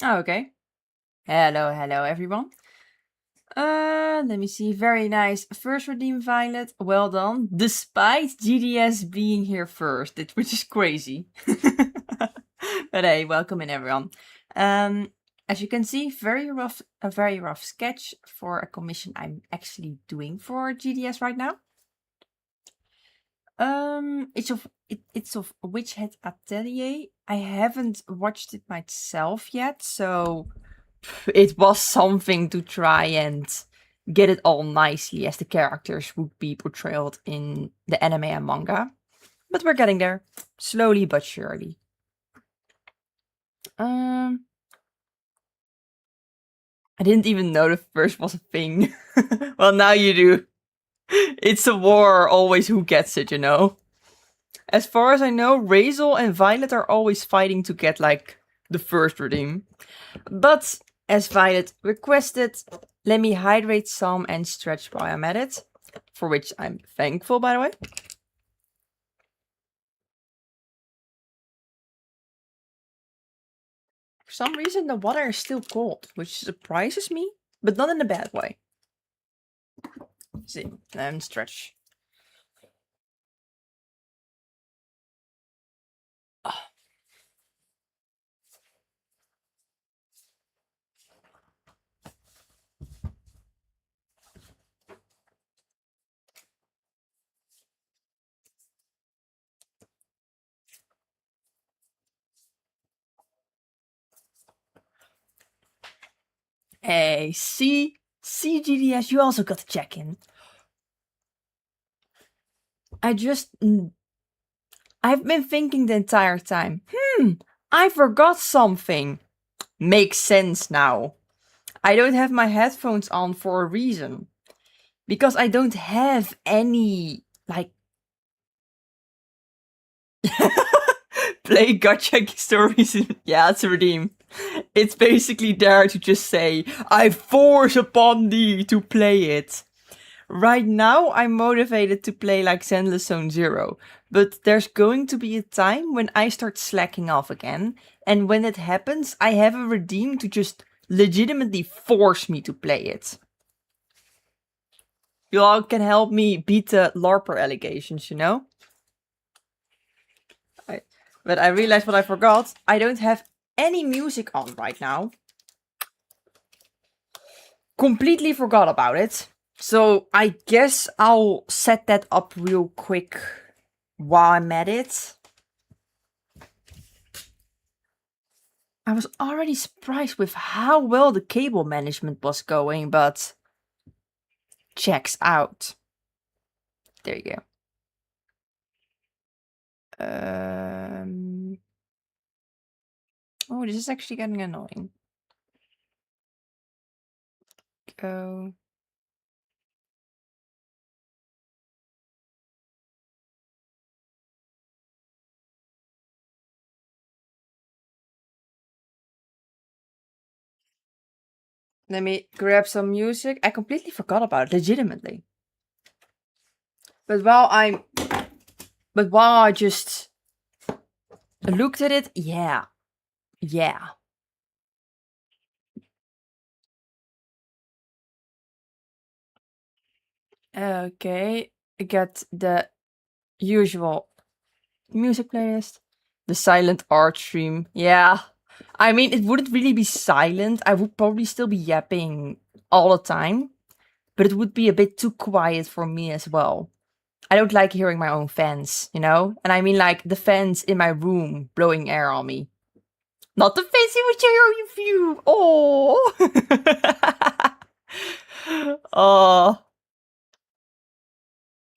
Oh, okay. Hello, hello everyone. Let me see. Very nice. First redeem Violet. Well done. Despite GDS being here first, which is crazy. But hey, welcome in everyone. As you can see, a very rough sketch for a commission I'm actually doing for GDS right now. It's of Witch Hat Atelier. I haven't watched it myself yet, so it was something to try and get it all nicely as the characters would be portrayed in the anime and manga. But we're getting there, slowly but surely. I didn't even know the first was a thing. Well, now you do. It's a war, always who gets it, you know? As far as I know, Razel and Violet are always fighting to get, like, the first redeem. But, as Violet requested, let me hydrate some and stretch while I'm at it. For which I'm thankful, by the way. For some reason, the water is still cold, which surprises me, but not in a bad way. See, and stretch. Hey, see? GDS, you also got to check in. I've been thinking the entire time, I forgot something. Makes sense now. I don't have my headphones on for a reason. Because I don't have any, like... Play gacha stories. Yeah, it's a redeem. It's basically there to just say, I force upon thee to play it. Right now, I'm motivated to play like Zenless Zone Zero, but there's going to be a time when I start slacking off again, and when it happens, I have a redeem to just legitimately force me to play it. You all can help me beat the LARPer allegations, you know? But I realized what I forgot. I don't have any music on right now. Completely forgot about it. So I guess I'll set that up real quick while I'm at it. I was already surprised with how well the cable management was going, but checks out. There you go. Oh, this is actually getting annoying. Go. Let me grab some music. I completely forgot about it, legitimately. But while I just looked at it, yeah. Okay, I got the usual music playlist. The silent art stream. Yeah. I mean, it wouldn't really be silent. I would probably still be yapping all the time. But it would be a bit too quiet for me as well. I don't like hearing my own fans, you know? And I mean like the fans in my room blowing air on me. Not the fans in which I view. Oh. Oh.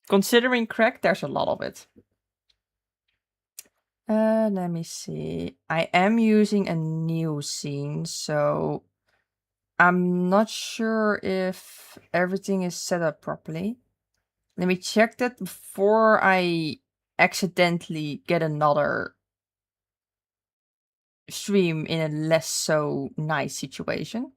Considering crack, there's a lot of it. Let me see. I am using a new scene, so I'm not sure if everything is set up properly. Let me check that before I accidentally get another stream in a less so nice situation.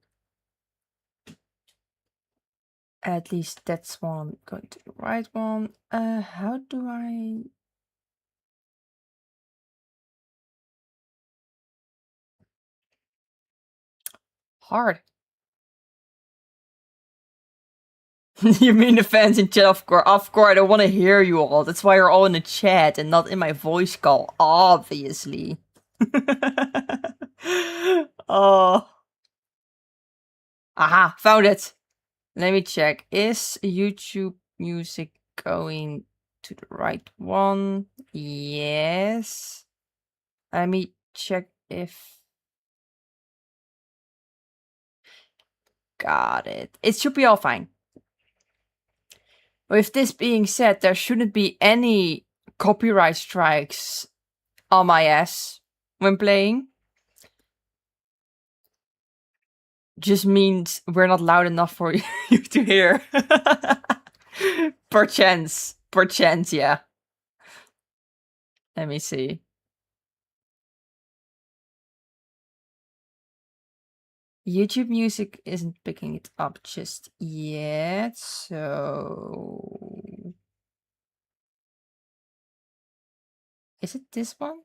At least that's one going to the right one. How do I... hard. You mean the fans in chat? Of course. Of course, I don't want to hear you all. That's why you're all in the chat and not in my voice call. Obviously. Oh. Aha, found it. Let me check. Is YouTube music going to the right one? Yes. Let me check if... Got it. It should be all fine. With this being said, there shouldn't be any copyright strikes on my ass when playing. Just means we're not loud enough for you to hear. Perchance. Perchance, yeah. Let me see. YouTube music isn't picking it up just yet, so... Is it this one?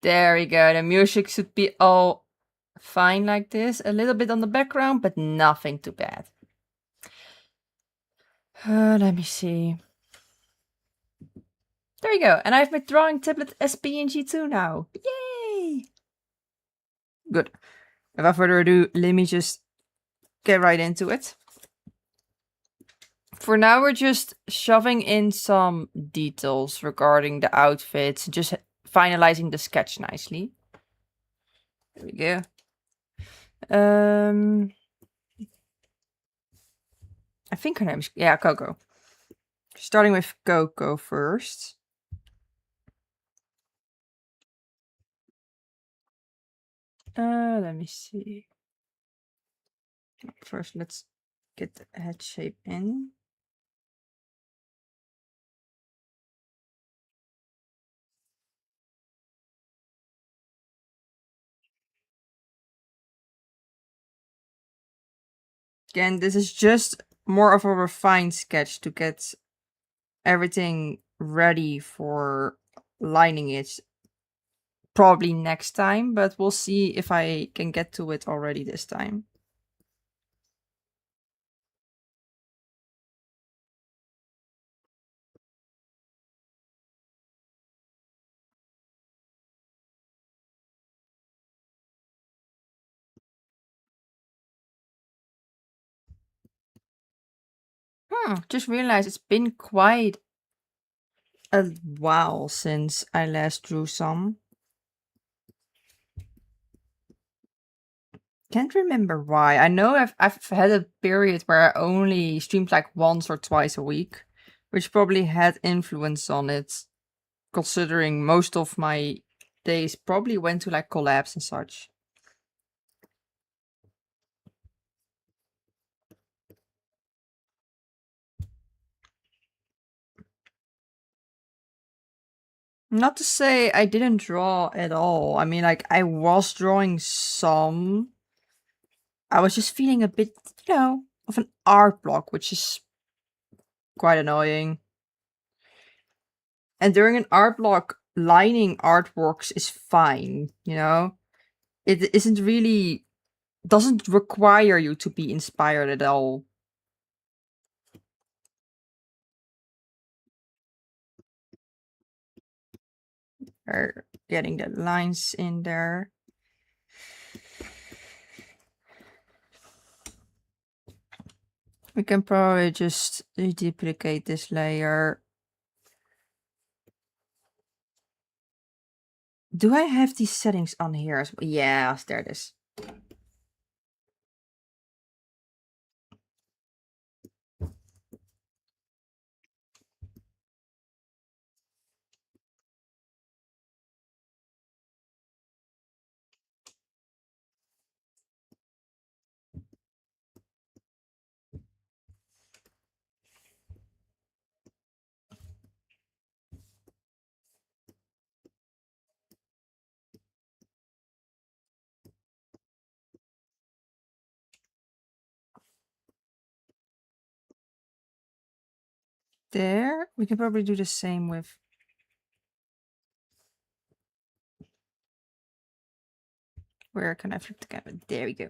There we go. The music should be all fine like this. A little bit on the background, but nothing too bad. Let me see. There you go. And I have my drawing tablet as PNG too now. Yay! Good. Without further ado, let me just get right into it. For now, we're just shoving in some details regarding the outfits, just finalizing the sketch nicely. There we go. I think her name is, yeah, Coco. Starting with Coco first. Let me see. First, let's get the head shape in. Again, this is just more of a refined sketch to get everything ready for lining it probably next time, but we'll see if I can get to it already this time. Just realized it's been quite a while since I last drew some. Can't remember why. I know I've had a period where I only streamed like once or twice a week, which probably had influence on it, considering most of my days probably went to like collabs and such. Not to say I didn't draw at all. I mean, like, I was drawing some. I was just feeling a bit, of an art block, which is quite annoying. And during an art block, lining artworks is fine, It isn't really, doesn't require you to be inspired at all. Or getting the lines in there. We can probably just duplicate this layer. Do I have these settings on here as well? Yes, there it is. there. We can probably do the same with... Where can I flip the camera? There we go.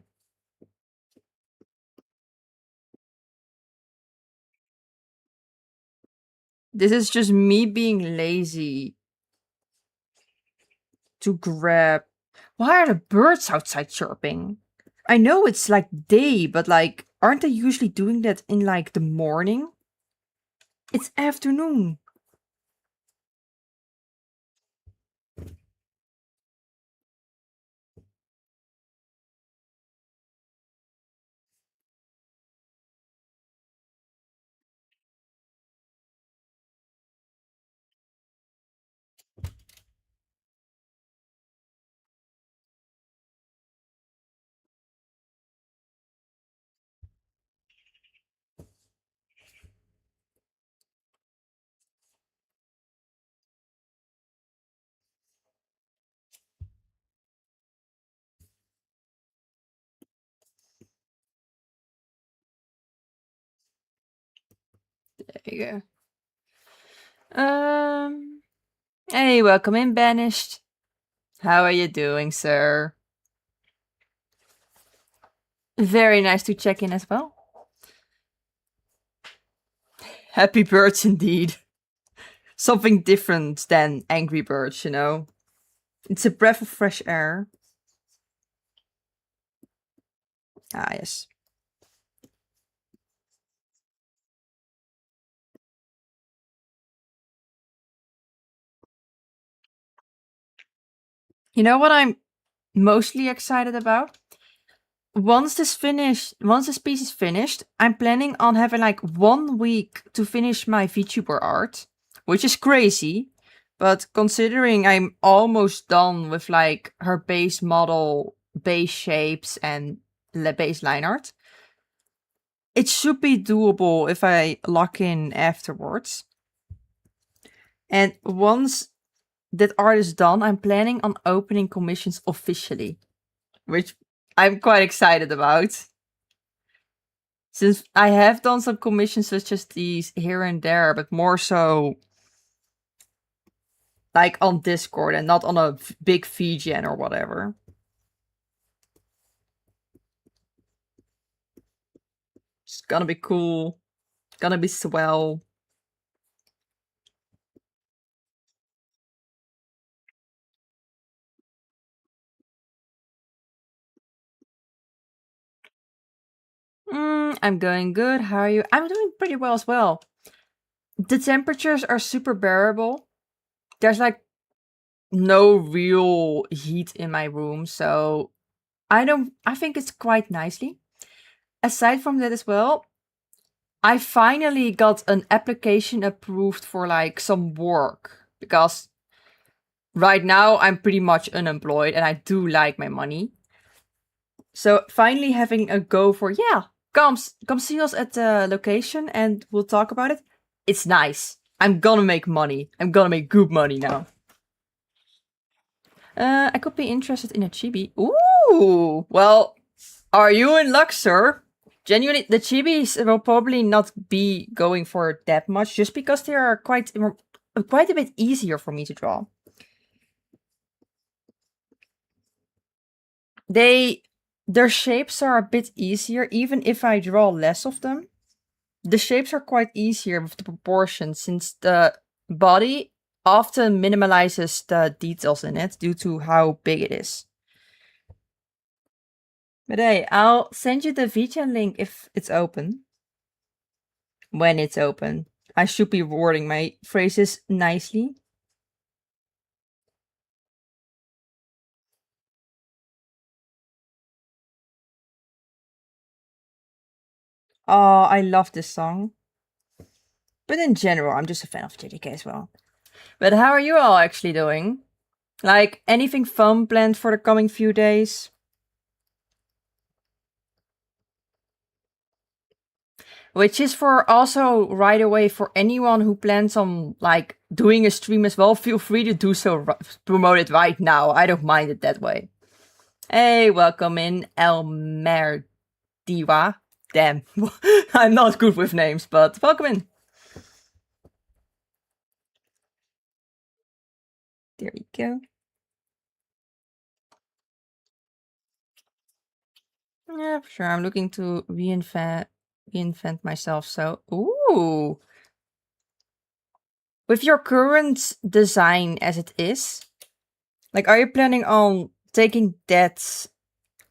This is just me being lazy to grab. Why are the birds outside chirping? I know it's like day, but like, aren't they usually doing that in like the morning? It's afternoon. There you go. Hey, welcome in, Banished. How are you doing, sir? Very nice to check in as well. Happy birds indeed. Something different than angry birds, you know? It's a breath of fresh air. Ah, yes. You know what I'm mostly excited about? Once this piece is finished, I'm planning on having like 1 week to finish my VTuber art, which is crazy. But considering I'm almost done with like her base model, base shapes, and base line art, it should be doable if I lock in afterwards. And once that art is done, I'm planning on opening commissions officially, which I'm quite excited about. Since I have done some commissions such as these here and there, but more so like on Discord and not on a big VGN or whatever. It's gonna be cool. Gonna be swell. I'm doing good. How are you? I'm doing pretty well as well. The temperatures are super bearable. There's like no real heat in my room, so I think it's quite nicely. Aside from that as well, I finally got an application approved for like some work because right now I'm pretty much unemployed and I do like my money. So finally having a go for, yeah, come see us at the location and we'll talk about it. It's nice. I'm gonna make money. I'm gonna make good money now. I could be interested in a chibi. Ooh, well, are you in luck, sir? Genuinely, the chibis will probably not be going for that much, just because they are quite a bit easier for me to draw. Their shapes are a bit easier, even if I draw less of them. The shapes are quite easier with the proportions, since the body often minimalizes the details in it due to how big it is. But hey, I'll send you the VGN link if it's open. When it's open. I should be wording my phrases nicely. Oh, I love this song. But in general, I'm just a fan of JDK as well. But how are you all actually doing? Like, anything fun planned for the coming few days? Which is for also right away for anyone who plans on like doing a stream as well. Feel free to do so, promote it right now. I don't mind it that way. Hey, welcome in Elmer Diwa. Damn, I'm not good with names, but welcome in. There you go. Yeah, for sure. I'm looking to reinvent myself. So, ooh. With your current design as it is, like, are you planning on taking that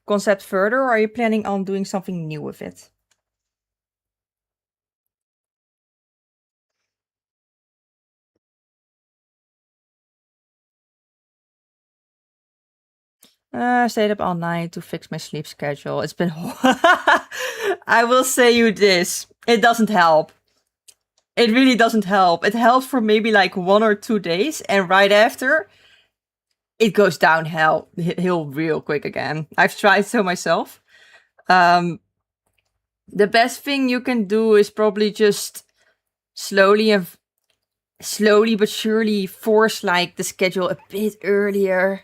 concept further, or are you planning on doing something new with it? I stayed up all night to fix my sleep schedule. It's been. I will say you this. It doesn't help. It really doesn't help. It helps for maybe like 1 or 2 days, and right after, it goes downhill hill real quick again. I've tried so myself. Um, the best thing you can do is probably just slowly and slowly but surely force like the schedule a bit earlier.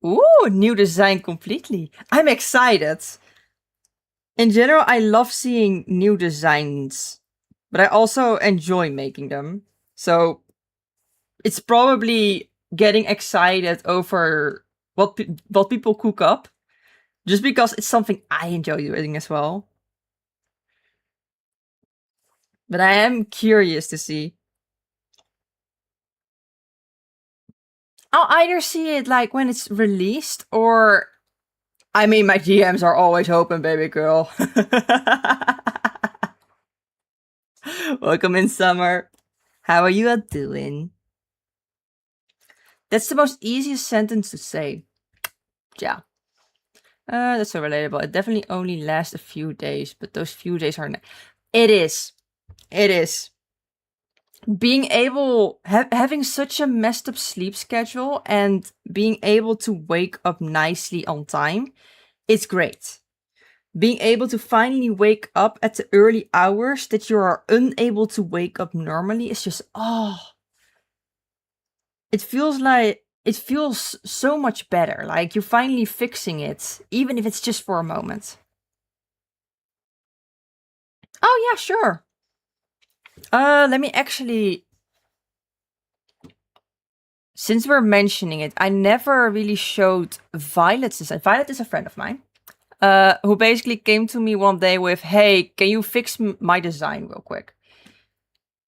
Ooh, new design completely. I'm excited. In general, I love seeing new designs, but I also enjoy making them. So it's probably getting excited over what people cook up, just because it's something I enjoy doing as well. But I am curious to see. I'll either see it like when it's released, or I mean, my GMs are always open, baby girl. Welcome in summer. How are you all doing? That's the most easiest sentence to say. Yeah. That's so relatable. It definitely only lasts a few days, but those few days are. It is. It is. Being able, having such a messed up sleep schedule and being able to wake up nicely on time, it's great. Being able to finally wake up at the early hours that you are unable to wake up normally is just, oh, it feels so much better. Like you're finally fixing it, even if it's just for a moment. Oh yeah, sure. Let me actually, since we're mentioning it, I never really showed Violet's design. Violet is a friend of mine, who basically came to me one day with, "Hey, can you fix my design real quick?"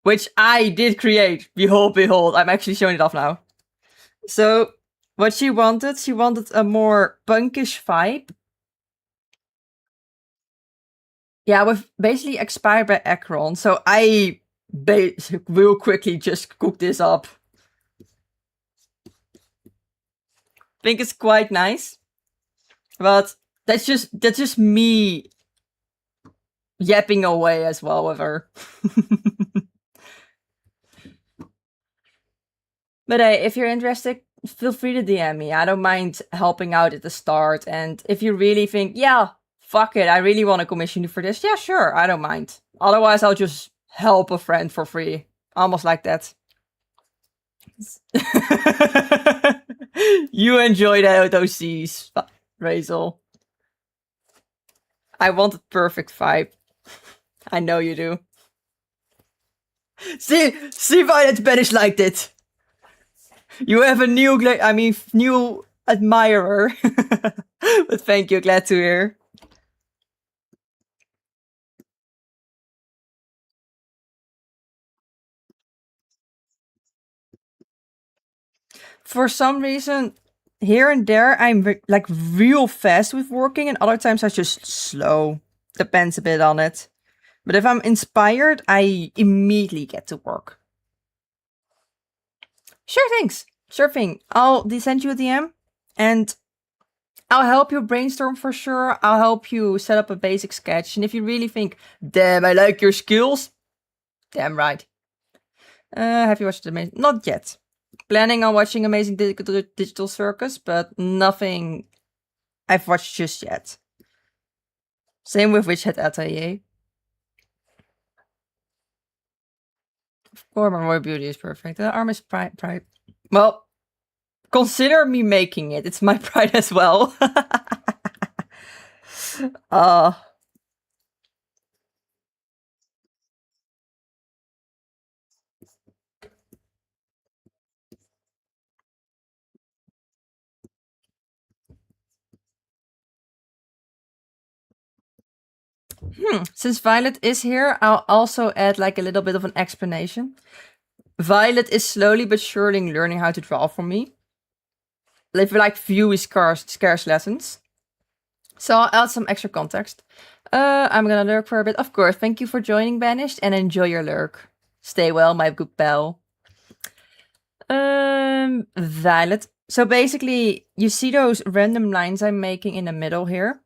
Which I did create. Behold, I'm actually showing it off now. So, what she wanted a more punkish vibe. Yeah, with basically expired by Akron. So I real quickly just cooked this up. Think it's quite nice. But that's just me yapping away as well with her. But hey, if you're interested, feel free to DM me. I don't mind helping out at the start. And if you really think, yeah, fuck it, I really want to commission you for this, yeah, sure, I don't mind. Otherwise, I'll just help a friend for free. Almost like that. You enjoy those C's, Razel. I want a perfect vibe. I know you do. See why that Spanish liked it. You have a new admirer. But thank you, glad to hear. For some reason, here and there, I'm like real fast with working, and other times I just slow. Depends a bit on it. But if I'm inspired, I immediately get to work. Sure, thanks. Sure thing. I'll send you a DM, and I'll help you brainstorm for sure. I'll help you set up a basic sketch. And if you really think, damn, I like your skills, damn right. Have you watched Amazing? Not yet. Planning on watching Amazing Digital Circus, but nothing I've watched just yet. Same with Witch Hat Atelier. Of course, my Royal Beauty is perfect. The arm is pride. Well, consider me making it. It's my pride as well. uh Since Violet is here, I'll also add like a little bit of an explanation. Violet is slowly but surely learning how to draw from me. With like few scarce lessons. So I'll add some extra context. I'm gonna lurk for a bit. Of course, thank you for joining, Banished, and enjoy your lurk. Stay well, my good pal. Violet. So basically, you see those random lines I'm making in the middle here?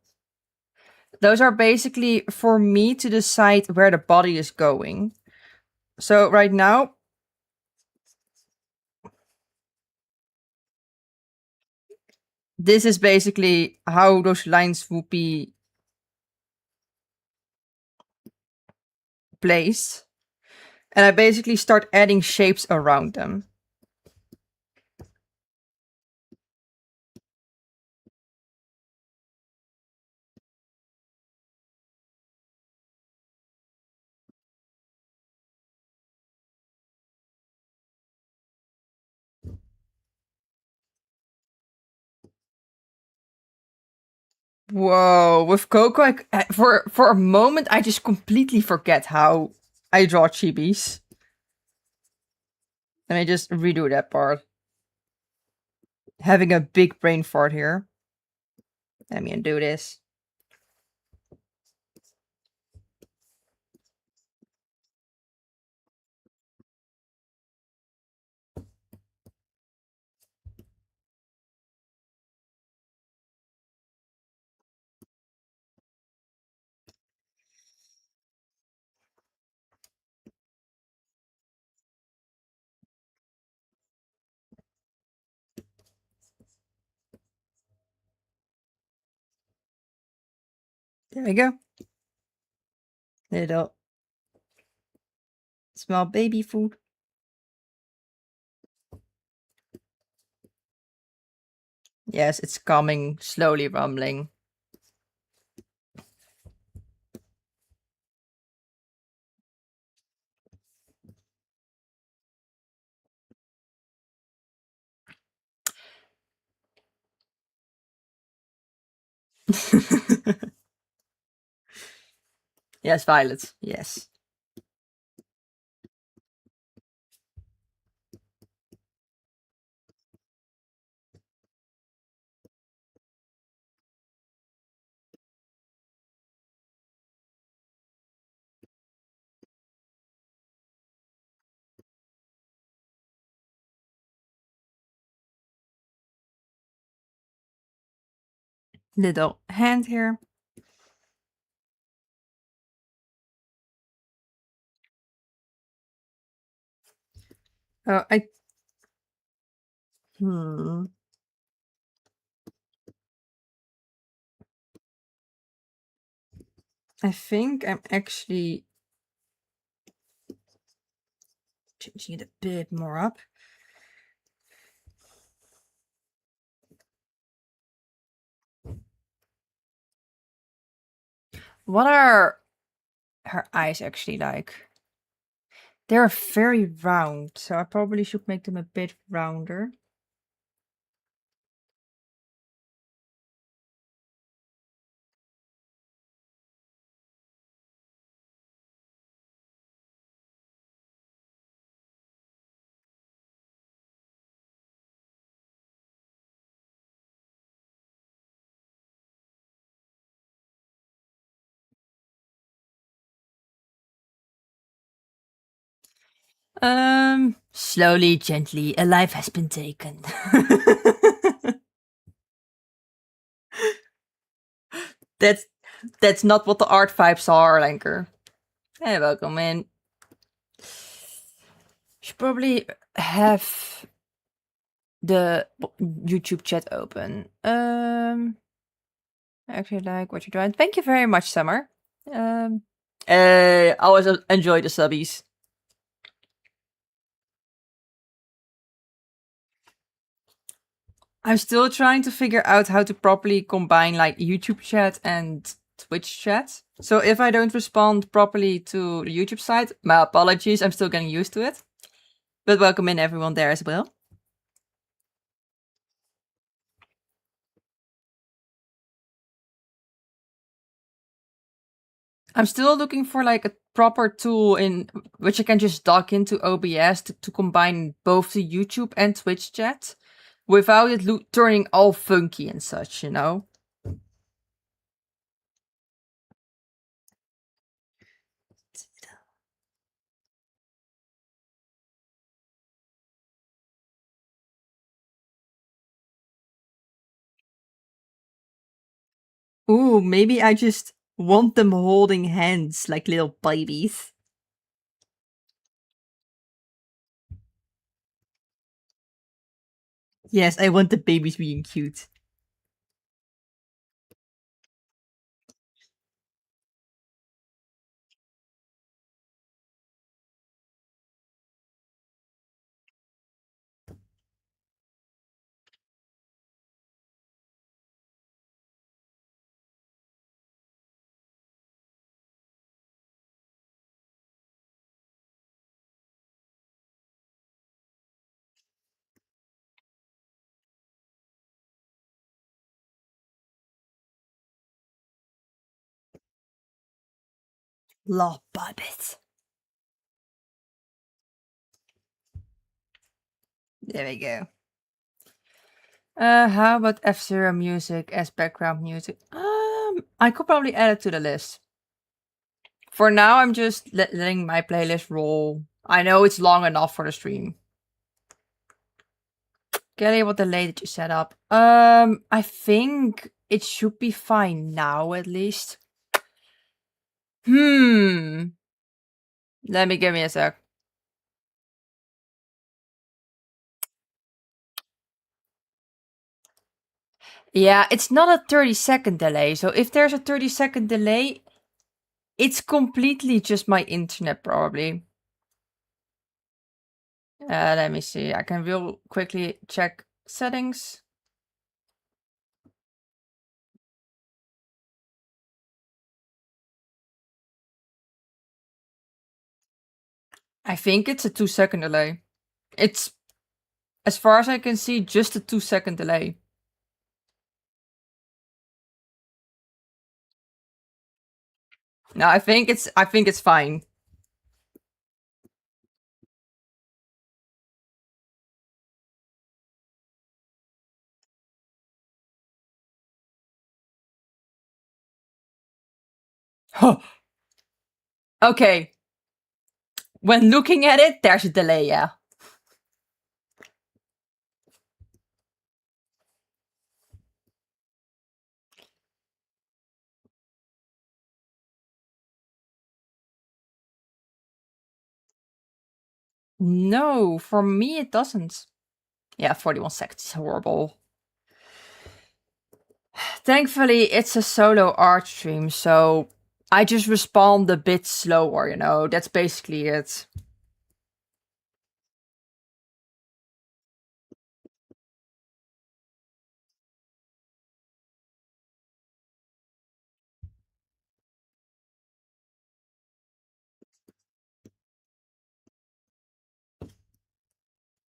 Those are basically for me to decide where the body is going. So right now, this is basically how those lines would be placed. And I basically start adding shapes around them. Whoa, with Coco, for a moment, I just completely forget how I draw chibis. Let me just redo that part. Having a big brain fart here. Let me undo this. There we go. Little small baby food. Yes, it's coming, slowly rumbling. Yes, Violet. Yes. Little hand here. Oh, Hmm. I think I'm actually changing it a bit more up. What are her eyes actually like? They're very round, so I probably should make them a bit rounder. Slowly, gently, a life has been taken. That's not what the art vibes are, Lenker. Hey, welcome in. Should probably have the YouTube chat open. I actually like what you're doing. Thank you very much, Summer. I always enjoy the subbies. I'm still trying to figure out how to properly combine like YouTube chat and Twitch chat. So if I don't respond properly to the YouTube side, my apologies. I'm still getting used to it. But welcome in everyone there as well. I'm still looking for like a proper tool in which I can just dock into OBS to combine both the YouTube and Twitch chat without it turning all funky and such, you know? Ooh, maybe I just want them holding hands like little babies. Yes, I want the babies being cute. Love puppets. There we go. How about F-Zero music as background music? I could probably add it to the list. For now, I'm just letting my playlist roll. I know it's long enough for the stream. Kelly, what delay did you set up? I think it should be fine now, at least. Let me give me a sec. Yeah, it's not a 30-second delay. So if there's a 30-second delay, it's completely just my internet, probably. Let me see. I can real quickly check settings. I think it's a 2-second delay. It's, as far as I can see, just a 2-second delay. No, I think it's fine. Okay. When looking at it, there's a delay, yeah. No, for me it doesn't. Yeah, 41 seconds is horrible. Thankfully, it's a solo art stream, so I just respond a bit slower, you know? That's basically it.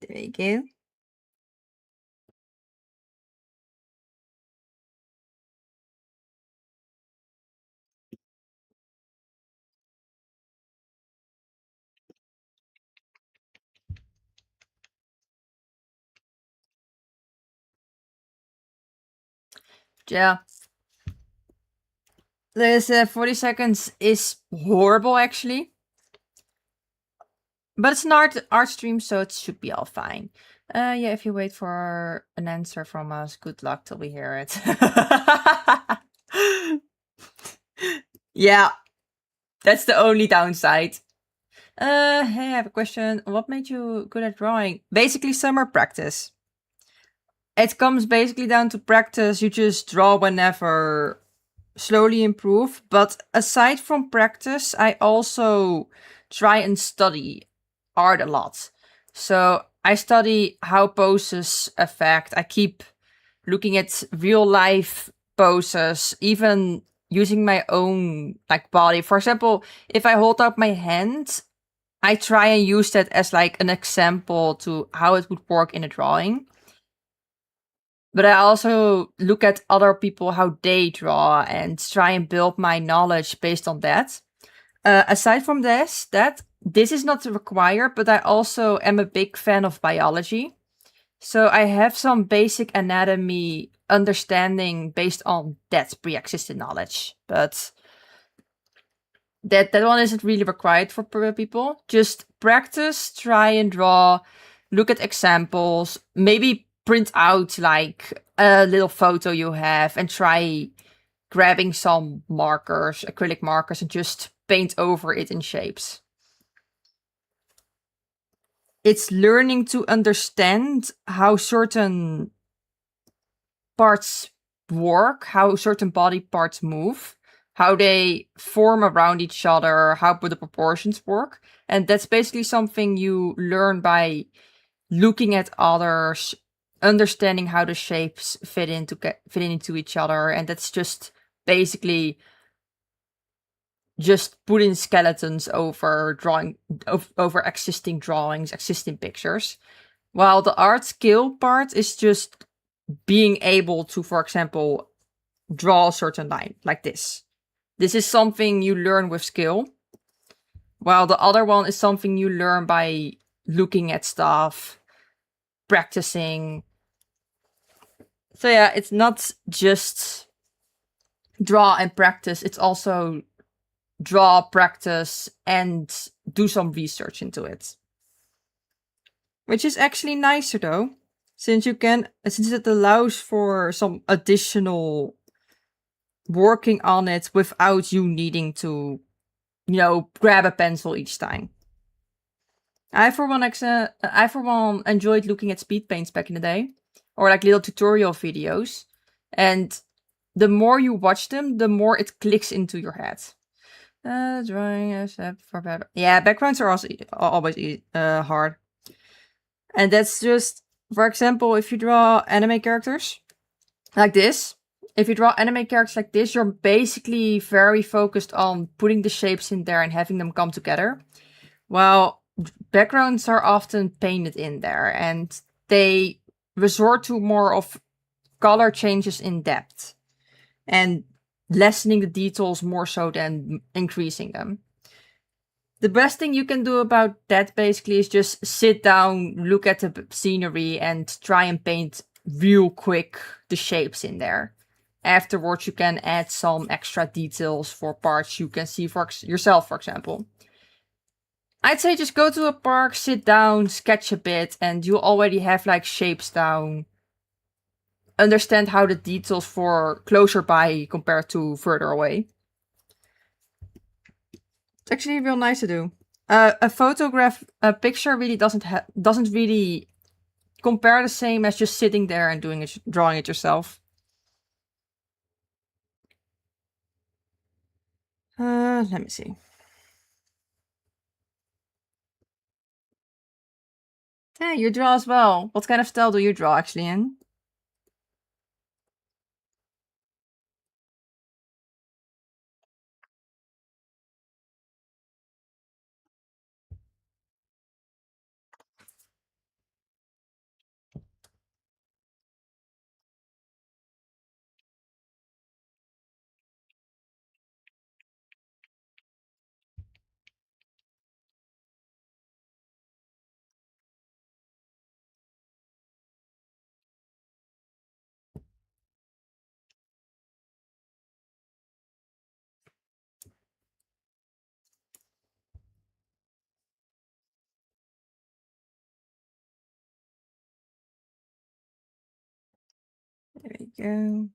There you go. Yeah. This 40 seconds is horrible, actually. But it's an art stream, so it should be all fine. Yeah, if you wait for an answer from us, good luck till we hear it. Yeah, that's the only downside. Hey, I have a question. What made you good at drawing? Basically, summer practice. It comes basically down to practice. You just draw whenever, slowly improve. But aside from practice, I also try and study art a lot. So I study how poses affect. I keep looking at real life poses, even using my own like body. For example, if I hold up my hand, I try and use that as like an example to how it would work in a drawing. But I also look at other people, how they draw, and try and build my knowledge based on that. Aside from this is not required, but I also am a big fan of biology. So I have some basic anatomy understanding based on that pre-existing knowledge. But that one isn't really required for people. Just practice, try and draw, look at examples, maybe print out like a little photo you have and try grabbing some markers, acrylic markers, and just paint over it in shapes. It's learning to understand how certain parts work, how certain body parts move, how they form around each other, how the proportions work. And that's basically something you learn by looking at others, understanding how the shapes fit into each other. And that's just basically just putting skeletons over over existing drawings, existing pictures. While the art skill part is just being able to, for example, draw a certain line like this. This is something you learn with skill. While the other one is something you learn by looking at stuff, practicing. So yeah, it's not just draw and practice, it's also draw, practice, and do some research into it. Which is actually nicer though, since it allows for some additional working on it without you needing to, grab a pencil each time. I for one enjoyed looking at speed paints back in the day, or like little tutorial videos, and the more you watch them, the more it clicks into your head. Drawing a step for better. Yeah, backgrounds are also always hard, and that's just, for example, if you draw anime characters like this. If you draw anime characters like this, you're basically very focused on putting the shapes in there and having them come together. While backgrounds are often painted in there, and they resort to more of color changes in depth and lessening the details more so than increasing them. The best thing you can do about that basically is just sit down, look at the scenery, and try and paint real quick the shapes in there. Afterwards, you can add some extra details for parts you can see for yourself, for example. I'd say just go to a park, sit down, sketch a bit, and you already have like shapes down. Understand how the details for closer by compared to further away. It's actually real nice to do. A picture really doesn't really compare the same as just sitting there and drawing it yourself. Let me see. Hey, you draw as well. What kind of style do you draw actually in? There we go.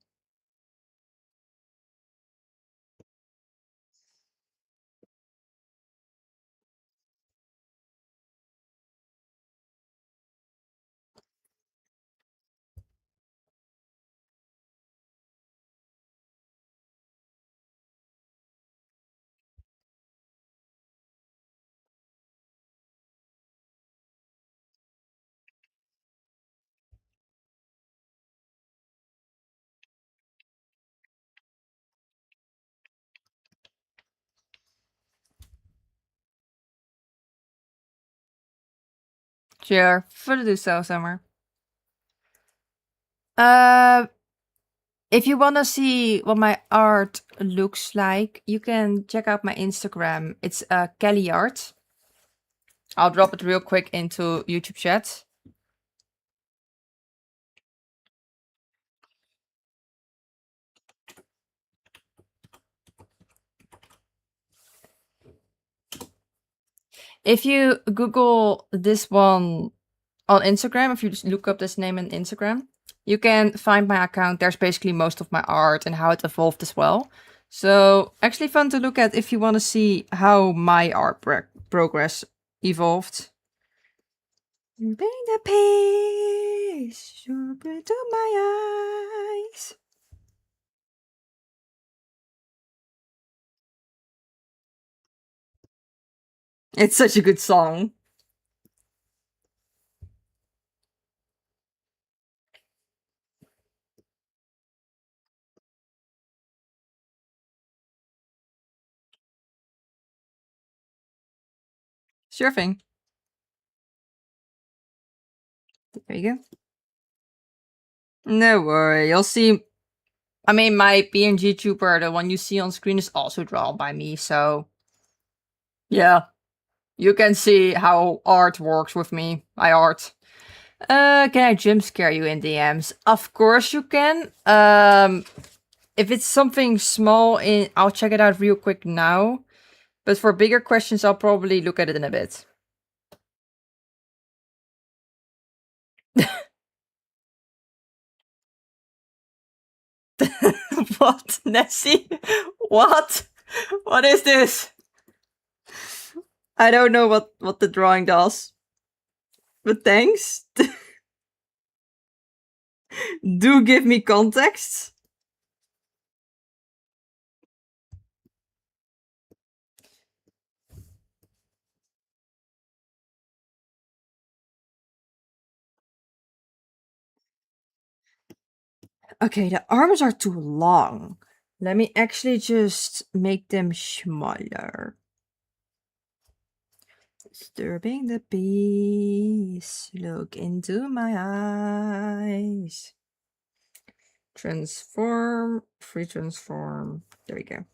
Sure, for to do so, Summer. Uh, if you want to see what my art looks like, you can check out my Instagram. It's Kelly Art. I'll drop it real quick into YouTube chat. If you Google this one on Instagram, if you just look up this name on Instagram, you can find my account. There's basically most of my art and how it evolved as well. So actually fun to look at if you want to see how my art progress evolved. Bring the peace into my eyes. It's such a good song. Sure thing. There you go. No worry, you'll see. I mean, my PNG trooper, the one you see on screen, is also drawn by me, so yeah. You can see how art works with me. My art. Can I jump scare you in DMs? Of course you can. If it's something small, I'll check it out real quick now. But for bigger questions, I'll probably look at it in a bit. What, Nessie? What? What is this? I don't know what the drawing does. But thanks. Do give me context. Okay, the arms are too long. Let me actually just make them smaller. Disturbing the peace. Look into my eyes. Transform. Free transform. There we go.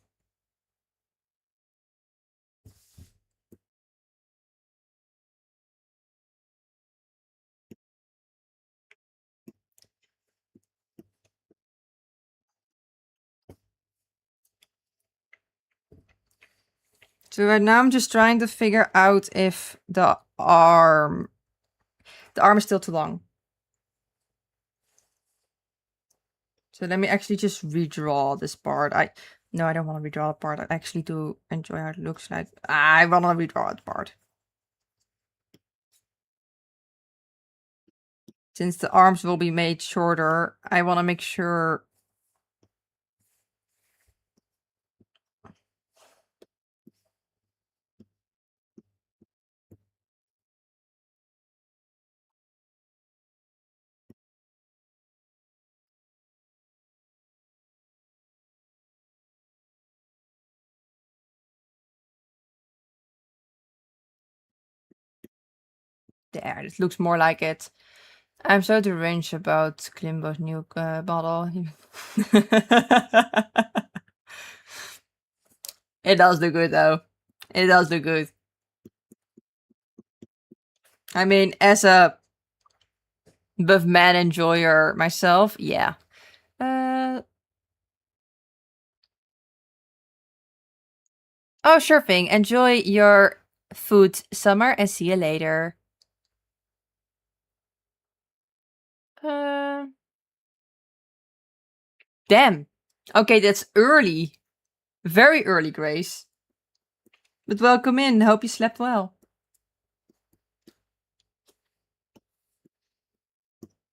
So right now I'm just trying to figure out if the arm is still too long. So let me actually just redraw this part. No, I don't want to redraw the part. I actually do enjoy how it looks like. I want to redraw the part. Since the arms will be made shorter, I want to make sure. There, it looks more like it. I'm so deranged about Klimbo's new bottle. It does look good though. It does look good. I mean, as a buff man enjoyer myself, yeah. Oh, sure thing. Enjoy your food, Summer, and see you later. Uh, damn. Okay, that's early. Very early, Grace. But welcome in. Hope you slept well.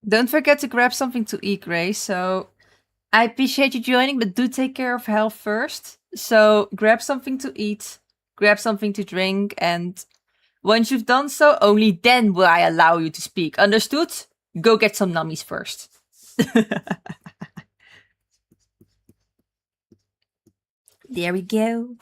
Don't forget to grab something to eat, Grace. So I appreciate you joining, but do take care of health first. So grab something to eat, grab something to drink, and once you've done so, only then will I allow you to speak. Understood? Go get some nummies first. There we go.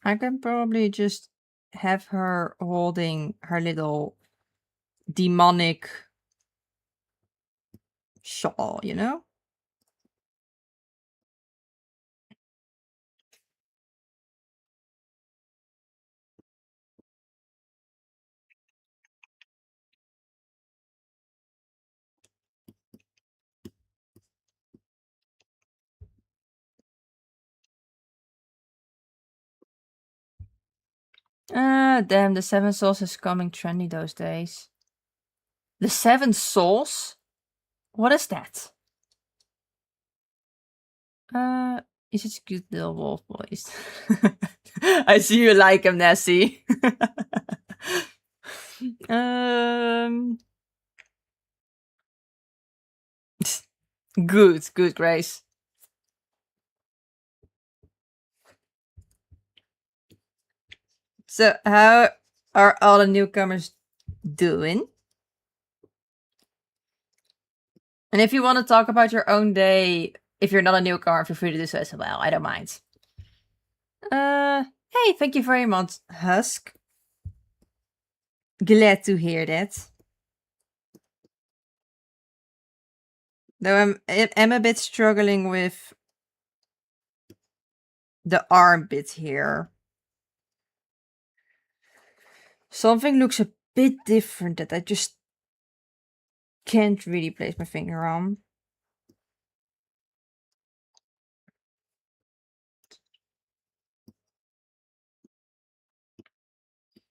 I can probably just have her holding her little demonic shawl, you know? Damn, the Seven Souls is coming trendy those days. The Seven Souls? What is that? He's such a cute little wolf voice. I see you like him, Nessie. um, good, Grace. So, how are all the newcomers doing? And if you want to talk about your own day, if you're not a newcomer, feel free to do so as well. I don't mind. Hey, thank you very much, Husk. Glad to hear that. Though I'm a bit struggling with the armpit here. Something looks a bit different that I just can't really place my finger on.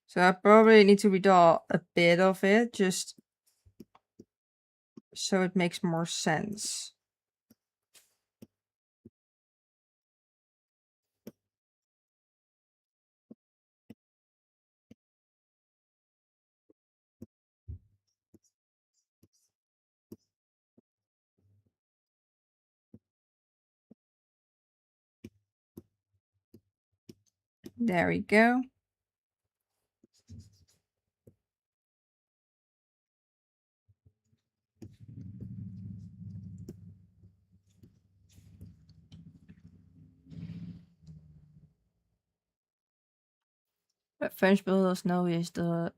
So I probably need to redraw a bit of it, just so it makes more sense. There we go. What French builders know is the...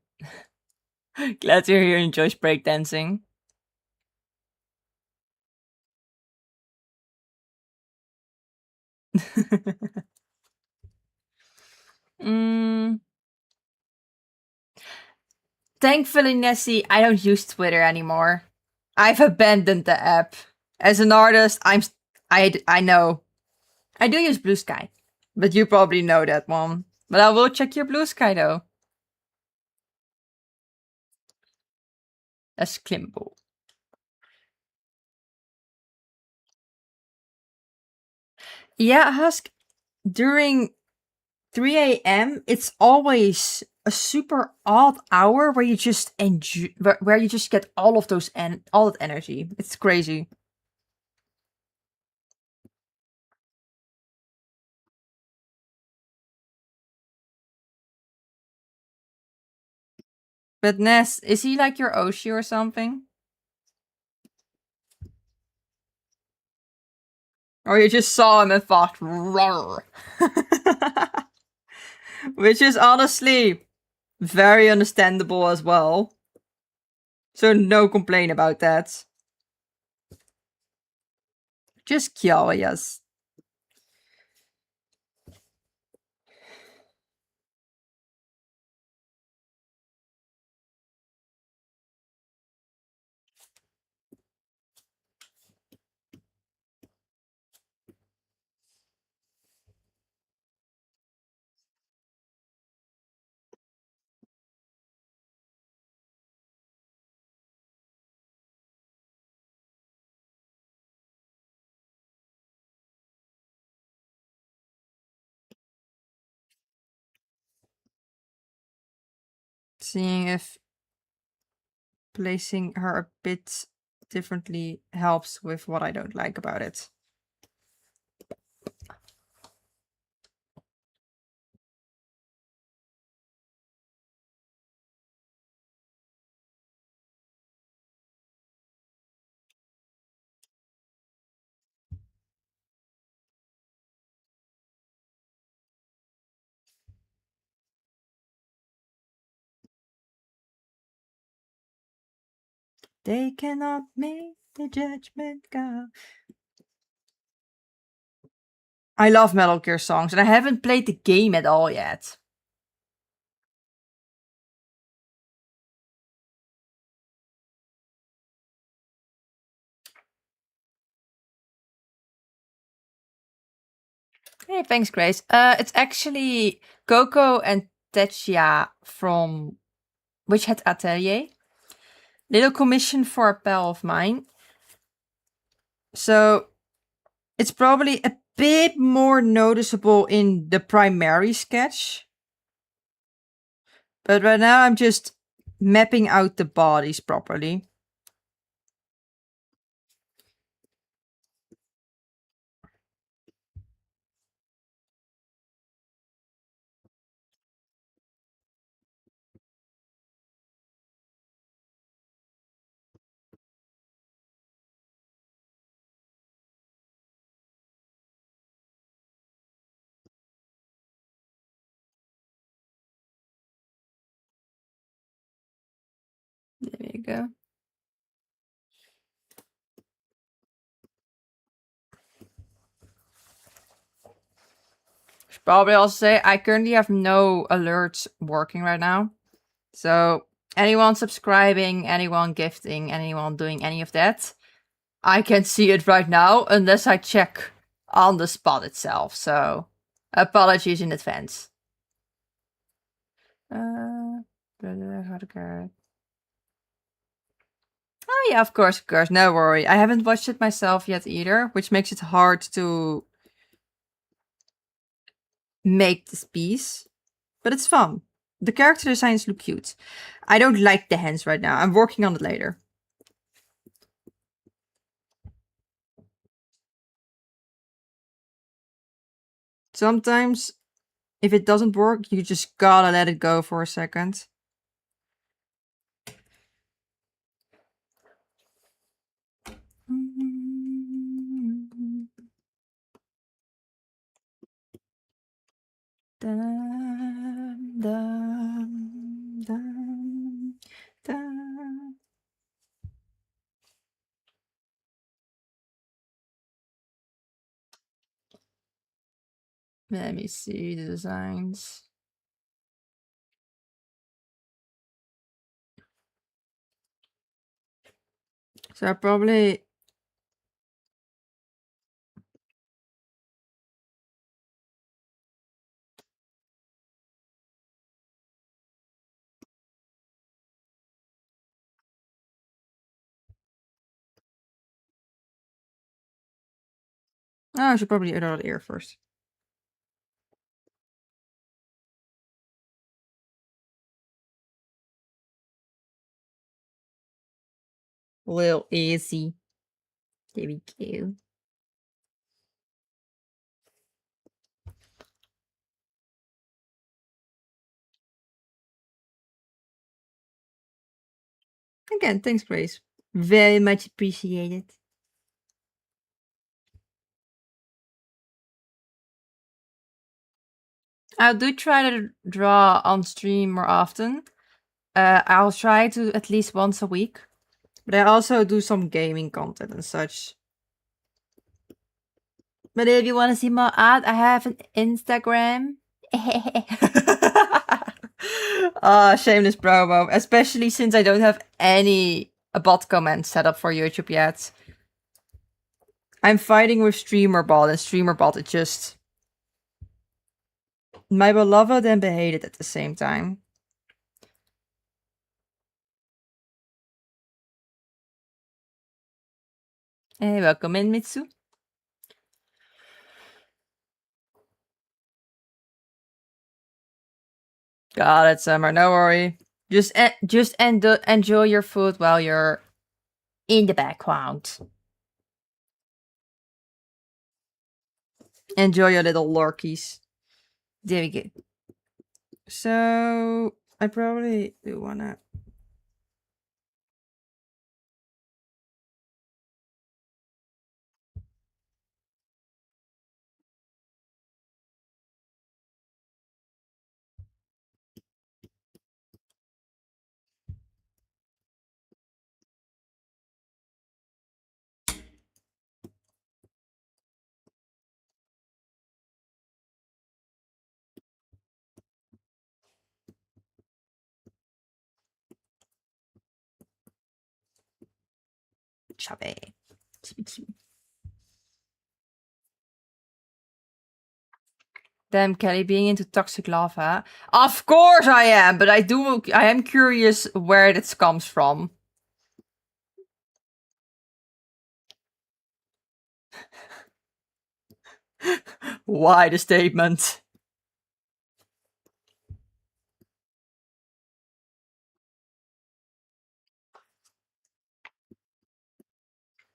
Glad to hear you enjoy breakdancing. Thankfully, Nessie, I don't use Twitter anymore. I've abandoned the app. As an artist, I know. I do use Blue Sky, but you probably know that one. But I will check your Blue Sky though. That's Klimbo. Yeah, Husk, during 3 a.m., it's always a super odd hour where you just enjoy, where you just get all of those and all that energy. It's crazy. But Ness, is he like your Oshi or something? Or you just saw him and thought, roar. Which is honestly very understandable as well. So no complaint about that. Just curious. Seeing if placing her a bit differently helps with what I don't like about it. They cannot make the judgment call. I love Metal Gear songs, and I haven't played the game at all yet. Hey, thanks, Grace. It's actually Coco and Tetsia from Witch Hat Atelier. Little commission for a pal of mine. So it's probably a bit more noticeable in the primary sketch. But right now I'm just mapping out the bodies properly. There you go. Should probably also say I currently have no alerts working right now. So anyone subscribing, anyone gifting, anyone doing any of that, I can see it right now unless I check on the spot itself. So apologies in advance. How to go? Oh yeah, of course, no worry. I haven't watched it myself yet either, which makes it hard to make this piece. But it's fun. The character designs look cute. I don't like the hands right now. I'm working on it later. Sometimes, if it doesn't work, you just gotta let it go for a second. Dun, dun, dun, dun. Let me see the designs. So I probably... Oh, I should probably draw the ear first. A little easy. There we go. Again, thanks, Grace. Very much appreciated. I do try to draw on stream more often. I'll try to at least once a week. But I also do some gaming content and such. But if you want to see more art, I have an Instagram. Shameless promo. Especially since I don't have any bot comments set up for YouTube yet. I'm fighting with StreamerBot, and StreamerBot is just my beloved and behated at the same time. Hey, welcome in, Mitsu. Got it, Summer. No worry. Just enjoy your food while you're in the background. Enjoy your little lurkies. There we go. So I probably do wanna... chubby. Chibi chibi. Damn, Kelly, being into toxic lava. Of course I am, but I am curious where this comes from. Why the statement?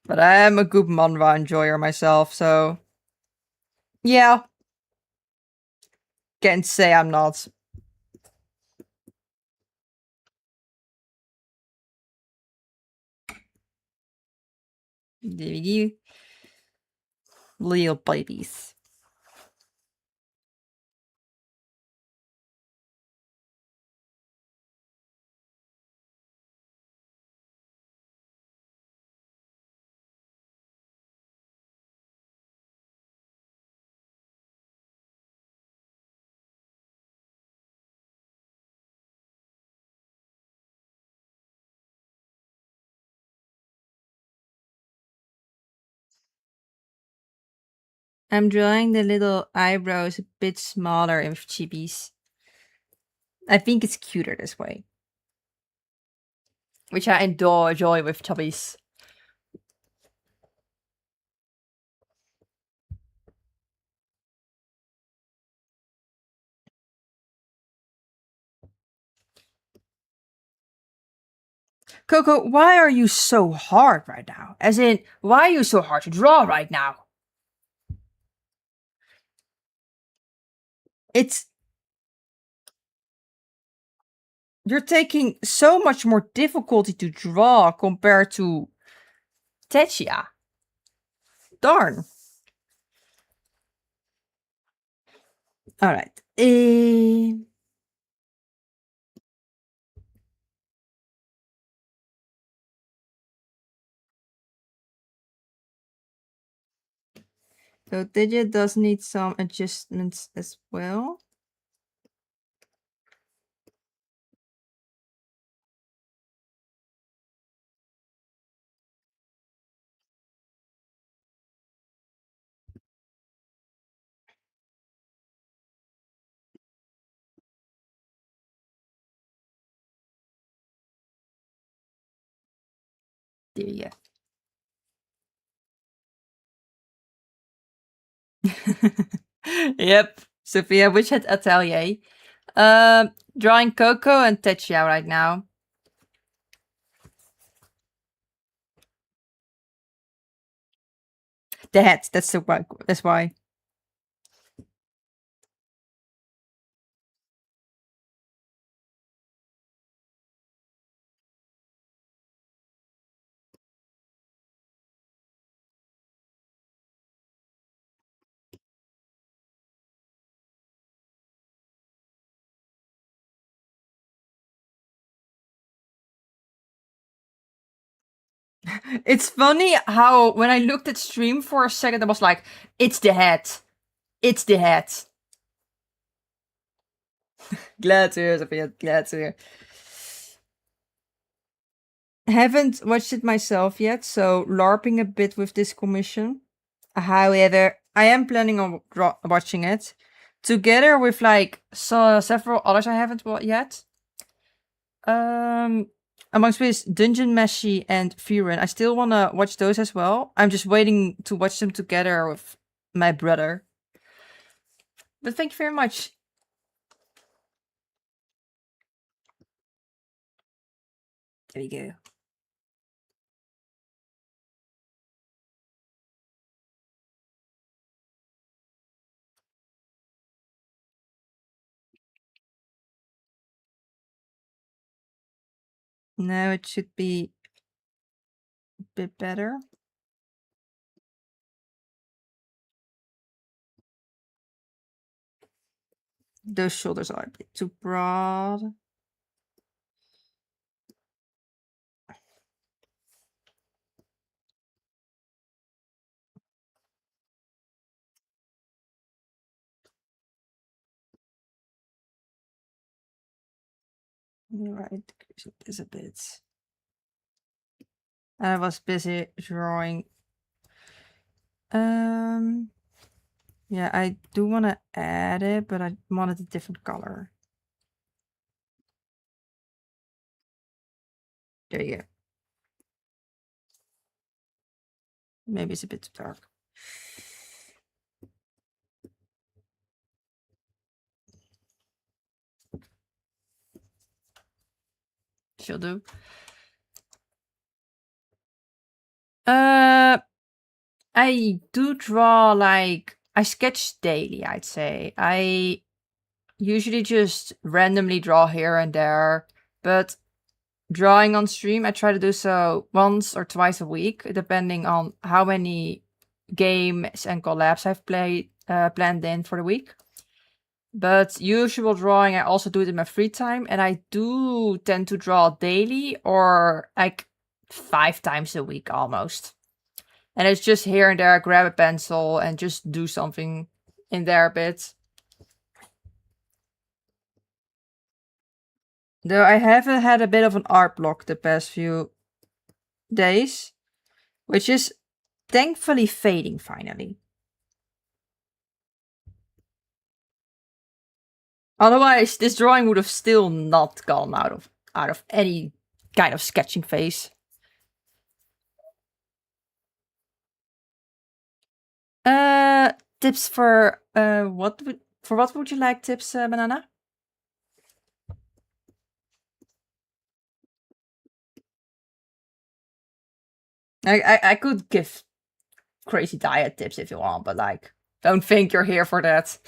But I am a good manhwa enjoyer myself, so yeah. Can't say I'm not. DVD. Little babies. I'm drawing the little eyebrows a bit smaller with chibis. I think it's cuter this way. Which I enjoy with chubbies. Coco, why are you so hard right now? As in, why are you so hard to draw right now? You're taking so much more difficulty to draw compared to Tetsuya. Darn. Alright. So Digit does need some adjustments as well. There you go. Yep. Sophia, which had Atelier. Drawing Coco and Tetsuya right now. The head, that's why. It's funny how when I looked at stream for a second, I was like, it's the head. It's the head. Glad to hear, Sophia. Glad to hear. Haven't watched it myself yet, so LARPing a bit with this commission. However, I am planning on watching it together with like several others I haven't watched yet. Amongst which Dungeon Meshi and Viren. I still want to watch those as well. I'm just waiting to watch them together with my brother. But thank you very much. There we go. Now it should be a bit better. Those shoulders are a bit too broad. Right, this a bit. And I was busy drawing. Yeah, I do want to add it, but I wanted a different color. There you go. Maybe it's a bit too dark. She'll do. I do draw, like, I sketch daily, I'd say. I usually just randomly draw here and there, but drawing on stream, I try to do so once or twice a week, depending on how many games and collabs I've planned in for the week. But usual drawing, I also do it in my free time, and I do tend to draw daily or like 5 times a week almost. And it's just here and there, grab a pencil and just do something in there a bit. Though I have had a bit of an art block the past few days, which is thankfully fading finally. Otherwise, this drawing would have still not gone out of any kind of sketching phase. Tips for what would you like tips, Banana? I could give crazy diet tips if you want, but like, don't think you're here for that.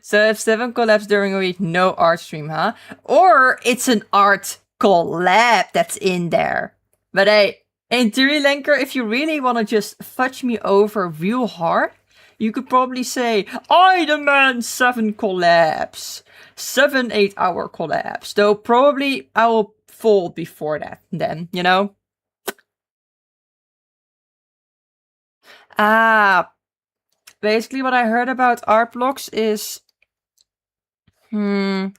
So if 7 collabs during a week, no art stream, huh? Or it's an art collab that's in there. But hey, in theory, Lenker, if you really want to just fudge me over real hard, you could probably say, I demand 7 collabs. 7 8-hour collabs. Though probably I will fold before that then, you know? Basically what I heard about art blocks is, to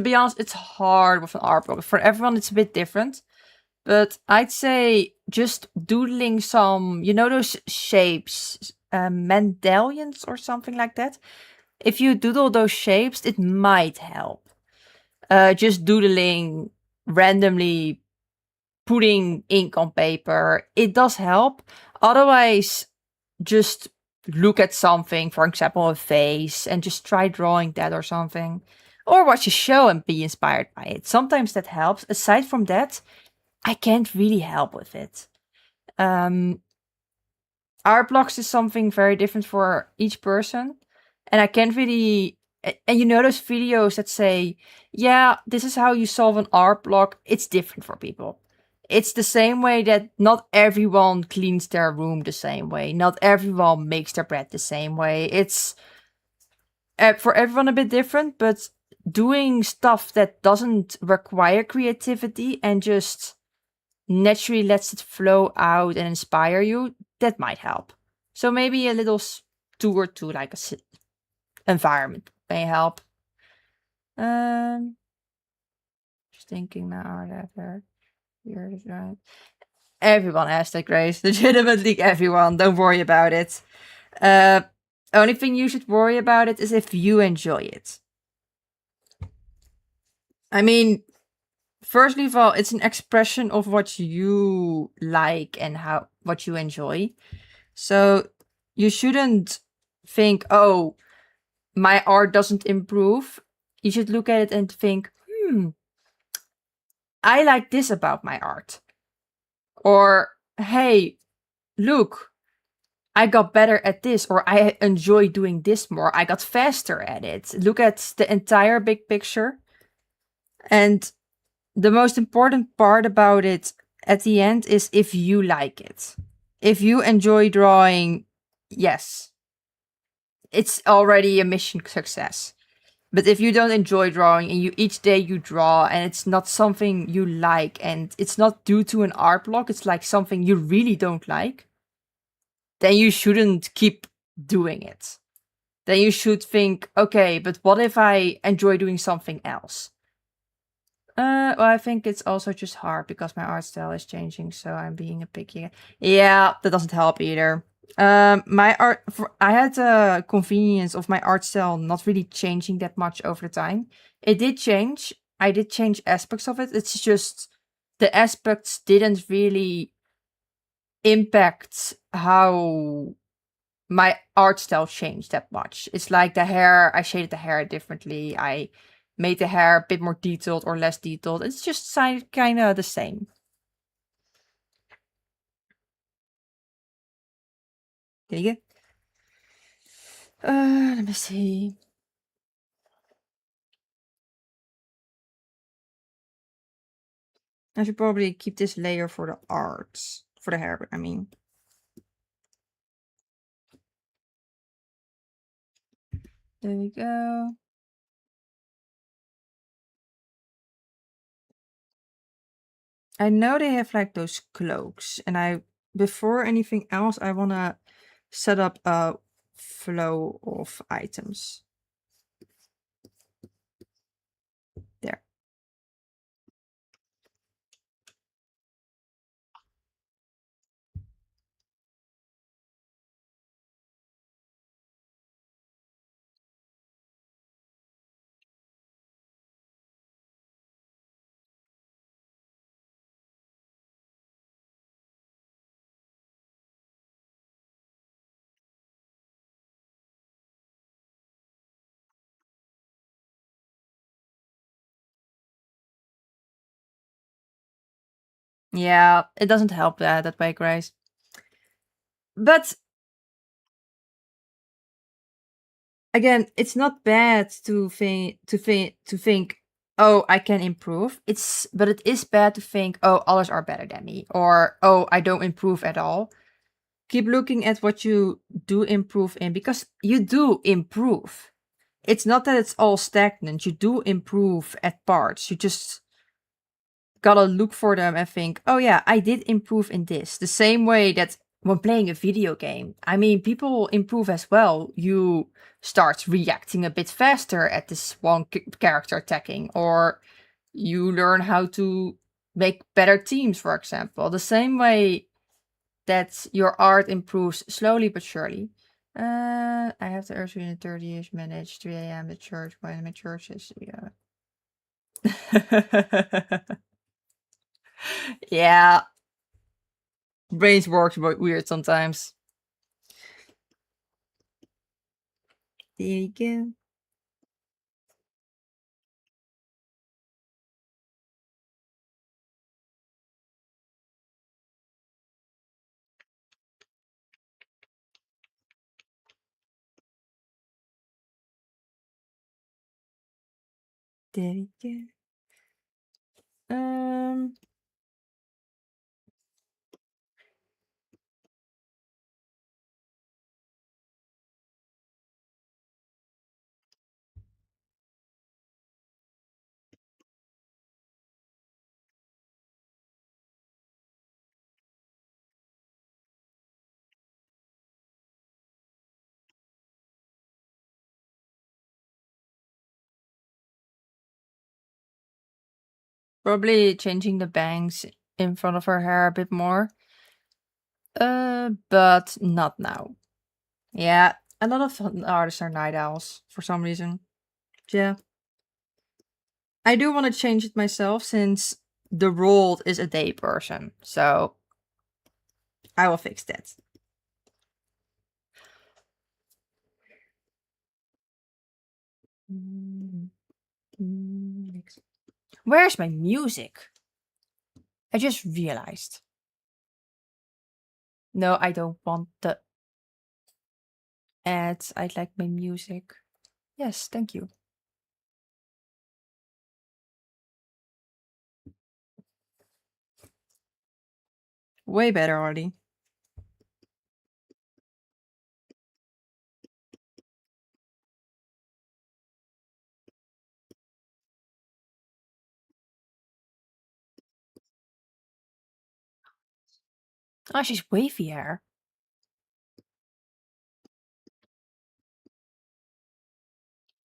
be honest, it's hard with an art block. For everyone, it's a bit different. But I'd say just doodling some, you know, those shapes, medallions or something like that. If you doodle those shapes, it might help. Just doodling randomly, putting ink on paper, it does help. Otherwise, just look at something, for example, a face, and just try drawing that or something. Or watch a show and be inspired by it. Sometimes that helps. Aside from that, I can't really help with it. Art blocks is something very different for each person. And I can't really... And you know those videos that say, yeah, this is how you solve an art block. It's different for people. It's the same way that not everyone cleans their room the same way. Not everyone makes their bread the same way. It's for everyone a bit different, but doing stuff that doesn't require creativity and just naturally lets it flow out and inspire you, that might help. So maybe a little tour to like a environment may help. Just thinking now that you're right. Everyone has that, Grace. Legitimately everyone. Don't worry about it. Only thing you should worry about it is if you enjoy it. I mean, firstly of all, it's an expression of what you like and what you enjoy. So you shouldn't think, oh, my art doesn't improve. You should look at it and think, I like this about my art. Or, hey, look, I got better at this, or I enjoy doing this more. I got faster at it. Look at the entire big picture. And the most important part about it at the end is if you like it. If you enjoy drawing, yes, it's already a mission success. But if you don't enjoy drawing and each day you draw and it's not something you like and it's not due to an art block, it's like something you really don't like, then you shouldn't keep doing it. Then you should think, okay, but what if I enjoy doing something else? Well, I think it's also just hard because my art style is changing, so I'm being a picky. Yeah, that doesn't help either. I had the convenience of my art style not really changing that much over the time. It did change. I did change aspects of it. It's just the aspects didn't really impact how my art style changed that much. It's like the hair, I shaded the hair differently. I made the hair a bit more detailed or less detailed. It's just kind of the same. There you go. Let me see. I should probably keep this layer for the art. For the hair, I mean. There we go. I know they have like those cloaks, and before anything else, I want to set up a flow of items. There. Yeah, it doesn't help that way, Grace. But again, it's not bad to think, oh, I can improve. But it is bad to think, oh, others are better than me, or oh, I don't improve at all. Keep looking at what you do improve in, because you do improve. It's not that it's all stagnant. You do improve at parts. You just gotta look for them and think, oh yeah, I did improve in this. The same way that when playing a video game, I mean, people improve as well. You start reacting a bit faster at this one character attacking, or you learn how to make better teams, for example. The same way that your art improves slowly but surely. I have the earth in 30 years managed 3 a.m. the church when my church is, yeah. Yeah, brains work weird sometimes. There you go. There you go. Probably changing the bangs in front of her hair a bit more. But not now. Yeah, a lot of artists are night owls for some reason. Yeah. I do want to change it myself since the role is a day person. So I will fix that. Where's my music? I just realized. No, I don't want the ads. I'd like my music. Yes, thank you. Way better already. Oh, she's wavy hair.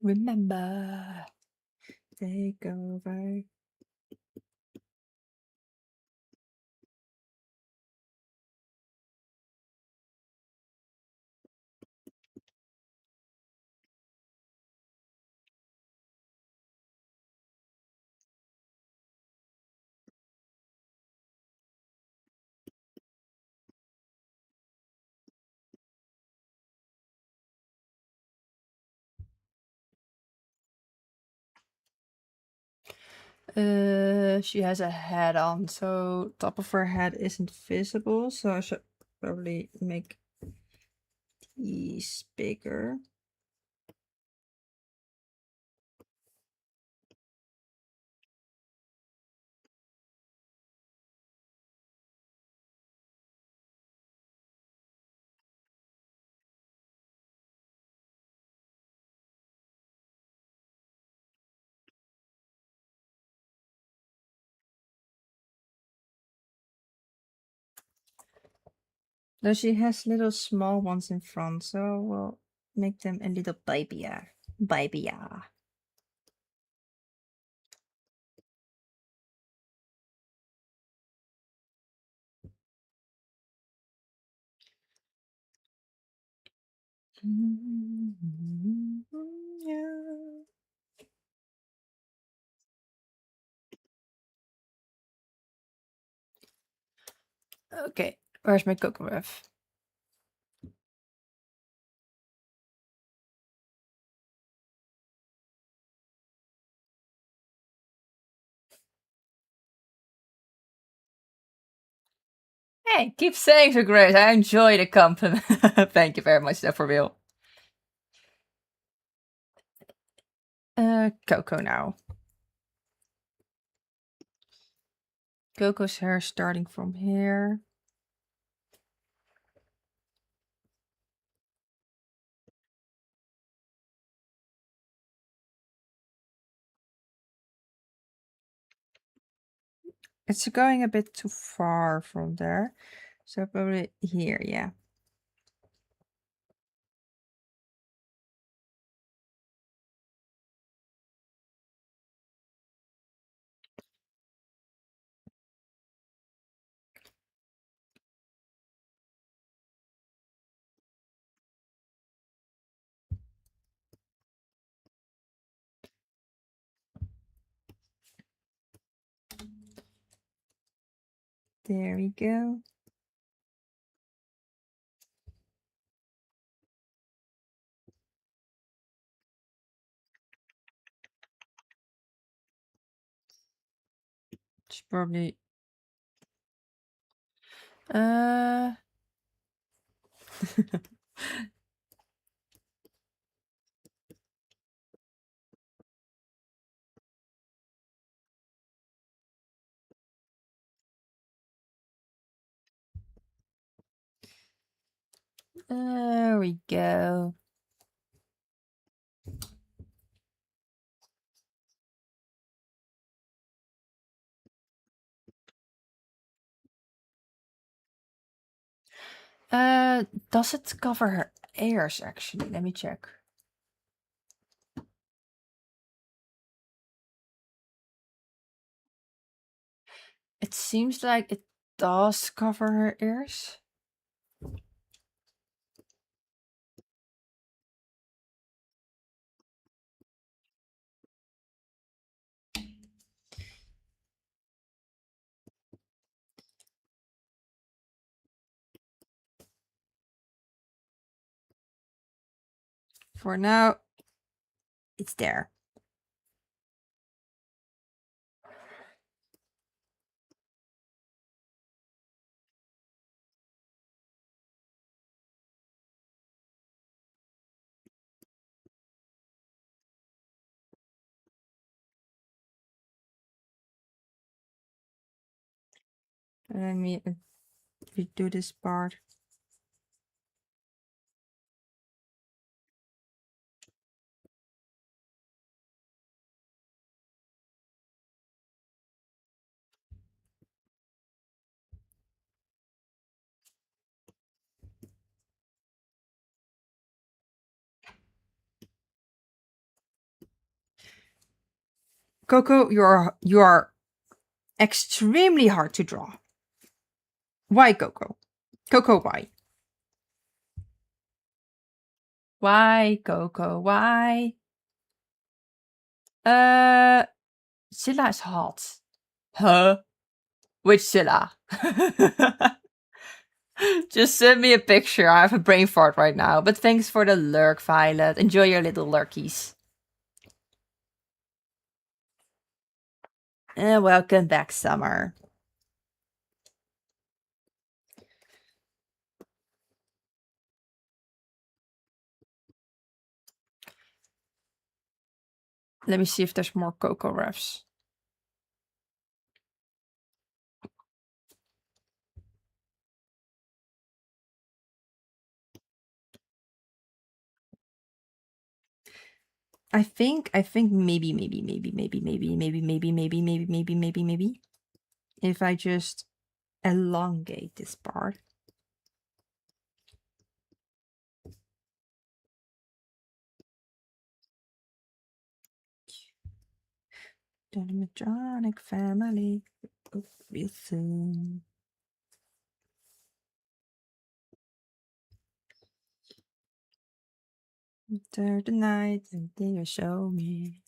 Remember. Take over. She has a hat on, so top of her head isn't visible, so I should probably make these bigger. No, she has little small ones in front, so we'll make them a little babyer. Babyer. Yeah. Okay, where's my cocoa ref? Hey, keep saying so, Grace. I enjoy the compliment. Thank you very much, though, for real. Coco now. Coco's hair starting from here. It's going a bit too far from there. So probably here, yeah. There we go. It's probably there we go. Does it cover her ears actually? Let me check. It seems like it does cover her ears. For now, it's there. Let me redo this part. Coco, you are extremely hard to draw. Why, Coco? Coco, why? Why, Coco? Why? Scylla is hot. Huh? Which Scylla? Just send me a picture. I have a brain fart right now. But thanks for the lurk, Violet. Enjoy your little lurkies. Welcome back, Summer. Let me see if there's more Coco refs. I think maybe. If I just elongate this part. The animatronic family. Real soon. Enter the night and they show me.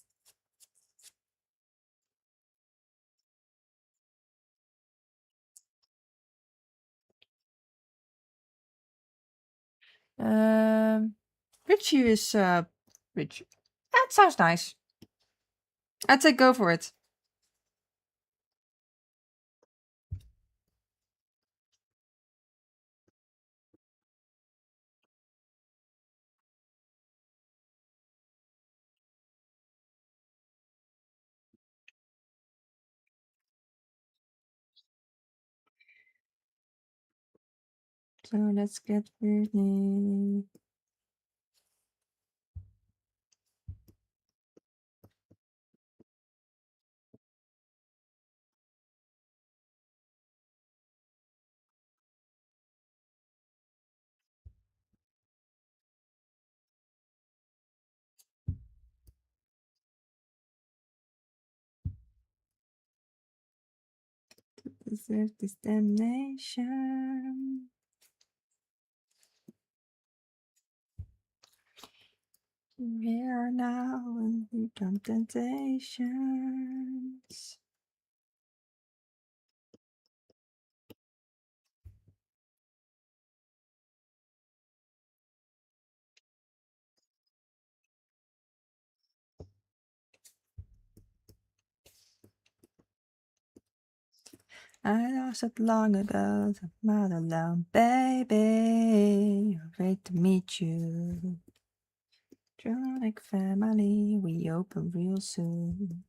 Richie is rich. That sounds nice. I'd say go for it. So let's get Britney. Deserve this damnation. Here now and become temptations. I lost it long ago, I'm not alone, baby. Great to meet you. Dronic family, we open real soon.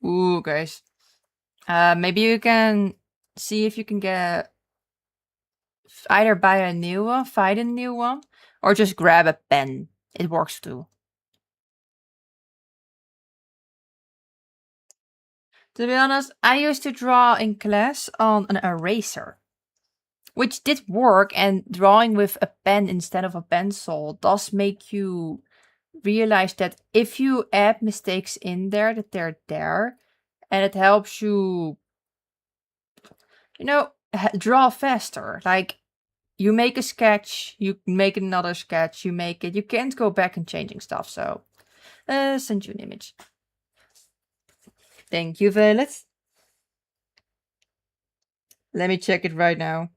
Ooh, guys. Maybe you can see if you can get either buy a new one, find a new one, or just grab a pen. It works too. To be honest, I used to draw in class on an eraser, which did work, and drawing with a pen instead of a pencil does make you realize that if you add mistakes in there, that they're there, and it helps you, draw faster. Like, you make a sketch, you make another sketch, you make it. You can't go back and changing stuff, so send you an image. Thank you, Violet. Let me check it right now.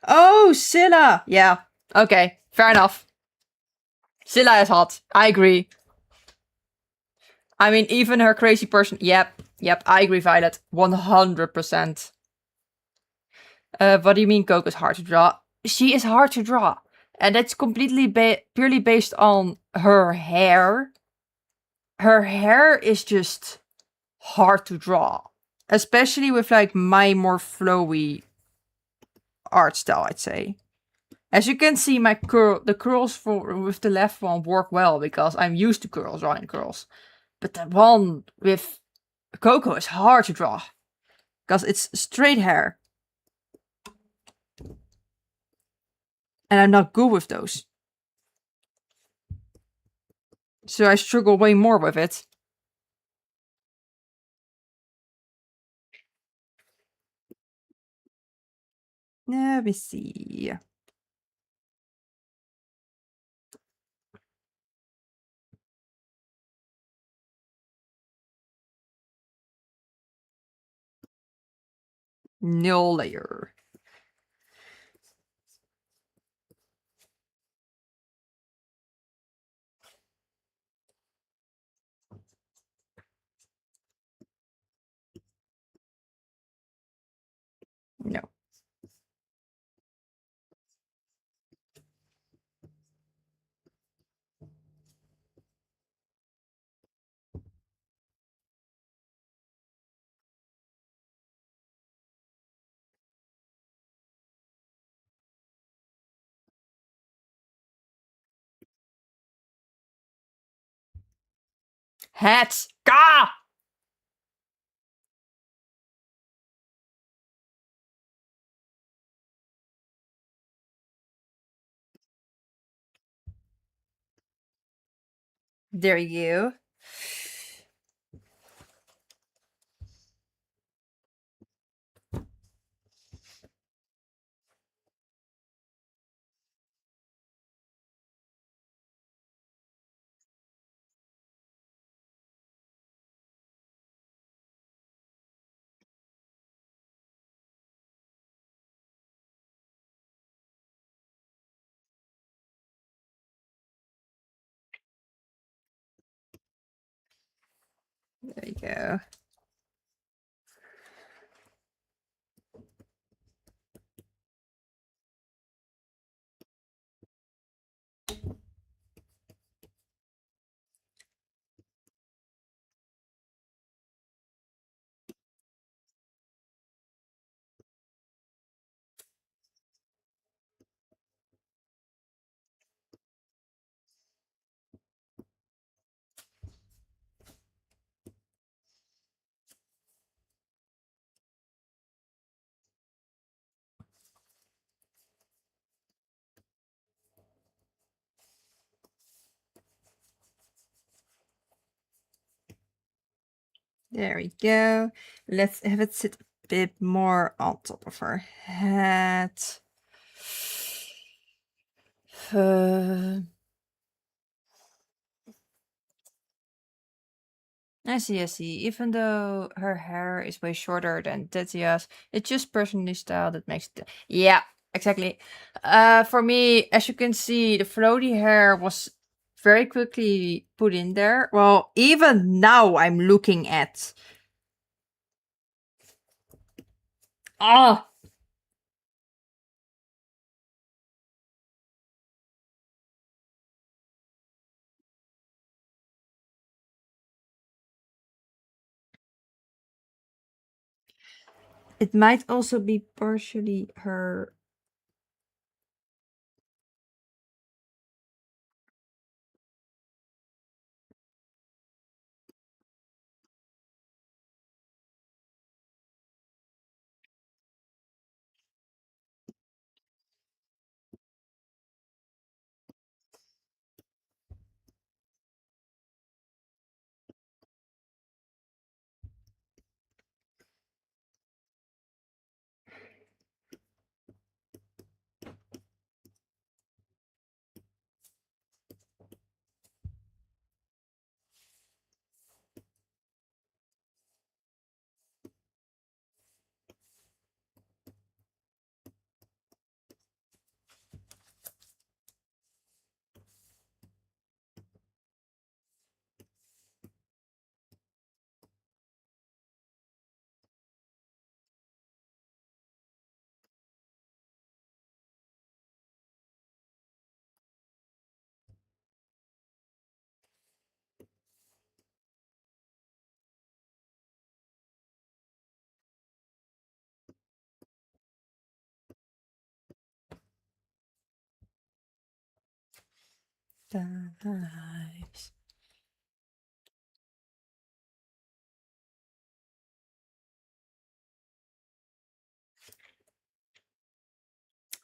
Oh, Scylla! Yeah, okay, fair enough. Scylla is hot. I agree. I mean, even her crazy person. Yep, I agree, Violet. 100%. What do you mean Coco's hard to draw? She is hard to draw. And that's completely purely based on her hair. Her hair is just hard to draw. Especially with like my more flowy art style, I'd say. As you can see, the curls with the left one work well because I'm used to curls, drawing curls. But the one with Coco is hard to draw because it's straight hair. And I'm not good with those. So I struggle way more with it. Let me see. No layer. No. Hats. Gah! There you go. There you go. There we go. Let's have it sit a bit more on top of her head. I see, I see. Even though her hair is way shorter than Tetsuya's, it's just personally style that makes it. Yeah, exactly. For me, as you can see, the floaty hair was very quickly put in there. Well, even now I'm looking at. Ah, it might also be partially her. Dives.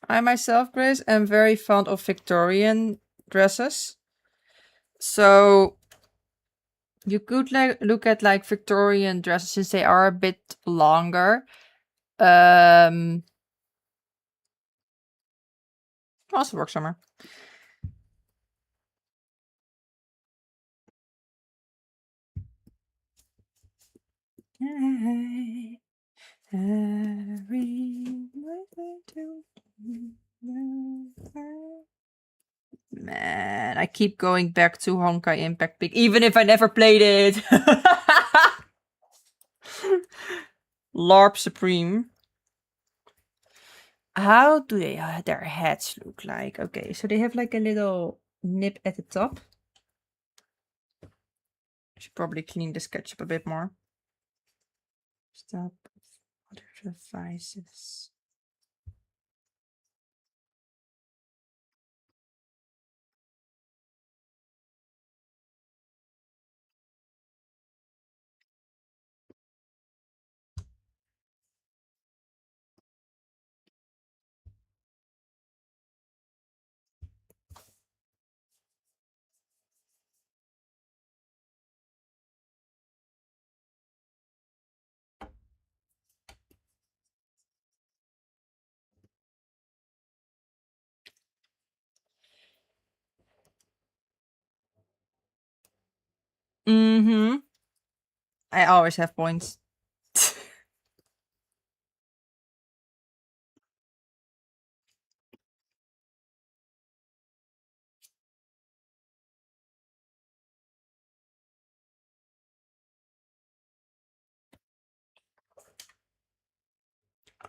I myself, Grace, am very fond of Victorian dresses. So you could look at like Victorian dresses since they are a bit longer. Also work summer. Man, I keep going back to Honkai Impact Peak, even if I never played it. LARP Supreme. How do they their heads look like? Okay, so they have like a little nip at the top. I should probably clean the SketchUp a bit more. Stop other devices. Mm-hmm. I always have points.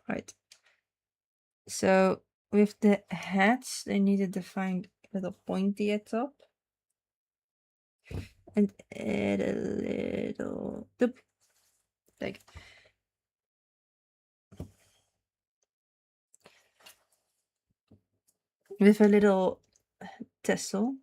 Right. So with the heads, they needed to find a little pointy at top. And add a little tip. Like with a little tassel.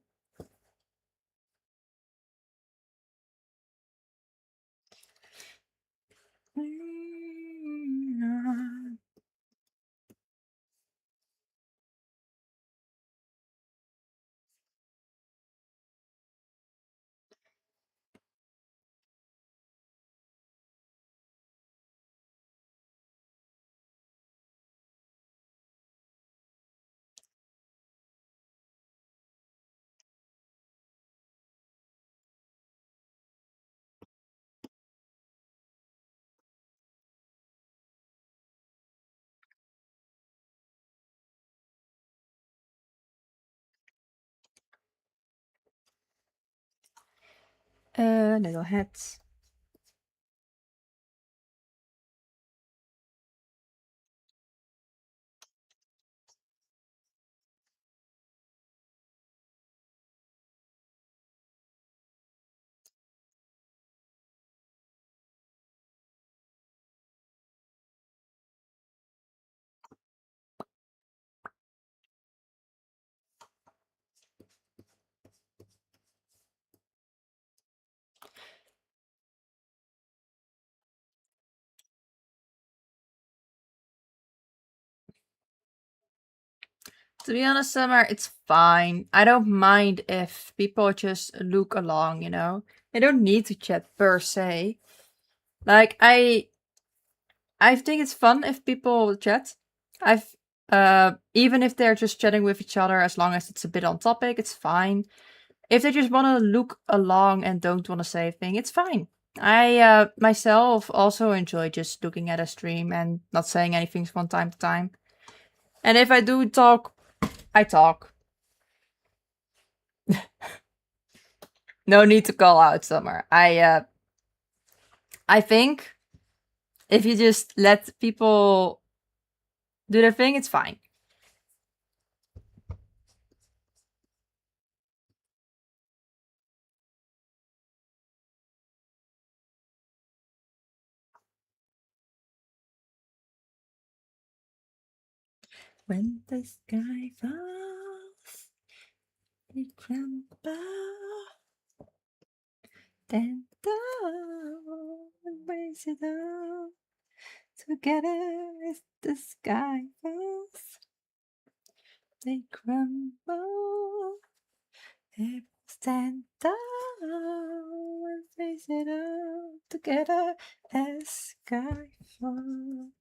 Little hats. To be honest, Summer, it's fine. I don't mind if people just look along, you know? They don't need to chat per se. Like, I think it's fun if people chat. Even if they're just chatting with each other, as long as it's a bit on topic, it's fine. If they just want to look along and don't want to say a thing, it's fine. I myself also enjoy just looking at a stream and not saying anything from time to time. And if I do talk, I talk. No need to call out Summer. I think if you just let people do their thing, it's fine. When the sky falls, we crumble, then down and raise it up. Together as the sky falls, they crumble. Stand tall and face it all together as sky falls.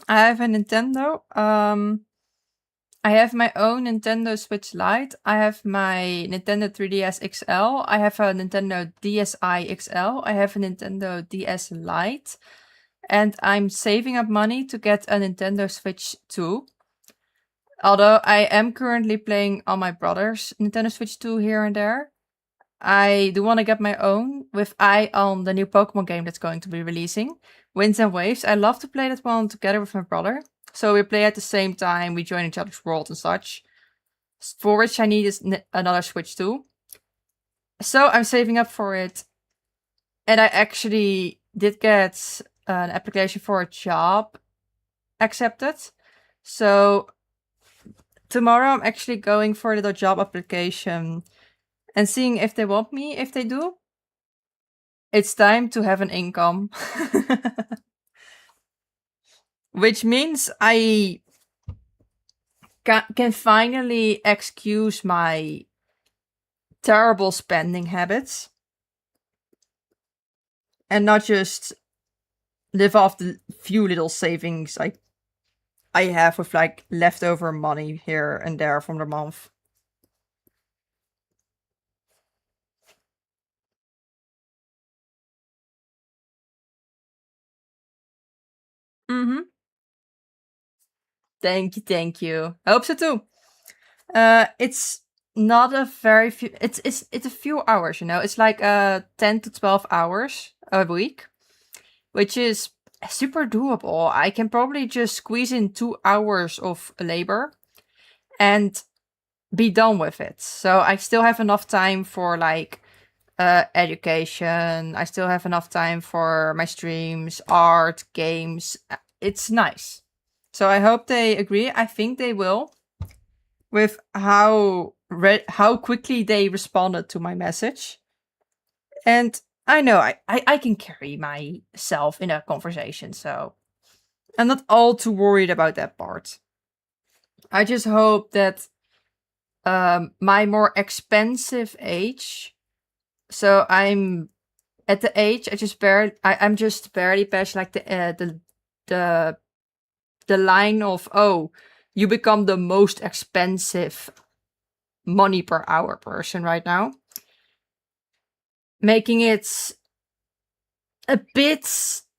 I have a Nintendo. I have my own Nintendo Switch Lite. I have my Nintendo 3DS XL. I have a Nintendo DSi XL. I have a Nintendo DS Lite. And I'm saving up money to get a Nintendo Switch 2. Although I am currently playing on my brother's Nintendo Switch 2 here and there. I do want to get my own with eye on the new Pokemon game that's going to be releasing. Winds and Waves. I love to play that one together with my brother. So we play at the same time, we join each other's world and such. For which I need another Switch too. So I'm saving up for it. And I actually did get an application for a job accepted. So tomorrow I'm actually going for the job application and seeing if they want me. If they do, it's time to have an income. Which means I can finally excuse my terrible spending habits and not just live off the few little savings I have with like leftover money here and there from the month. Thank you. I hope so too. It's not a very few. It's a few hours. It's like 10 to 12 hours a week, which is super doable. I can probably just squeeze in 2 hours of labor and be done with it. So I still have enough time for like education. I still have enough time for my streams, art, games. It's nice. So I hope they agree. I think they will, with how quickly they responded to my message. And I know I can carry myself in a conversation, so I'm not all too worried about that part. I just hope that my more expensive age, so I'm at the age I'm just barely past like the line of, oh, you become the most expensive money per hour person right now, making it a bit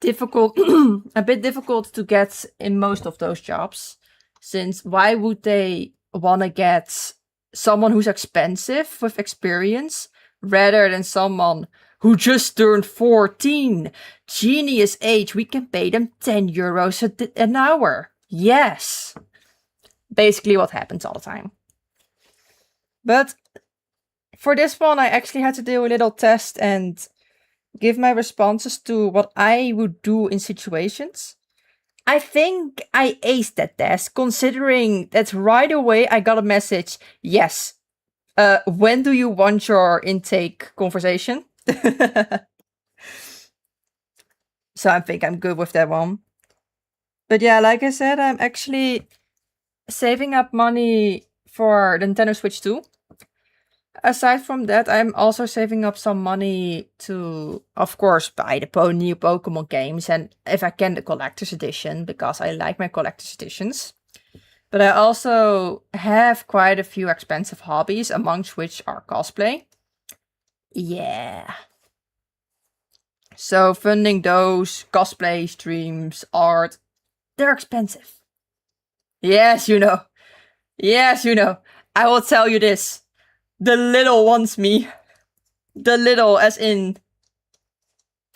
difficult to get in most of those jobs. Since why would they want to get someone who's expensive with experience rather than someone who just turned 14? Genius age. We can pay them 10 euros an hour. Yes. Basically what happens all the time. But for this one, I actually had to do a little test and give my responses to what I would do in situations. I think I aced that test, considering that right away I got a message. Yes. When do you want your intake conversation? So I think I'm good with that one. But yeah, like I said, I'm actually saving up money for the Nintendo Switch 2. Aside from that, I'm also saving up some money to, of course, buy the new Pokemon games, and if I can, the collector's edition, because I like my collector's editions. But I also have quite a few expensive hobbies, amongst which are cosplay. Yeah. So funding those, cosplay streams, art, they're expensive. Yes, you know. Yes, you know. I will tell you this. The little wants me. The little as in...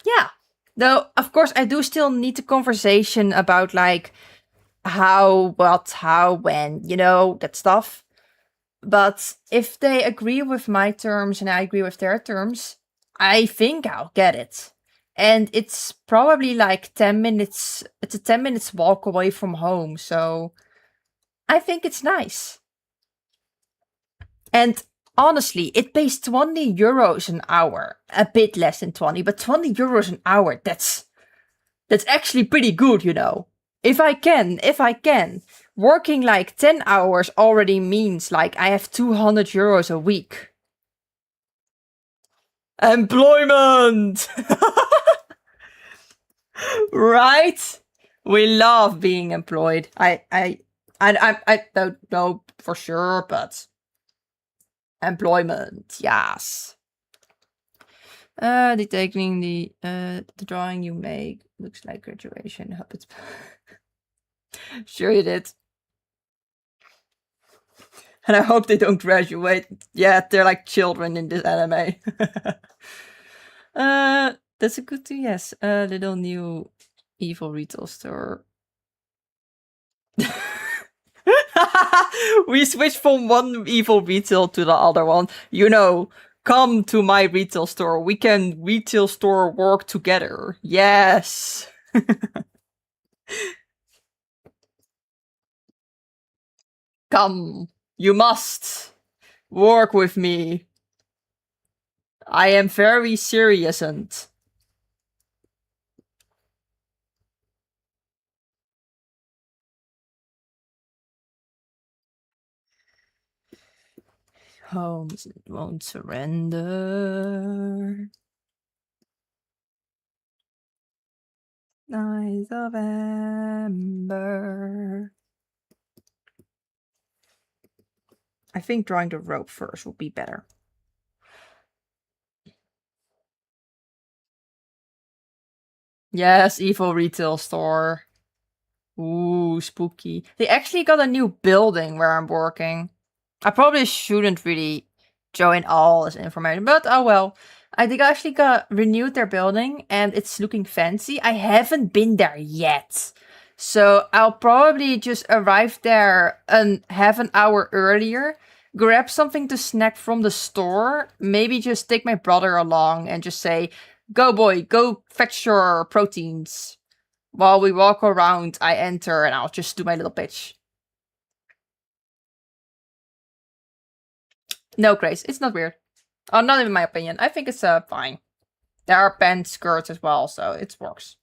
Yeah. Though, of course, I do still need the conversation about, like, how, what, how, when, that stuff. But if they agree with my terms and I agree with their terms, I think I'll get it. And it's probably like 10 minutes. It's a 10 minutes walk away from home. So I think it's nice. And honestly, it pays 20 euros an hour. A bit less than 20, but 20 euros an hour, that's actually pretty good, you know. If I can. Working like 10 hours already means like I have 200 euros a week. Employment! Right? We love being employed. I don't know for sure, but employment, yes. Detecting the drawing you make looks like graduation. Hope it's sure you did. And I hope they don't graduate. Yeah, they're like children in this anime. That's a good thing. Yes, a little new evil retail store. We switched from one evil retail to the other one. You know, come to my retail store. We can retail store work together. Yes. Come. You must work with me. I am very serious and Holmes won't surrender. Night of Ember. I think drawing the rope first would be better. Yes, evil retail store. Ooh, spooky. They actually got a new building where I'm working. I probably shouldn't really join all this information, but oh well. I think I actually got renewed their building and it's looking fancy. I haven't been there yet. So I'll probably just arrive there and half an hour earlier, grab something to snack from the store, maybe just take my brother along and just say, go boy, go fetch your proteins. While we walk around, I enter and I'll just do my little pitch. No, Grace, it's not weird. Oh, not in my opinion. I think it's fine. There are pants, skirts as well, so it works.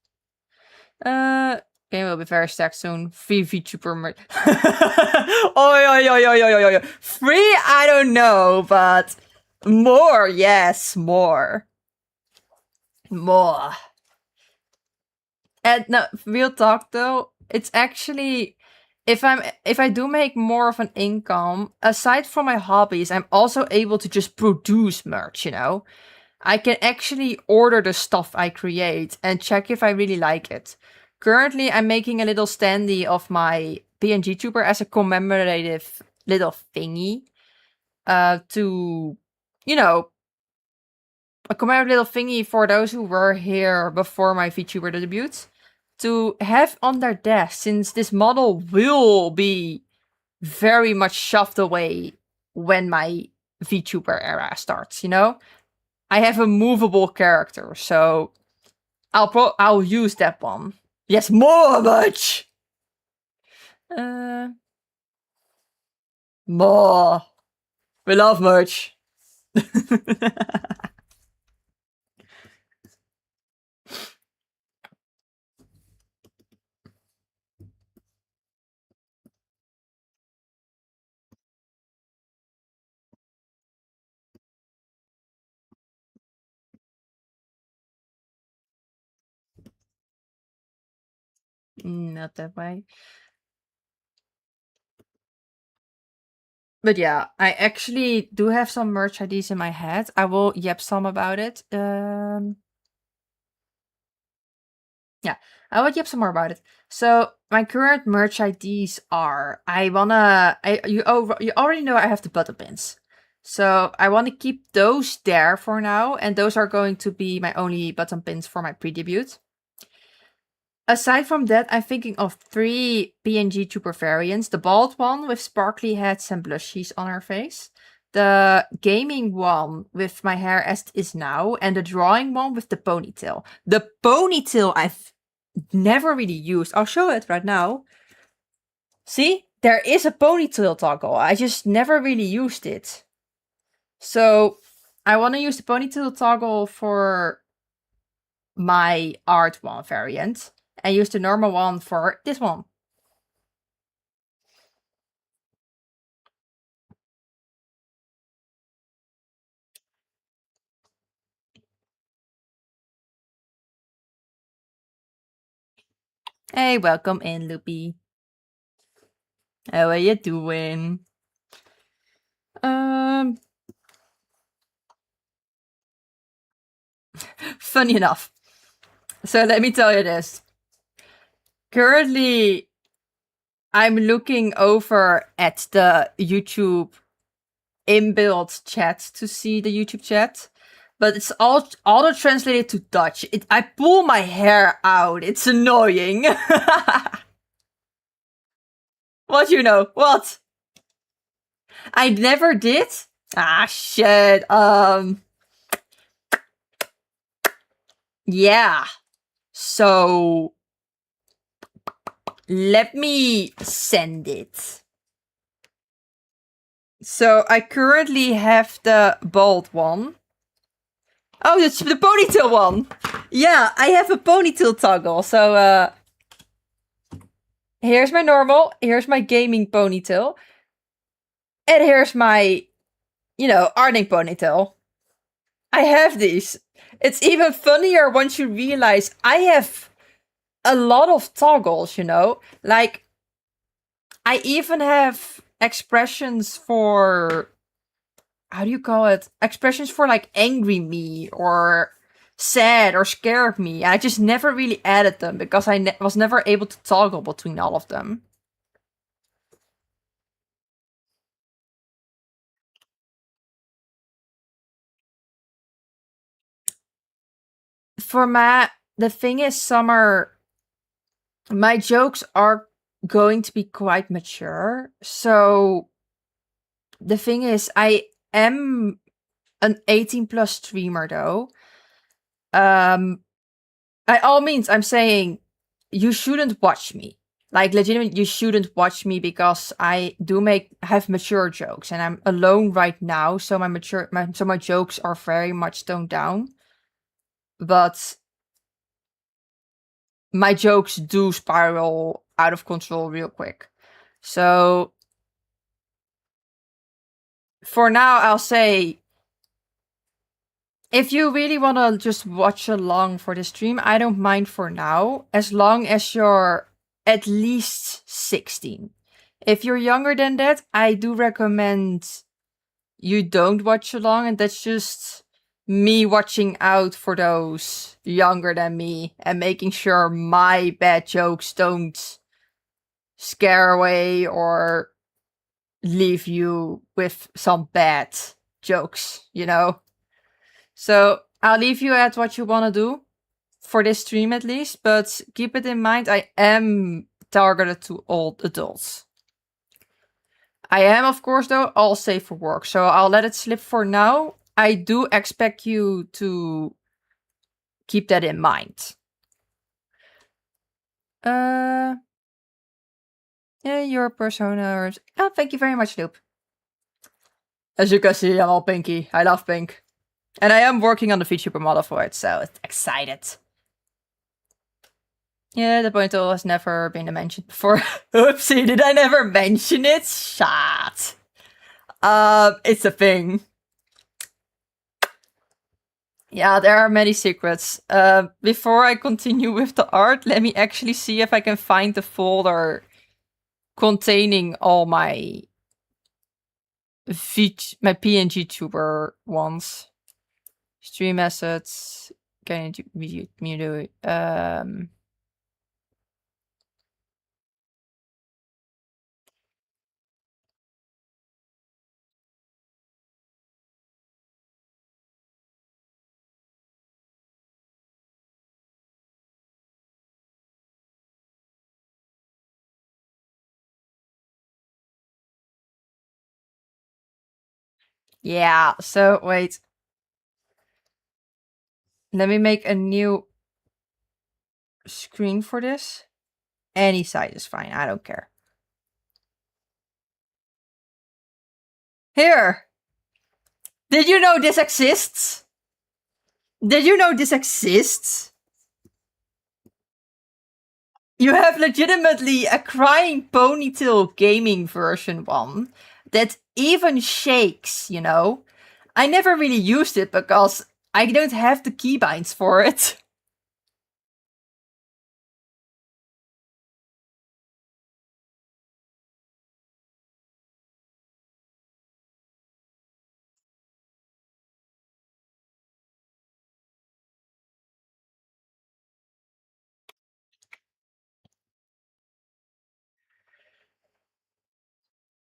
Game will be very stacked soon. Free VTuber merch. Oi. Free, I don't know, but more, yes, more. More. And no, real talk though, it's actually if I do make more of an income, aside from my hobbies, I'm also able to just produce merch, you know? I can actually order the stuff I create and check if I really like it. Currently, I'm making a little standee of my PNG tuber as a commemorative little thingy. To, you know, a commemorative little thingy for those who were here before my VTuber debut. To have on their desk, since this model will be very much shoved away when my VTuber era starts, you know? I have a movable character, so I'll use that one. Yes, more much! More. We love merch. Not that way. But yeah, I actually do have some merch ideas in my head. I will yep some about it. Yeah, I will yep some more about it. So my current merch IDs are you already know I have the button pins. So I want to keep those there for now, and those are going to be my only button pins for my pre-debut. Aside from that, I'm thinking of 3 PNG Trooper variants. The bald one with sparkly heads and blushies on her face. the gaming one with my hair as it is now, and the drawing one with the ponytail. The ponytail I've never really used. I'll show it right now. See? There is a ponytail toggle. I just never really used it. So I want to use the ponytail toggle for my art one variant and use the normal one for this one. Hey, welcome in, Loopy. How are you doing? Funny enough. So let me tell you this. Currently, I'm looking over at the YouTube inbuilt chat to see the YouTube chat. But it's all auto-translated to Dutch. I pull my hair out. It's annoying. What you know? What? I never did? Ah, shit. Yeah. So let me send it. So I currently have the bald one. Oh, it's the ponytail one. Yeah, I have a ponytail toggle. So here's my normal, here's my gaming ponytail. And here's my, arting ponytail. I have these. It's even funnier once you realize I have a lot of toggles, Like, I even have expressions for, how do you call it? Expressions for like angry me or sad or scared me. I just never really added them because I was never able to toggle between all of them. For the thing is, Summer, my jokes are going to be quite mature. So the thing is, I am an 18 plus streamer though. By all means, I'm saying you shouldn't watch me. Like, legitimately, you shouldn't watch me because I do have mature jokes, and I'm alone right now, so my jokes are very much toned down. But my jokes do spiral out of control real quick. So for now, I'll say, if you really want to just watch along for the stream, I don't mind for now, as long as you're at least 16. If you're younger than that, I do recommend you don't watch along, and that's just me watching out for those younger than me and making sure my bad jokes don't scare away or leave you with some bad jokes, So I'll leave you at what you want to do for this stream at least, but keep it in mind, I am targeted to old adults. I am, of course, though, all safe for work, so I'll let it slip for now. I do expect you to keep that in mind. Yeah, your persona. Oh, thank you very much, Loop. As you can see, I'm all pinky. I love pink. And I am working on the VTuber model for it, so it's excited. Yeah, the ponytail has never been mentioned before. Oopsie, did I never mention it? Shit. It's a thing. Yeah, there are many secrets. Before I continue with the art, let me actually see if I can find the folder containing all my PNG tuber ones. Stream assets. Can you do Yeah, so wait. Let me make a new screen for this. Any size is fine. I don't care. Here. Did you know this exists? Did you know this exists? You have legitimately a crying ponytail gaming version one that even shakes, you know? I never really used it because I don't have the keybinds for it.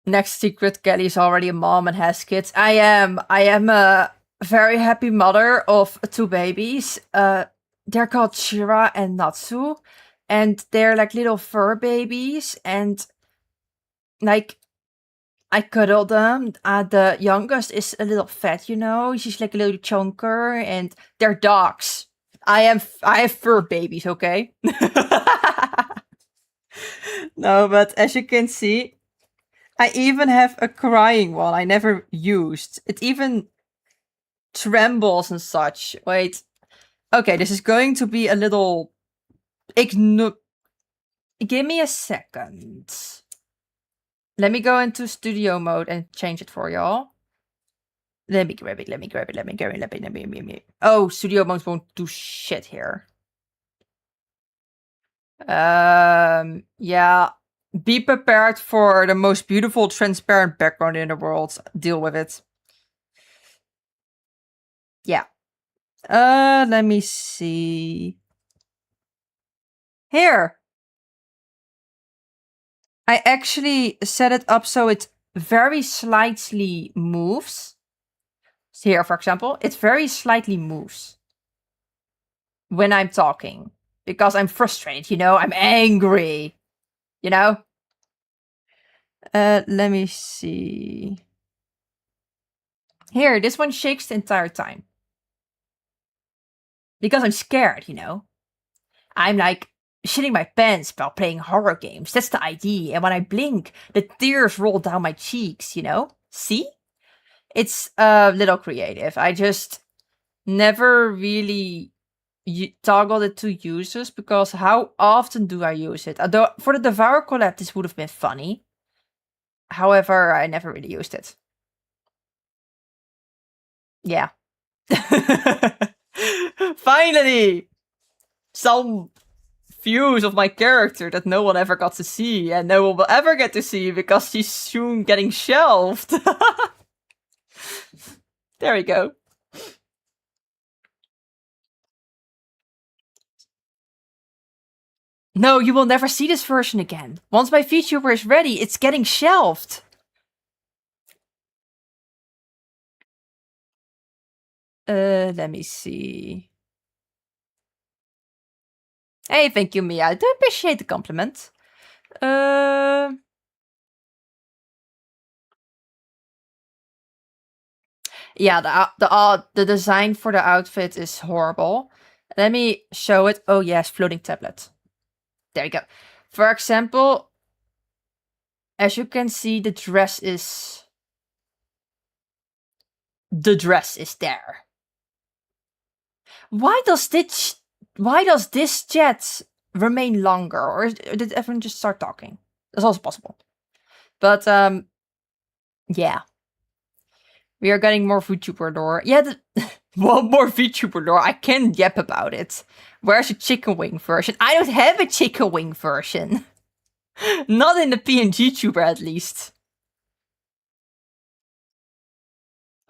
Next secret, Kelly's already a mom and has kids. I am a very happy mother of two babies. They're called Shira and Natsu. And they're like little fur babies. And like I cuddle them. The youngest is a little fat, you know. She's like a little chunker, and they're dogs. I have fur babies, okay? No, but as you can see, I even have a crying one I never used. It even trembles and such. Wait. Okay, this is going to be a little... Give me a second. Let me go into studio mode and change it for y'all. Let me grab it. Oh, studio mode won't do shit here. Yeah. Be prepared for the most beautiful transparent background in the world. Deal with it. Yeah. Let me see. Here. I actually set it up so it very slightly moves. Here, for example, it very slightly moves when I'm talking because I'm frustrated, you know, I'm angry, you know? Let me see. Here, this one shakes the entire time. Because I'm scared, you know? I'm like shitting my pants while playing horror games. That's the idea. And when I blink, the tears roll down my cheeks, you know? See? It's a little creative. I just never really toggled it to users because how often do I use it? Although for the Devour collab, this would have been funny. However, I never really used it. Yeah. Finally! Some views of my character that no one ever got to see and no one will ever get to see because she's soon getting shelved. There we go. No, you will never see this version again. Once my VTuber is ready, it's getting shelved. Let me see. Hey, thank you, Mia. I do appreciate the compliment. Yeah, the design for the outfit is horrible. Let me show it. Oh yes, floating tablet. There you go. For example, as you can see, the dress is there. Why does this chat remain longer, or did everyone just start talking? That's also possible. But yeah, we are getting more VTuber lore. Yeah, one more VTuber lore. I can yap about it. Where's the chicken wing version? I don't have a chicken wing version. Not in the PNG tuber, at least.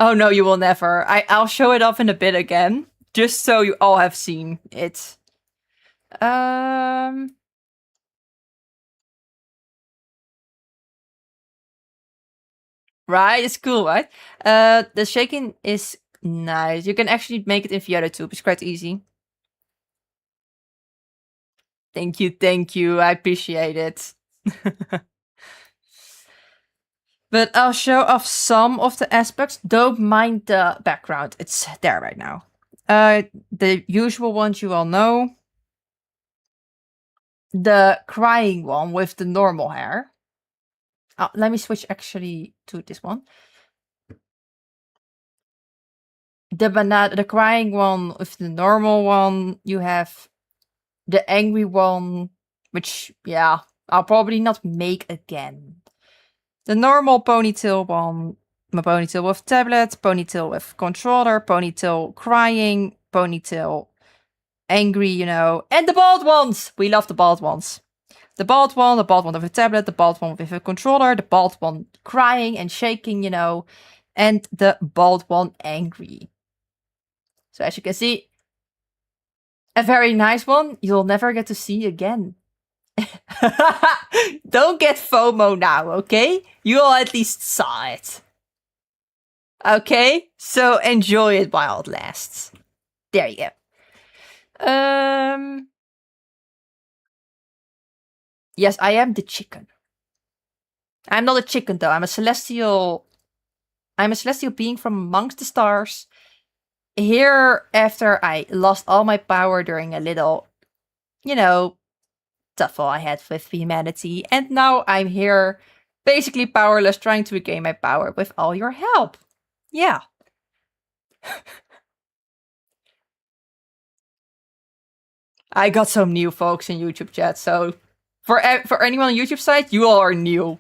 Oh no, you will never. I'll show it off in a bit again, just so you all have seen it. Right, it's cool, right? The shaking is nice. You can actually make it in Vieira too. It's quite easy. Thank you. I appreciate it. But I'll show off some of the aspects. Don't mind the background. It's there right now. The usual ones you all know. The crying one with the normal hair. Oh, let me switch actually to this one. The crying one with the normal one. You have the angry one, which, yeah, I'll probably not make again. The normal ponytail one, my ponytail with tablet, ponytail with controller, ponytail crying, ponytail angry, you know, and the bald ones. We love the bald ones. The bald one with a tablet, the bald one with a controller, the bald one crying and shaking, you know, and the bald one angry. So as you can see, a very nice one you'll never get to see again. Don't get FOMO now, okay? You all at least saw it. Okay? So enjoy it while it lasts. There you go. Yes, I am the chicken. I'm not a chicken though. I'm a celestial being from amongst the stars. Here, after I lost all my power during a little, you know, tussle I had with humanity, and now I'm here, basically powerless, trying to regain my power with all your help. Yeah. I got some new folks in YouTube chat, so for anyone on YouTube side, you all are new.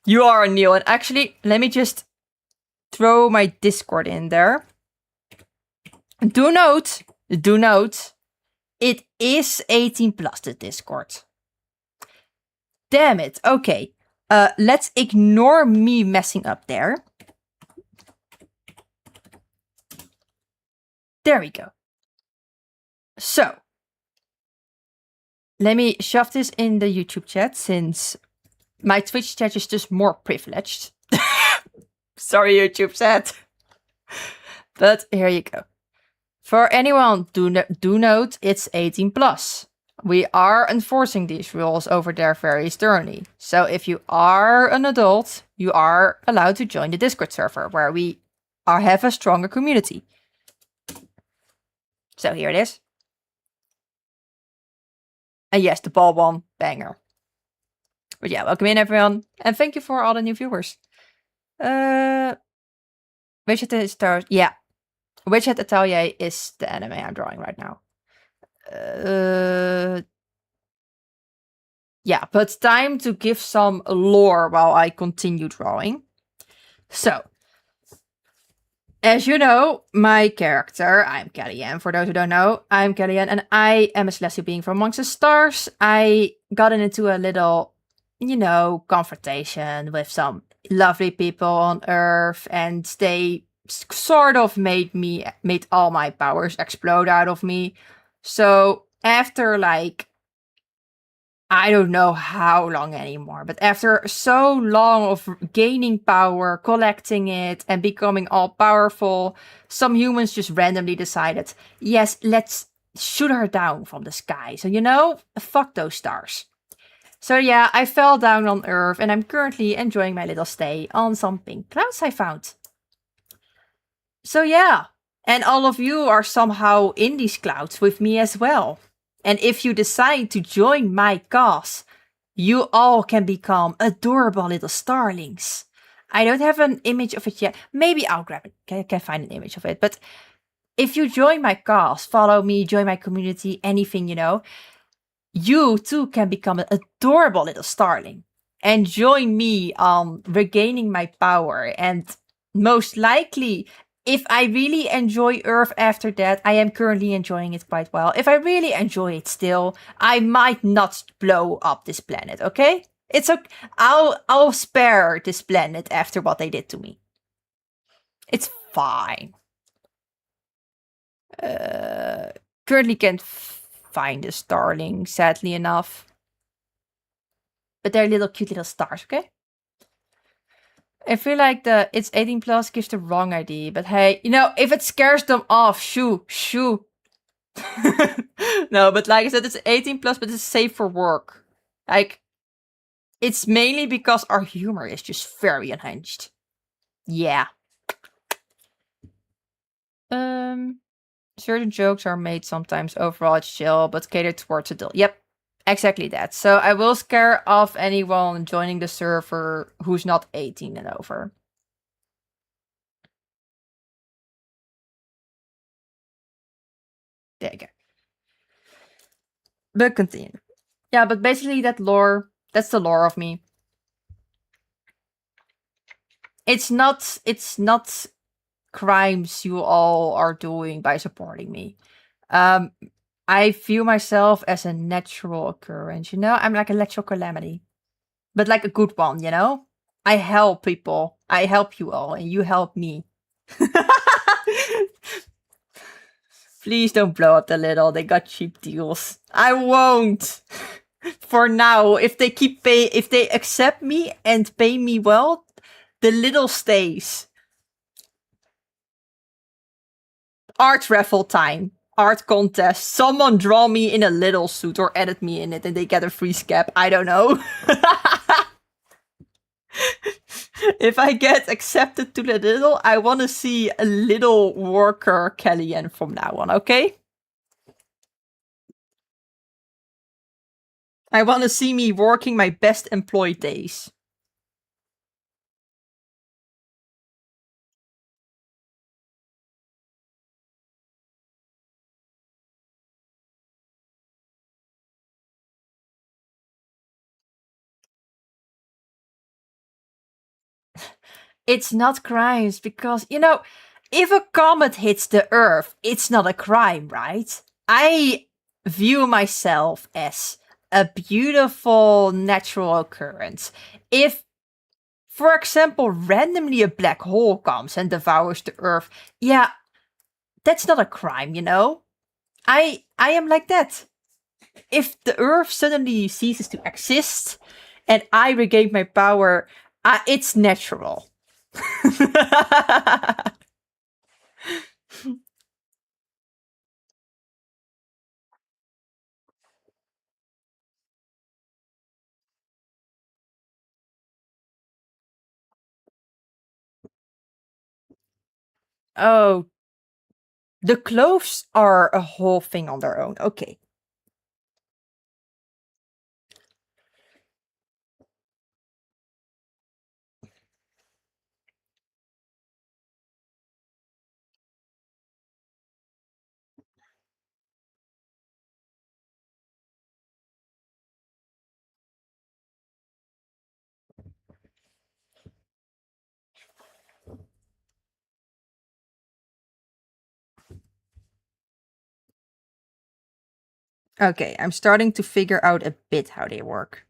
You are new, and actually, let me just throw my Discord in there. Do note, it is 18 plus, the Discord. Damn it. Okay. Let's ignore me messing up there. There we go. So, let me shove this in the YouTube chat since my Twitch chat is just more privileged. Sorry, YouTube chat. But here you go. For anyone, do note it's 18 plus. We are enforcing these rules over there very sternly. So if you are an adult, you are allowed to join the Discord server where we have a stronger community. So here it is. And yes, the ball one, banger. But yeah, welcome in everyone. And thank you for all the new viewers. Widget Stars, yeah. Widget Atelier is the anime I'm drawing right now. Yeah, but time to give some lore while I continue drawing. So, as you know, my character, I'm Kellyanne, for those who don't know, I'm Kellyanne, and I am a celestial being from amongst the stars. I got into a little, you know, confrontation with some lovely people on Earth, and they sort of made all my powers explode out of me. So after like, I don't know how long anymore, but after so long of gaining power, collecting it, and becoming all powerful, some humans just randomly decided, yes, let's shoot her down from the sky. So, you know, fuck those stars. So yeah, I fell down on Earth, and I'm currently enjoying my little stay on some pink clouds I found. So yeah, and all of you are somehow in these clouds with me as well. And if you decide to join my cause, you all can become adorable little starlings. I don't have an image of it yet. Maybe I'll grab it. I can find an image of it. But if you join my cause, follow me, join my community, anything, you know, you too can become an adorable little starling and join me on regaining my power. And most likely, if I really enjoy Earth after that, I am currently enjoying it quite well. If I really enjoy it still, I might not blow up this planet, okay? It's okay. I'll spare this planet after what they did to me. It's fine. Currently can't find a starling, sadly enough. But they're little cute little stars, okay? I feel like it's 18 plus gives the wrong idea, but hey, you know, if it scares them off, shoo. No, but like I said, it's 18 plus, but it's safe for work. Like, It's mainly because our humor is just very unhinged. Yeah. Certain jokes are made sometimes. Overall, it's chill, but catered towards adult. Yep, exactly that. So I will scare off anyone joining the server who's not 18 and over. There you go. But continue. Yeah, but basically that lore, that's the lore of me. It's not crimes you all are doing by supporting me. Um, I view myself as a natural occurrence, you know? I'm like a natural calamity. But like a good one, you know? I help people. I help you all, and you help me. Please don't blow up the little. They got cheap deals. I won't. For now, if they accept me and pay me well, the little stays. Art raffle time. Art contest. Someone draw me in a little suit or edit me in it and they get a free scap. I don't know. If I get accepted to the little, I want to see a little worker Kellyanne from now on, okay? I want to see me working my best employed days. It's not crimes because, you know, if a comet hits the Earth, it's not a crime, right? I view myself as a beautiful natural occurrence. If, for example, randomly a black hole comes and devours the Earth, yeah, that's not a crime, you know? I am like that. If the Earth suddenly ceases to exist and I regain my power, it's natural. Oh, the cloves are a whole thing on their own. Okay. Okay, I'm starting to figure out a bit how they work.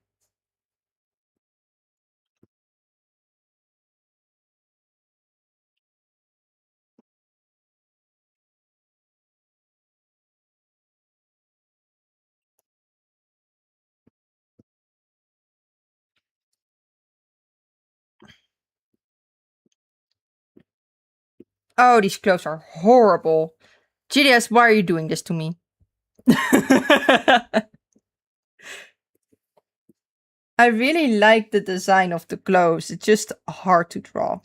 Oh, these clothes are horrible. GDS, why are you doing this to me? I really like the design of the clothes. It's just hard to draw.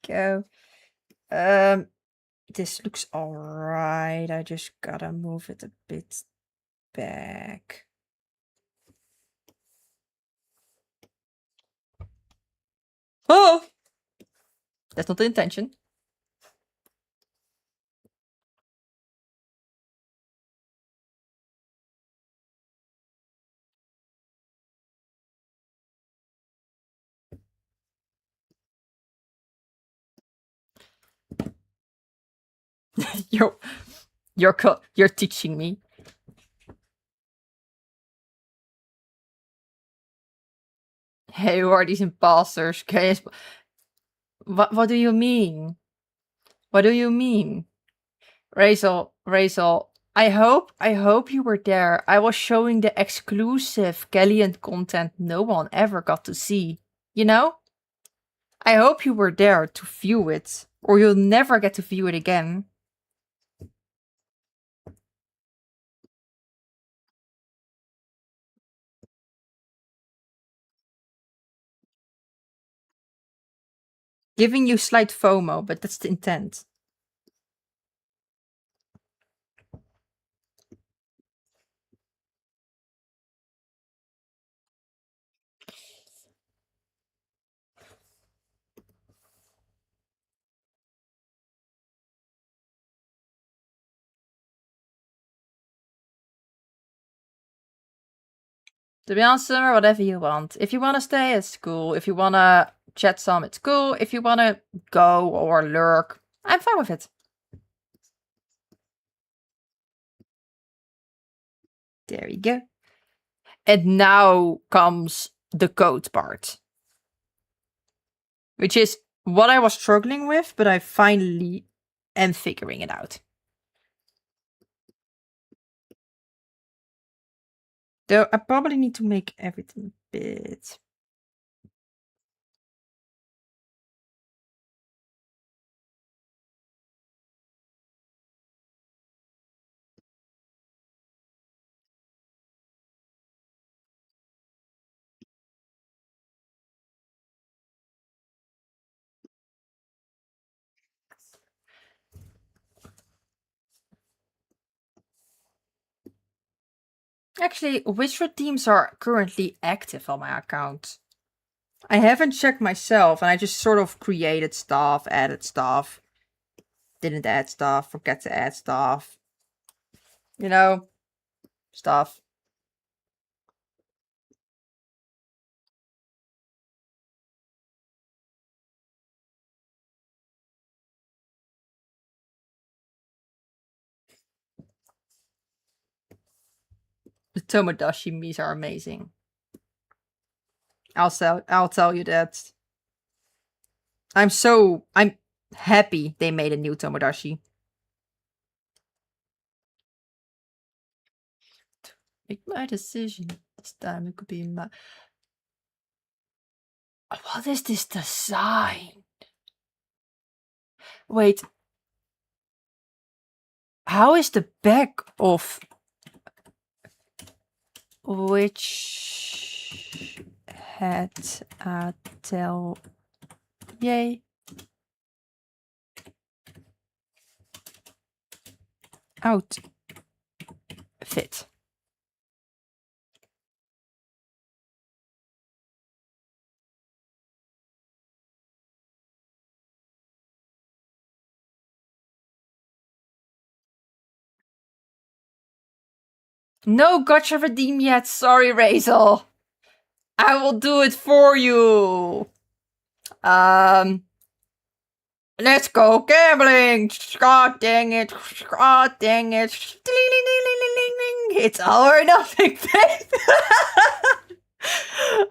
Go. This looks alright. I just gotta move it a bit back. Oh! That's not the intention. you're you're teaching me. Hey, who are these imposters? What do you mean? What do you mean? Razel, I hope you were there. I was showing the exclusive Galleon content no one ever got to see. You know? I hope you were there to view it, or you'll never get to view it again. Giving you slight FOMO, but that's the intent. To be honest, Summer, whatever you want. If you want to stay, it's cool. If you want to chat some, it's cool. If you want to go or lurk, I'm fine with it. There you go. And now comes the code part, which is what I was struggling with, but I finally am figuring it out. Though I probably need to make everything a bit. Actually, which redeems are currently active on my account? I haven't checked myself, and I just sort of created stuff, added stuff, didn't add stuff, forget to add stuff. You know, stuff. The Tomodachi Mis are amazing. I'll tell you that. I'm happy they made a new Tomodachi. Make my decision. This time it could be my. What is this design? Wait. How is the back of which hat atelier? Outfit. No gotcha redeem yet. Sorry, Razel. I will do it for you. Let's go gambling. God dang it. God dang it. It's all or nothing, babe.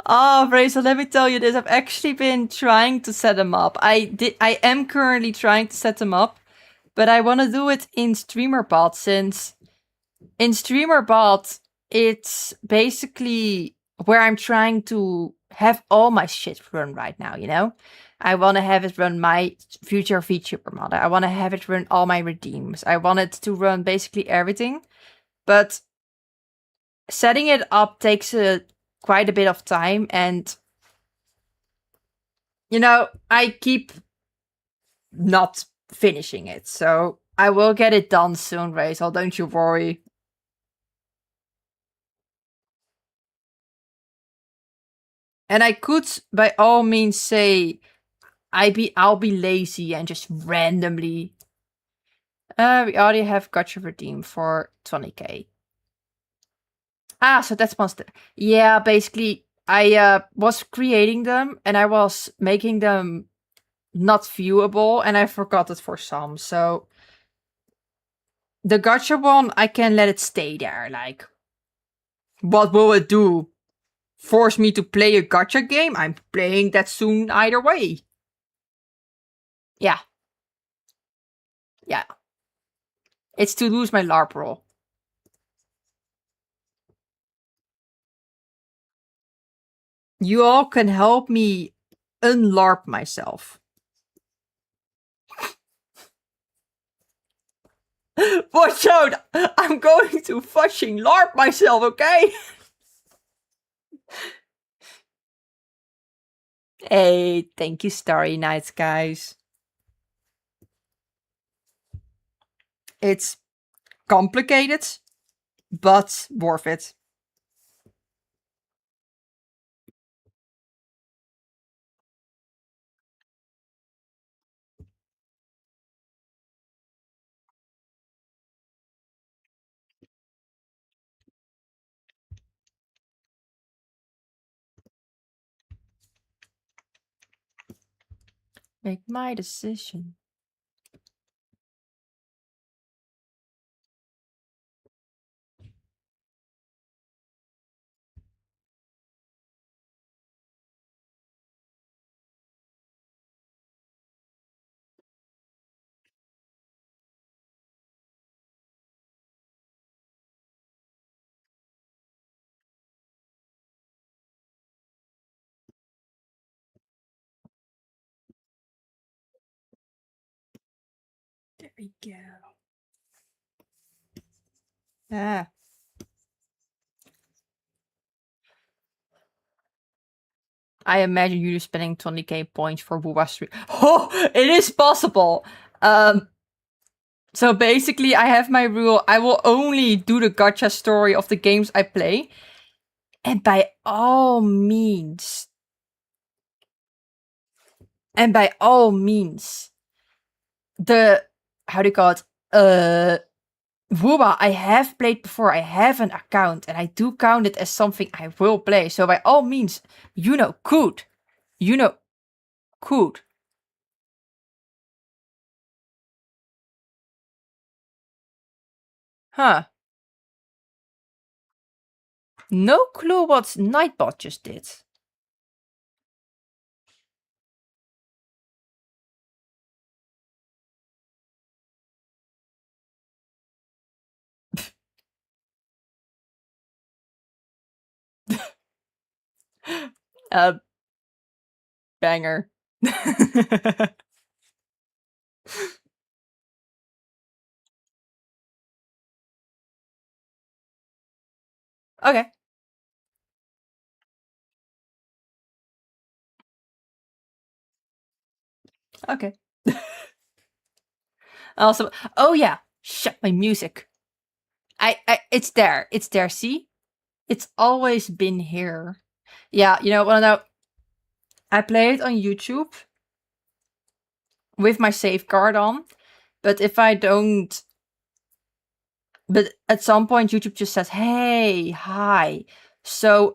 Oh, Razel, let me tell you this. I've actually been trying to set them up. I am currently trying to set them up, but I want to do it in StreamerBot, since in StreamerBot, it's basically where I'm trying to have all my shit run right now, you know? I want to have it run my future VTuber modder. I want to have it run all my redeems. I want it to run basically everything. But setting it up takes quite a bit of time, and you know, I keep not finishing it. So I will get it done soon, Razel. Don't you worry. And I could, by all means, say I'll be lazy and just randomly. We already have Gotcha Redeem for 20k. Ah, so that's monster. Yeah, basically, I was creating them and I was making them not viewable, and I forgot it for some. So the Gotcha one, I can let it stay there. Like, what will it do? Force me to play a Gotcha game? I'm playing that soon either way. Yeah. Yeah. It's to lose my LARP role. You all can help me unlarp myself. Watch out! I'm going to fucking LARP myself, okay? Hey, thank you, Starry Nights, guys. It's complicated, but worth it. Make my decision. There we go. Ah. I imagine you spending 20k points for Booba Street. Oh, it is possible. So basically, I have my rule. I will only do the gacha story of the games I play. And by all means, the, how do you call it? Wooba, I have played before. I have an account, and I do count it as something I will play. So by all means, could. Could. Huh. No clue what Nightbot just did. Banger. Okay. Okay. Also, oh yeah, shut my music. It's there. It's there. See, it's always been here. Yeah, you know what? Now I play it on YouTube with my safeguard on, but if I don't, but at some point YouTube just says, "Hey, hi." So,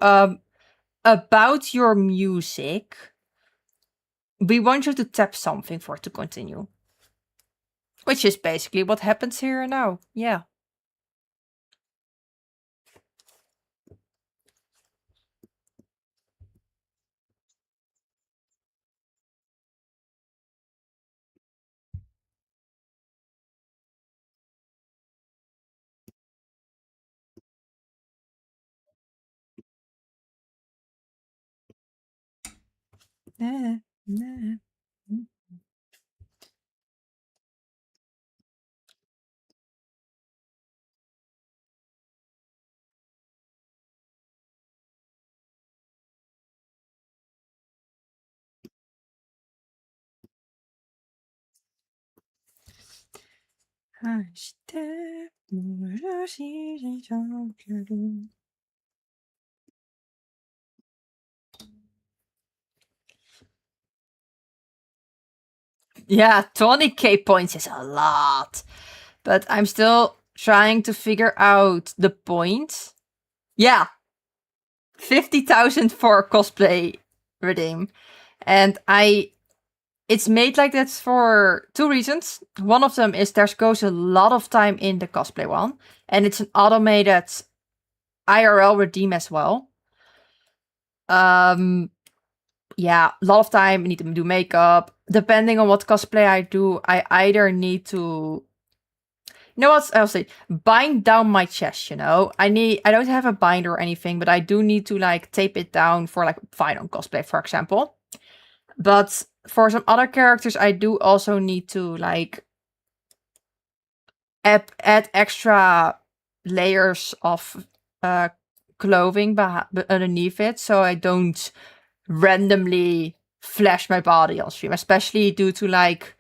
about your music, we want you to tap something for it to continue. Which is basically what happens here now. Yeah. Yeah, 20k points is a lot. But I'm still trying to figure out the point. Yeah. 50,000 for cosplay redeem. And it's made like that for two reasons. One of them is there goes a lot of time in the cosplay one. And it's an automated IRL redeem as well. Yeah, a lot of time. I need to do makeup. Depending on what cosplay I do, I either need to... You know what? I'll say bind down my chest, you know? I don't have a binder or anything, but I do need to like tape it down for like final cosplay, for example. But for some other characters, I do also need to like add extra layers of clothing underneath it, so I don't randomly flash my body on stream, especially due to like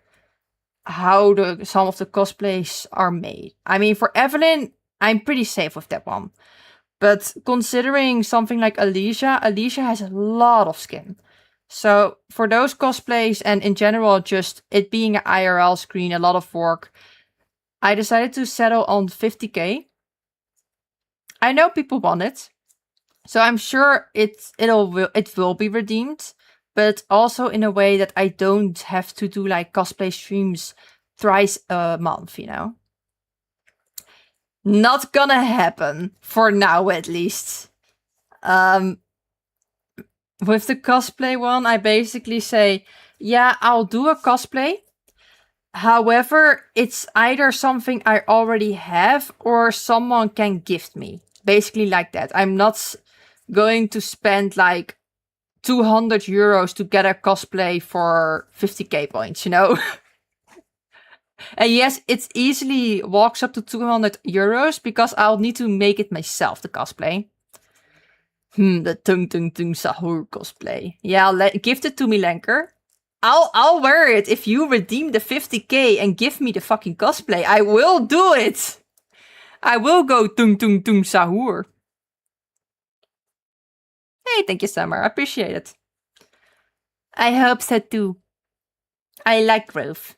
how some of the cosplays are made. I mean, for Evelyn, I'm pretty safe with that one. But considering something like Alicia has a lot of skin. So for those cosplays and in general, just it being an IRL screen, a lot of work, I decided to settle on 50k. I know people want it, so I'm sure it will be redeemed, but also in a way that I don't have to do like cosplay streams thrice a month, you know? Not gonna happen, for now at least. With the cosplay one, I basically say, yeah, I'll do a cosplay. However, it's either something I already have or someone can gift me. Basically like that. I'm not going to spend like 200 euros to get a cosplay for 50k points, you know? And yes, it easily walks up to 200 euros because I'll need to make it myself, the cosplay. The Tung Tung Tung Sahur cosplay. Yeah, gift it to me, Lenker. I'll wear it if you redeem the 50k and give me the fucking cosplay. I will do it. I will go Tung Tung Tung Sahur. Hey, thank you, Summer. I appreciate it. I hope so too. I like growth.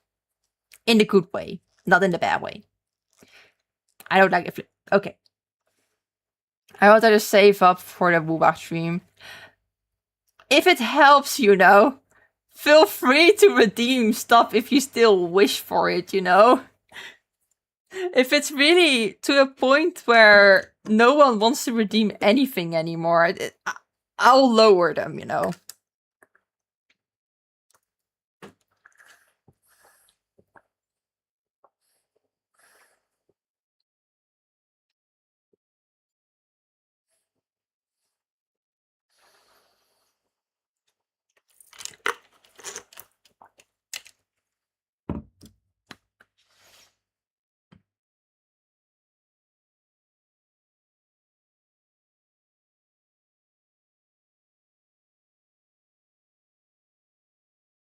In the good way, not in the bad way. I don't like it. Okay. I want to save up for the Woowa stream. If it helps, you know, feel free to redeem stuff if you still wish for it, you know? If it's really to a point where no one wants to redeem anything anymore, I'll lower them, you know?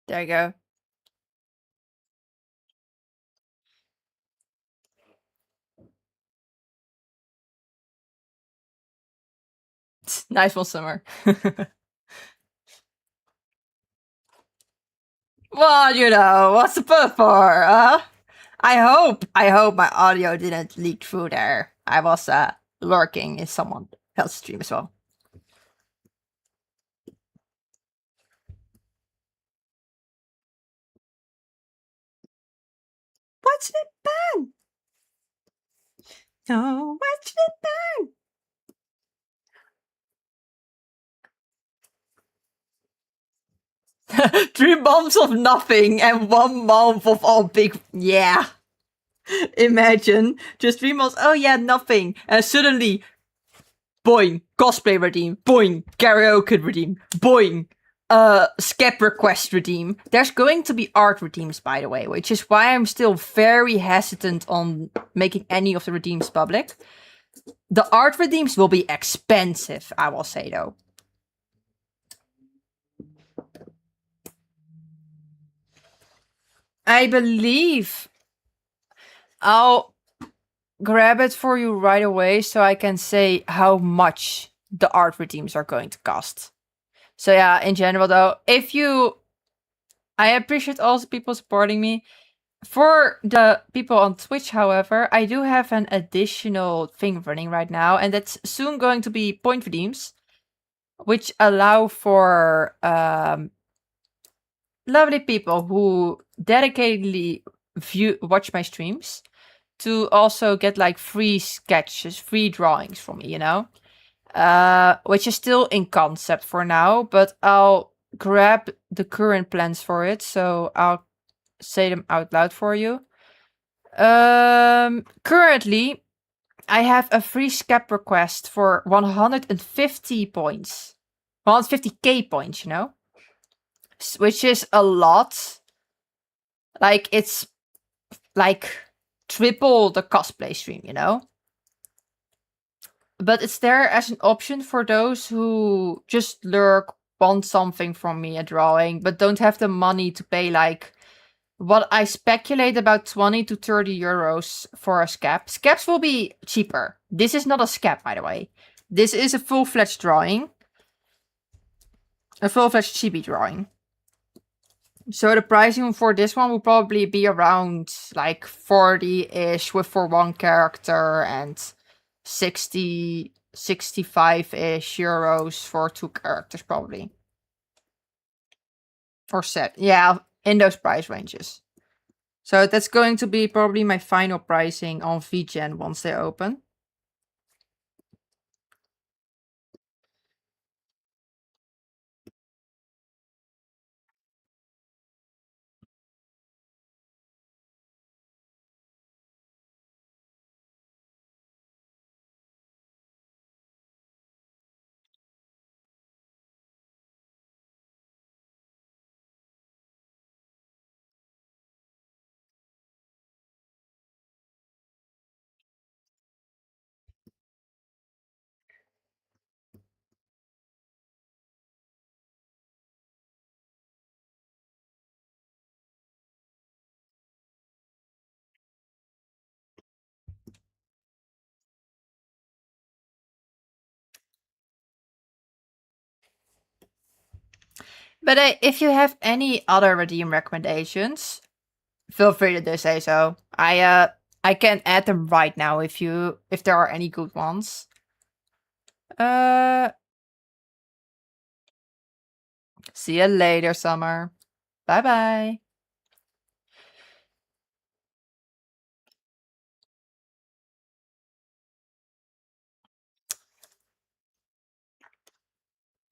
There you go. Nice one, Summer. Well, you know, what's the put for, huh? I hope my audio didn't leak through there. I was lurking in someone else's stream as well. Watch it burn! No, watch it burn! 3 months of nothing and 1 month of all big... Yeah. Imagine. Just 3 months, oh yeah, nothing. And suddenly, boing, cosplay redeem. Boing, karaoke redeem. Boing, skep request redeem. There's going to be art redeems, by the way, which is why I'm still very hesitant on making any of the redeems public. The art redeems will be expensive, I will say, though. I believe I'll grab it for you right away so I can say how much the art redeems are going to cost. So yeah, in general though, I appreciate all the people supporting me. For the people on Twitch, however, I do have an additional thing running right now, and that's soon going to be point redeems, which allow for lovely people who dedicatedly watch my streams to also get like free sketches, free drawings from me, you know? Which is still in concept for now, but I'll grab the current plans for it, so I'll say them out loud for you. Currently, I have a free scap request for 150 points. 150k points, you know? Which is a lot. Like, it's like triple the cosplay stream, you know? But it's there as an option for those who just lurk, want something from me, a drawing, but don't have the money to pay like what I speculate about 20 to 30 euros for a scap. Scaps will be cheaper. This is not a scap, by the way. This is a full-fledged drawing. A full-fledged chibi drawing. So the pricing for this one will probably be around like 40-ish with for one character and 60, 65-ish euros for two characters probably. Or set. Yeah, in those price ranges. So that's going to be probably my final pricing on VGen once they open. But if you have any other redeem recommendations, feel free to just say so. I can add them right now if there are any good ones. See you later, Summer. Bye bye.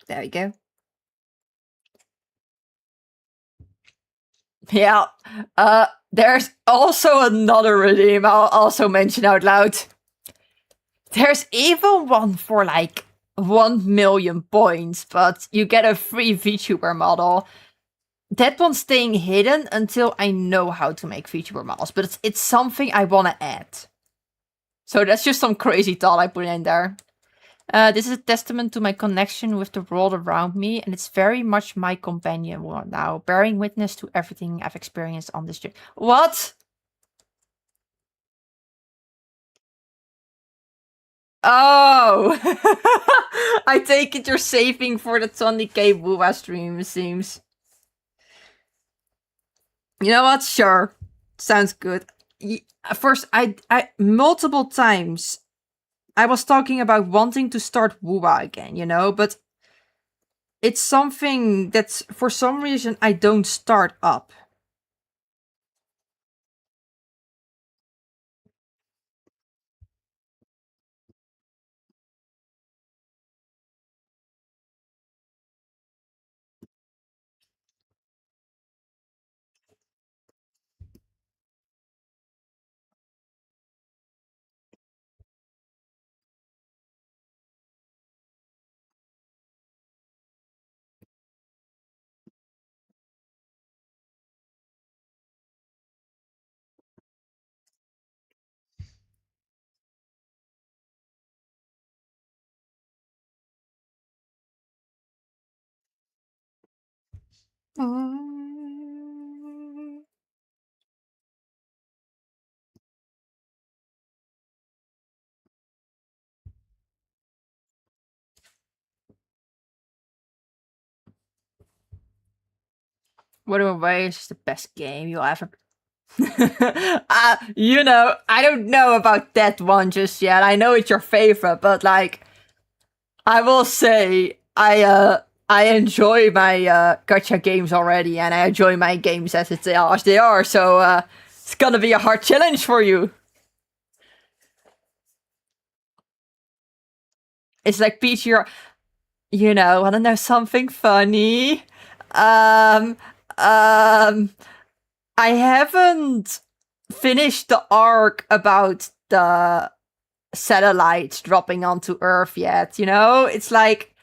There we go. Yeah. There's also another redeem I'll also mention out loud. There's even one for like 1 million points, but you get a free VTuber model. That one's staying hidden until I know how to make VTuber models, but it's something I want to add. So that's just some crazy thought I put in there. This is a testament to my connection with the world around me, and it's very much my companion now, bearing witness to everything I've experienced on this trip. What? Oh! I take it you're saving for the 20k Wuwa stream, it seems. You know what? Sure. Sounds good. First, I multiple times I was talking about wanting to start Wuwa again, you know, but it's something that's for some reason I don't start up. Whatever way is the best game you'll ever. You know, I don't know about that one just yet. I know it's your favorite, but like, I will say I enjoy my gacha games already, and I enjoy my games as they are. So it's gonna be a hard challenge for you. It's like Peach, you know, wanna know something funny? I haven't finished the arc about the satellites dropping onto Earth yet, you know? It's like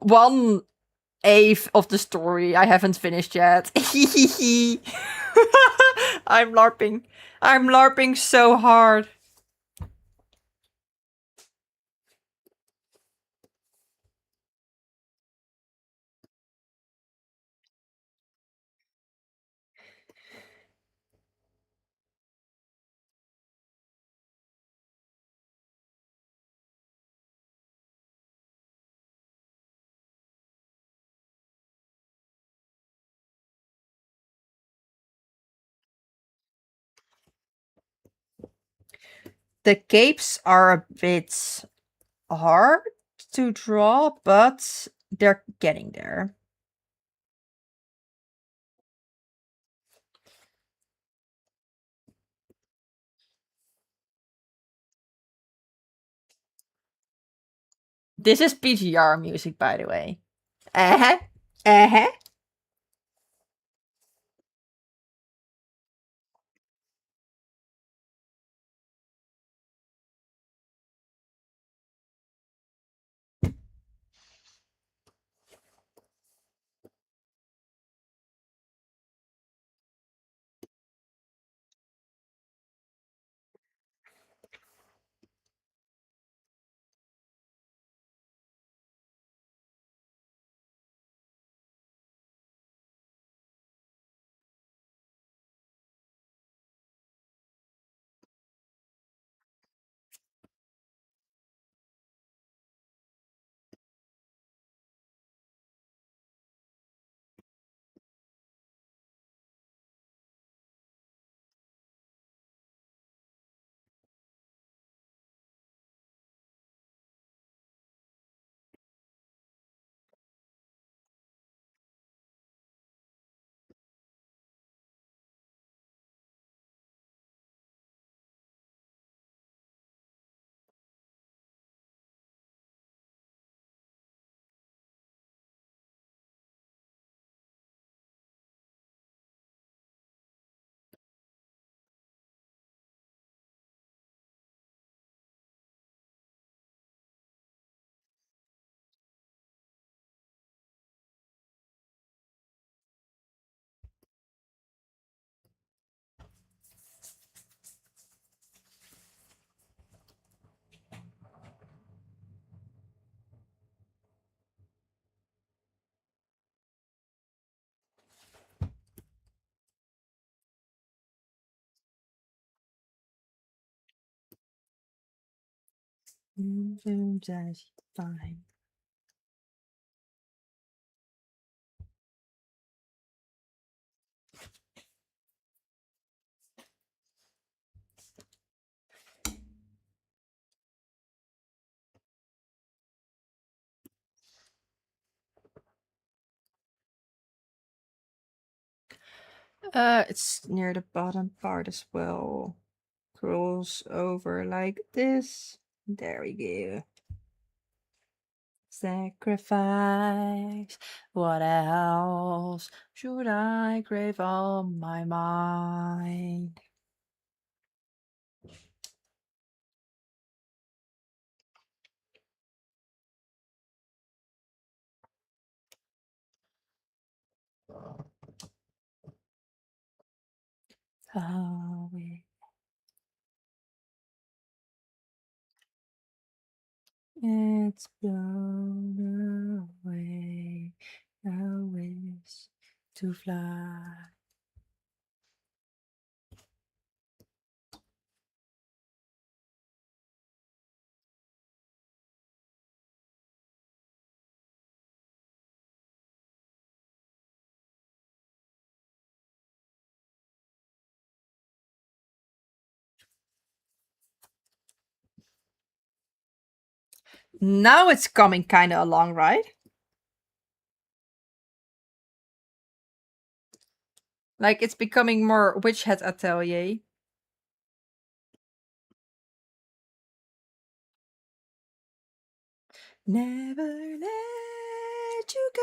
1/8 of the story I haven't finished yet. I'm LARPing. I'm LARPing so hard. The capes are a bit hard to draw, but they're getting there. This is PGR music, by the way. Uh-huh. Uh-huh. That's fine. It's near the bottom part as well. Curls over like this. There we go. Sacrifice. What else should I crave on my mind? Oh, it's blown away. I wish to fly. Now it's coming kind of along, right? Like it's becoming more Witch Hat Atelier. Never let you go.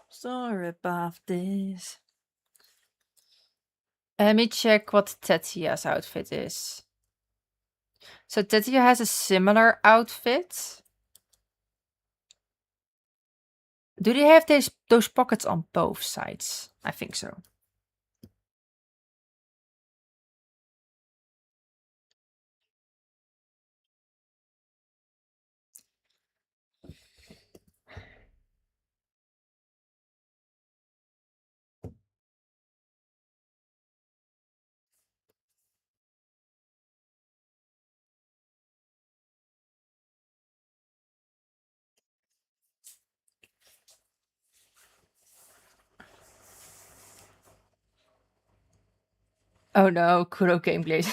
Sorry about this. Let me check what Tetia's outfit is. So Tetia has a similar outfit. Do they have those pockets on both sides? I think so. Oh no, Kuro gameplays.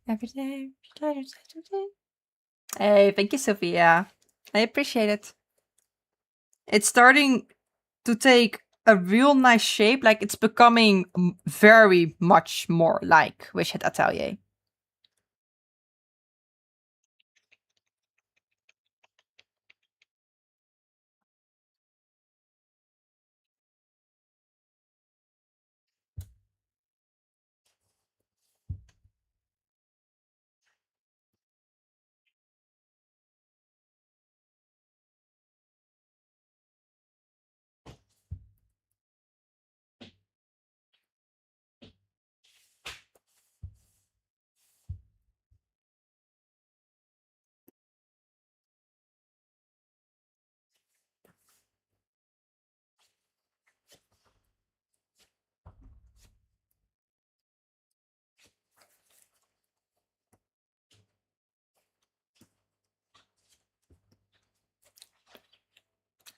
Every day. Hey, thank you, Sophia. I appreciate it. It's starting to take a real nice shape. Like it's becoming very much more like Wish It Atelier.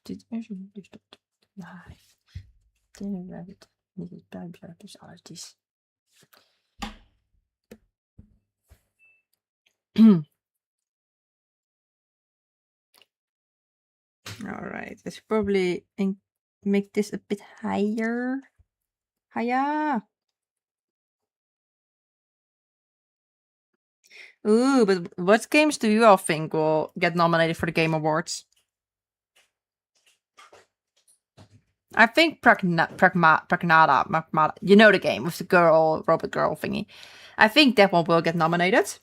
Dit is een bestemd live. Dit rabbit. Dit is blijkbaar dus artiest. Alright, let's probably make this a bit higher. Higher. Ooh, but what games do you all think will get nominated for the Game Awards? I think Pragnata, you know the game with the girl, robot girl thingy. I think that one will get nominated.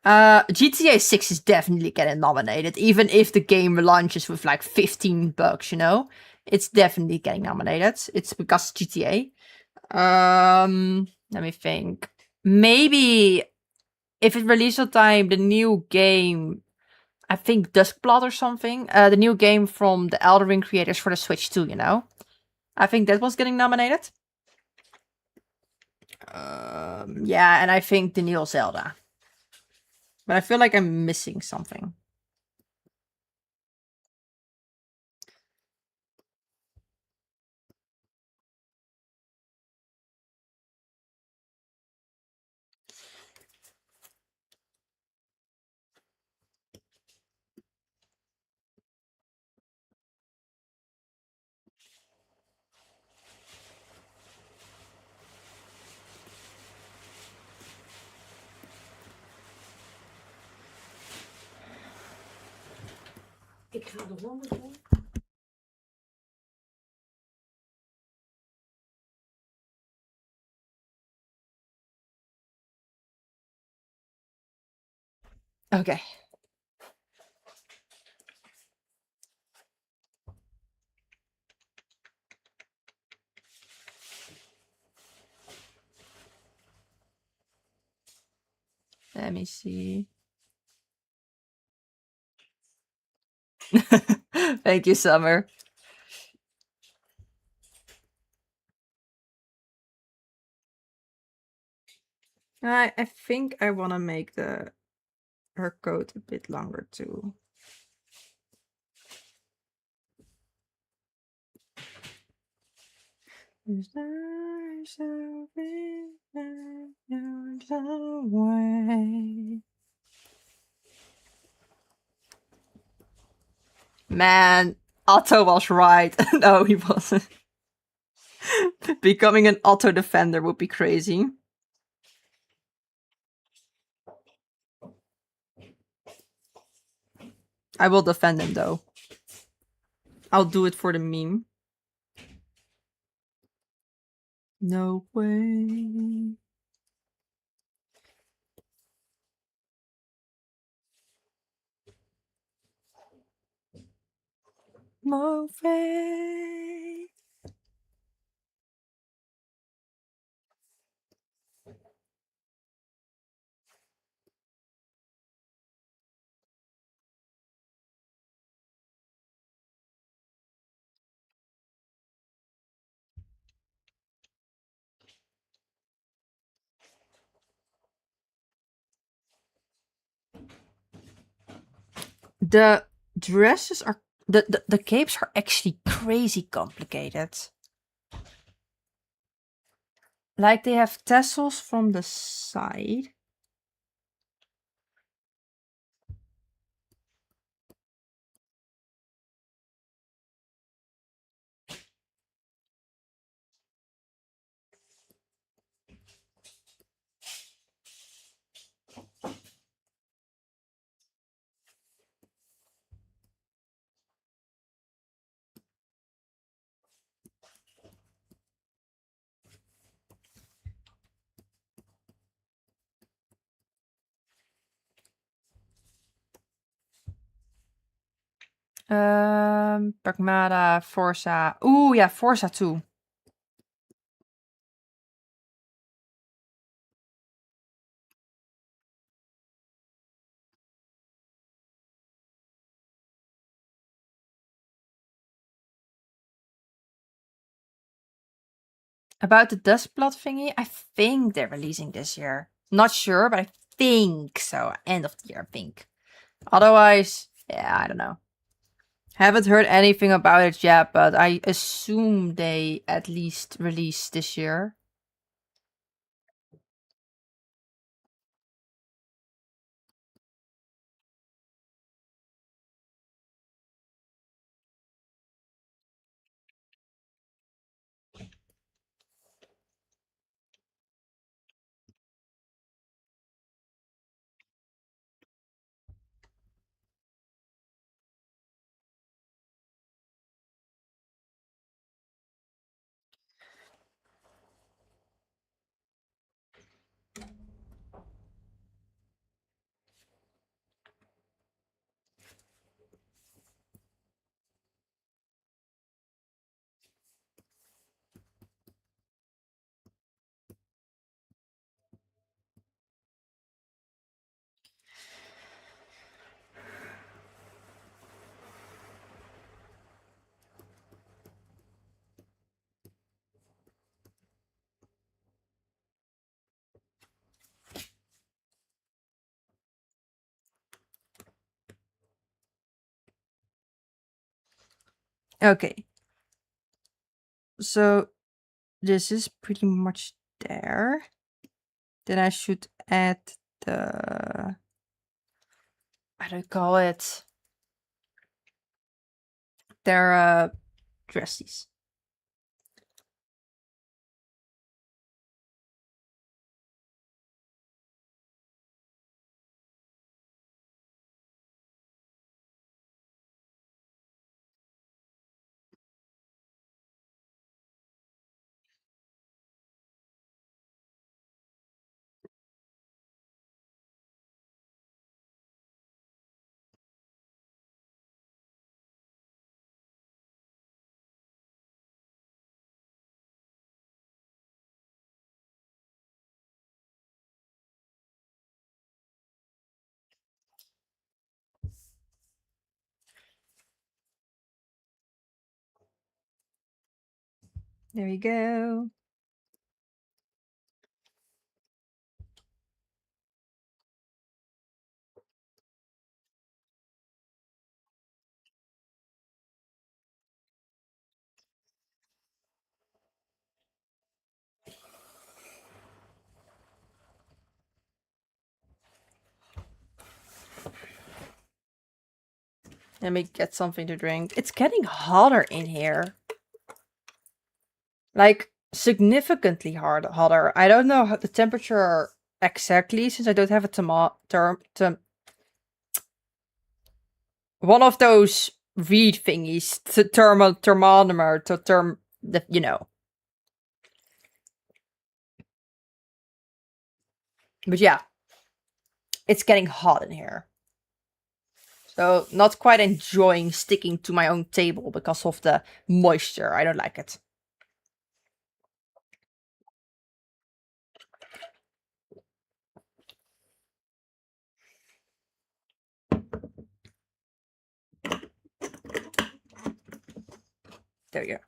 GTA 6 is definitely getting nominated, even if the game launches with like 15 bugs, you know? It's definitely getting nominated. It's because GTA. Let me think. Maybe if it releases on time, the new game, I think Duskblood or something, the new game from the Elden Ring creators for the Switch too, you know? I think that was getting nominated. Yeah, and I think the new Zelda. But I feel like I'm missing something. Ik ga de ronde doen. Okay. Let me see. Thank you, Summer. I think I want to make her coat a bit longer too. Is there something that there's a way? Man, Otto was right. No, he wasn't. Becoming an Otto defender would be crazy. I will defend him though. I'll do it for the meme. No way. No way. The dresses are the capes are actually crazy complicated. Like they have tassels from the side. Pragmata, Forza. Ooh, yeah, Forza too. About the Dustblot thingy, I think they're releasing this year. Not sure, but I think so. End of the year, I think. Otherwise, yeah, I don't know. Haven't heard anything about it yet, but I assume they at least release this year. Okay. So this is pretty much there. Then I should add the, how do you call it? Their dresses. There you go. Let me get something to drink. It's getting hotter in here. Like, significantly hotter. I don't know how the temperature exactly, since I don't have a one of those read thingies, thermometer, you know. But yeah, it's getting hot in here. So not quite enjoying sticking to my own table because of the moisture. I don't like it. There you go.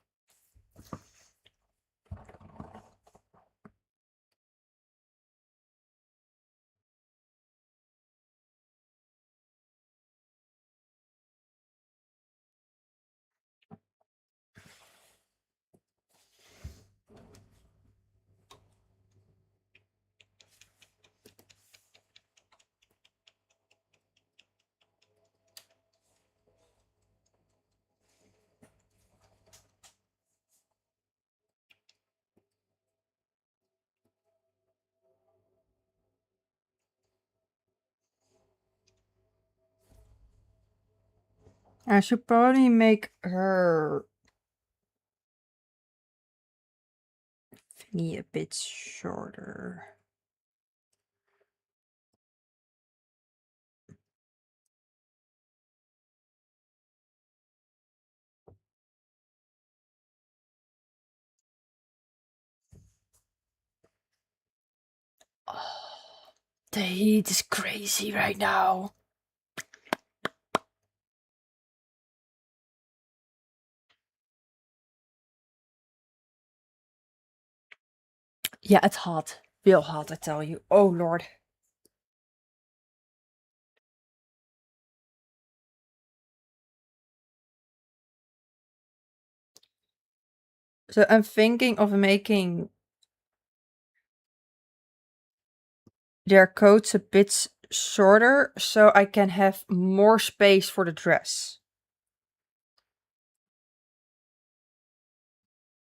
I should probably make her thingy a bit shorter. Oh, the heat is crazy right now. Yeah, it's hot. Real hot, I tell you. Oh, Lord. So I'm thinking of making their coats a bit shorter so I can have more space for the dress.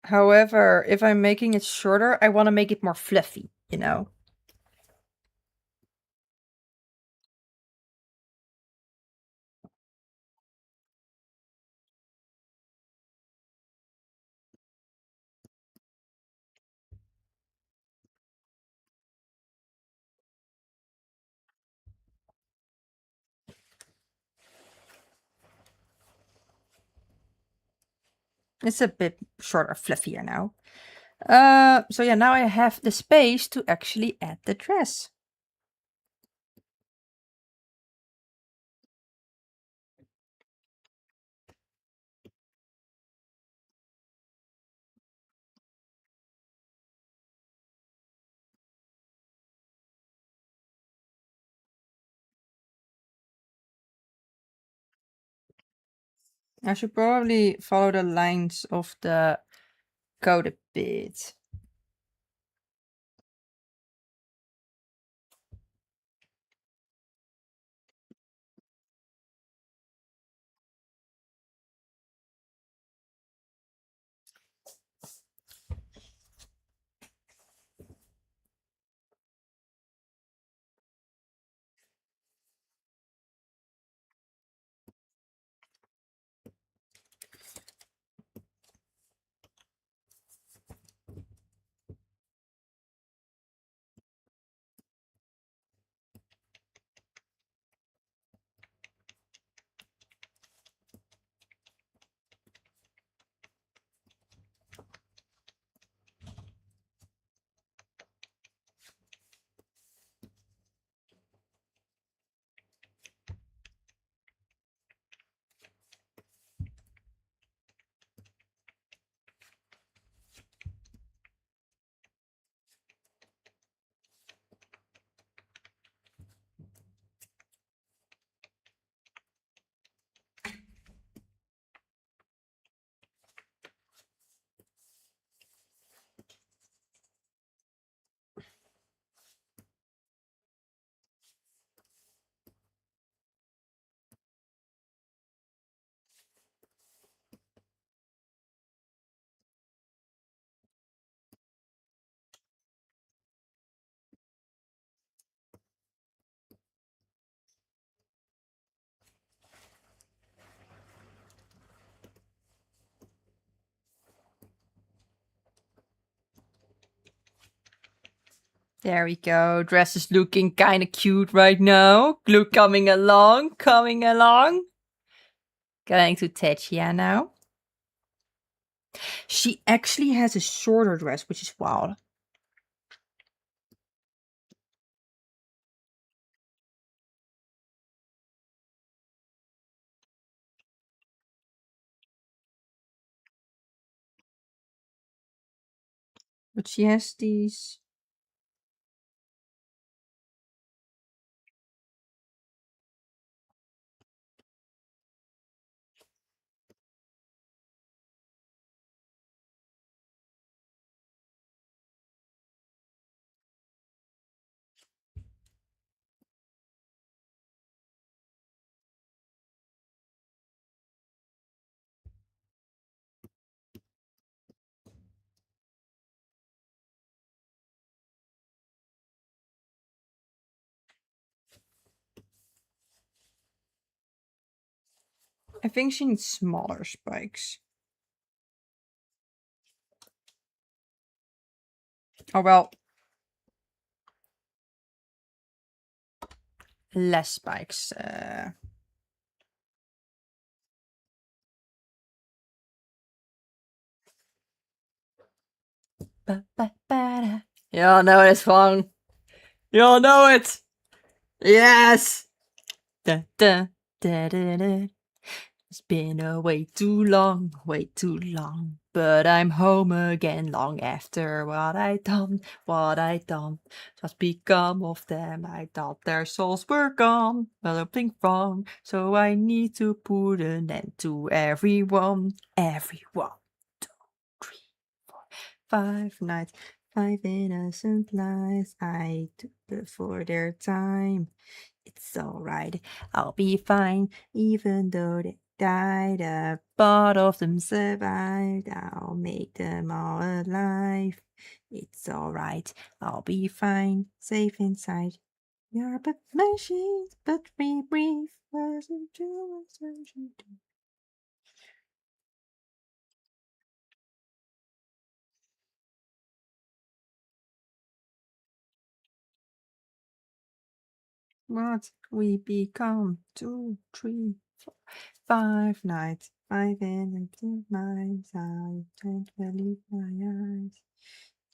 However, if I'm making it shorter, I want to make it more fluffy, you know? It's a bit shorter, fluffier now. So yeah, now I have the space to actually add the dress. I should probably follow the lines of the code a bit. There we go. Dress is looking kind of cute right now. Look, coming along, coming along. Going to Techia now. She actually has a shorter dress, which is wild. But she has these. I think she needs smaller spikes. Oh well. Less spikes. Y'all know this one. Y'all know it. Yes. Da, da, da, da, da. It's been a way too long. But I'm home again long after what I done. What's become of them? I thought their souls were gone, but something wrong. So I need to put an end to everyone. 2, 3, 4, 5 nights, 5 innocent lives I took before their time. It's alright, I'll be fine, even though they died. A part of them survived, I'll make them all alive. It's alright, I'll be fine, safe inside. You're but machines, but we breathe. Wasn't too much. What we become? 2, 3, 4, 5 nights, 5 innocent nights. I can't believe my eyes.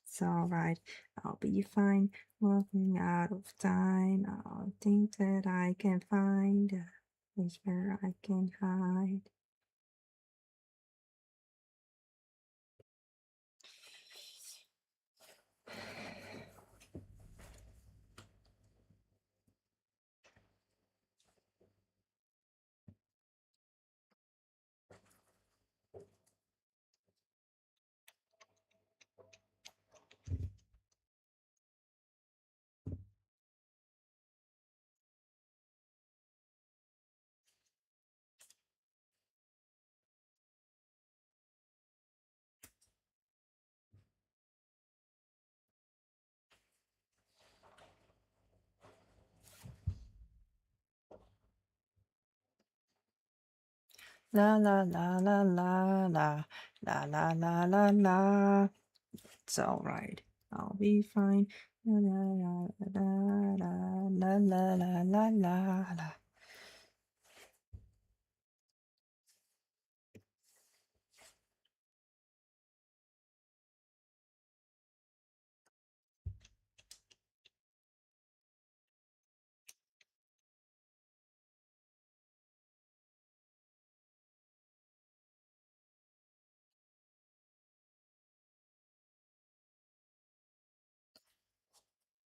It's alright, I'll be fine. Walking out of time. I'll think that I can find a place where I can hide. La la la la la la la la la la la. It's alright. I'll be fine. La la la la la la la la la la.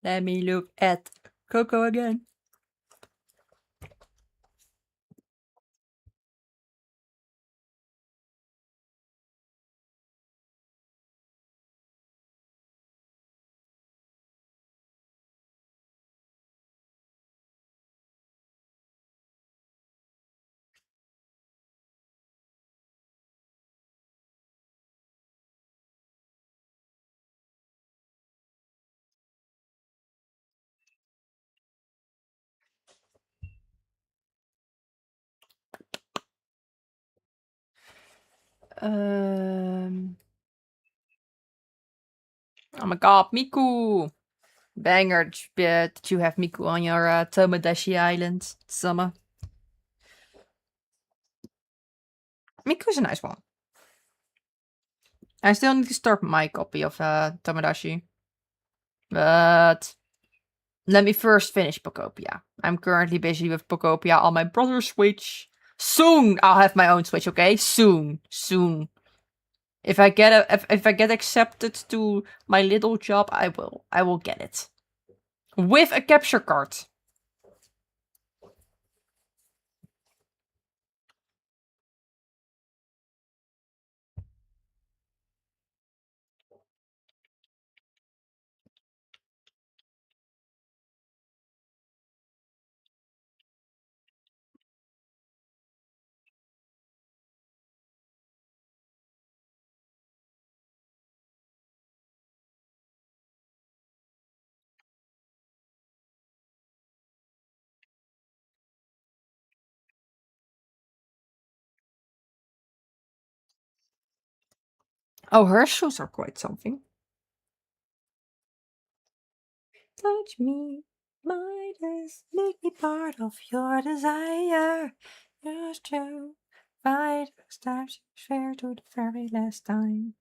Let me look at Coco again. Oh my god, Miku! Banger that you have Miku on your Tomodachi Island this summer. Miku's a nice one. I still need to start my copy of Tomodachi. But let me first finish Pokopia. I'm currently busy with Pokopia on my brother's Switch. Soon I'll have my own Switch, okay? Soon. If I get accepted to my little job, I will get it. With a capture card. Oh, her shoes are quite something. Touch me, Midas, make me part of your desire. Just to fight steps fair to the very last time.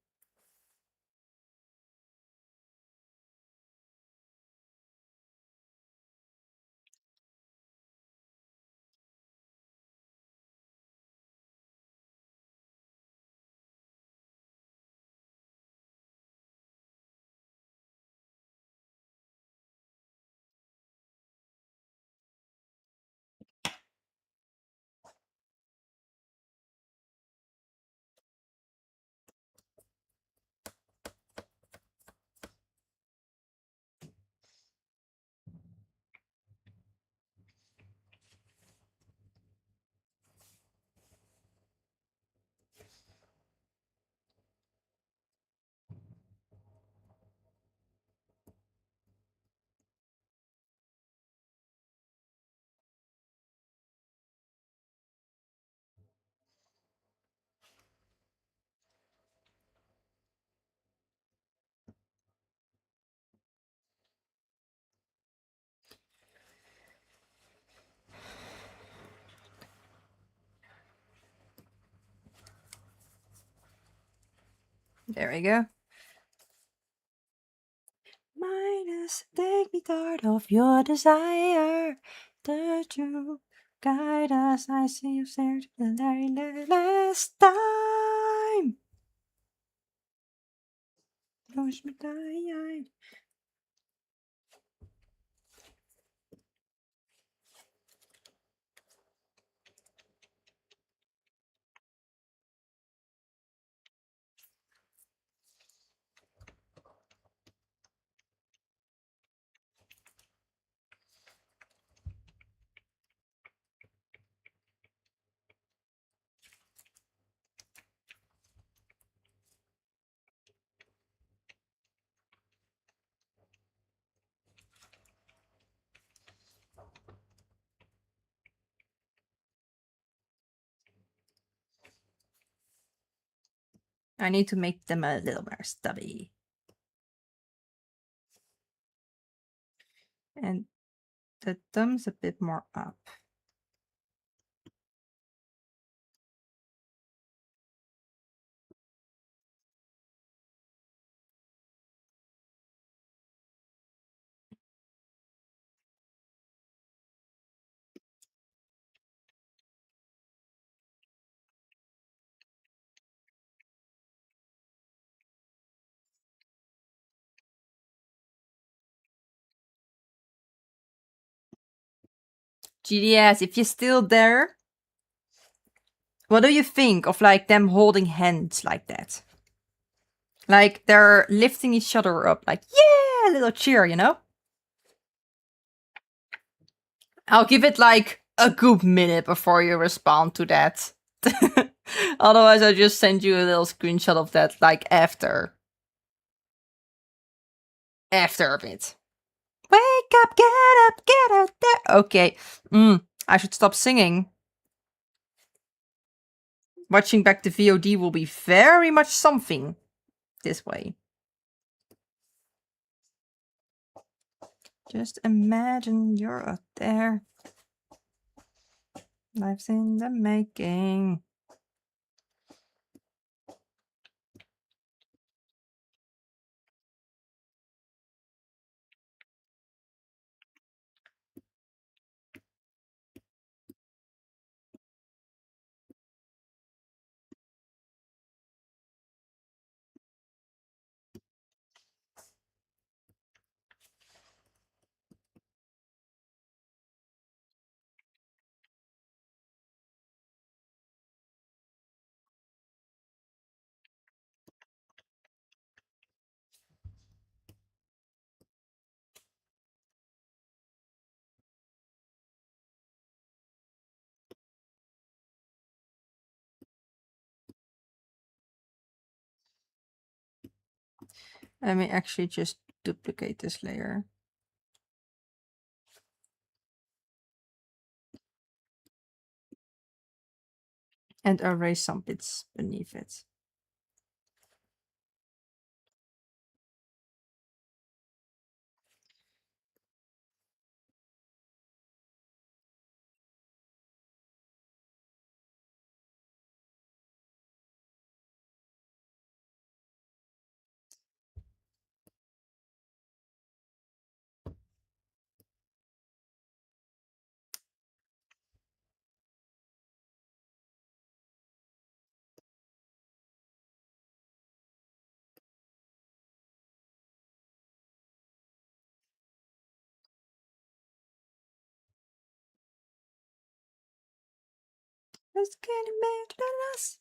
There we go. Midas, take me part of your desire. The true guide us. I see you there to the very last time. Push me tired. I need to make them a little more stubby. And the thumbs a bit more up. GDS, if you're still there, what do you think of like them holding hands like that? Like they're lifting each other up, like, yeah, a little cheer, you know? I'll give it like a good minute before you respond to that. Otherwise, I'll just send you a little screenshot of that, like, after. After a bit. Wake up, get out there. Okay. I should stop singing. Watching back the VOD will be very much something this way. Just imagine you're out there. Life's in the making. Let me actually just duplicate this layer. And erase some bits beneath it. Let's get it made on us.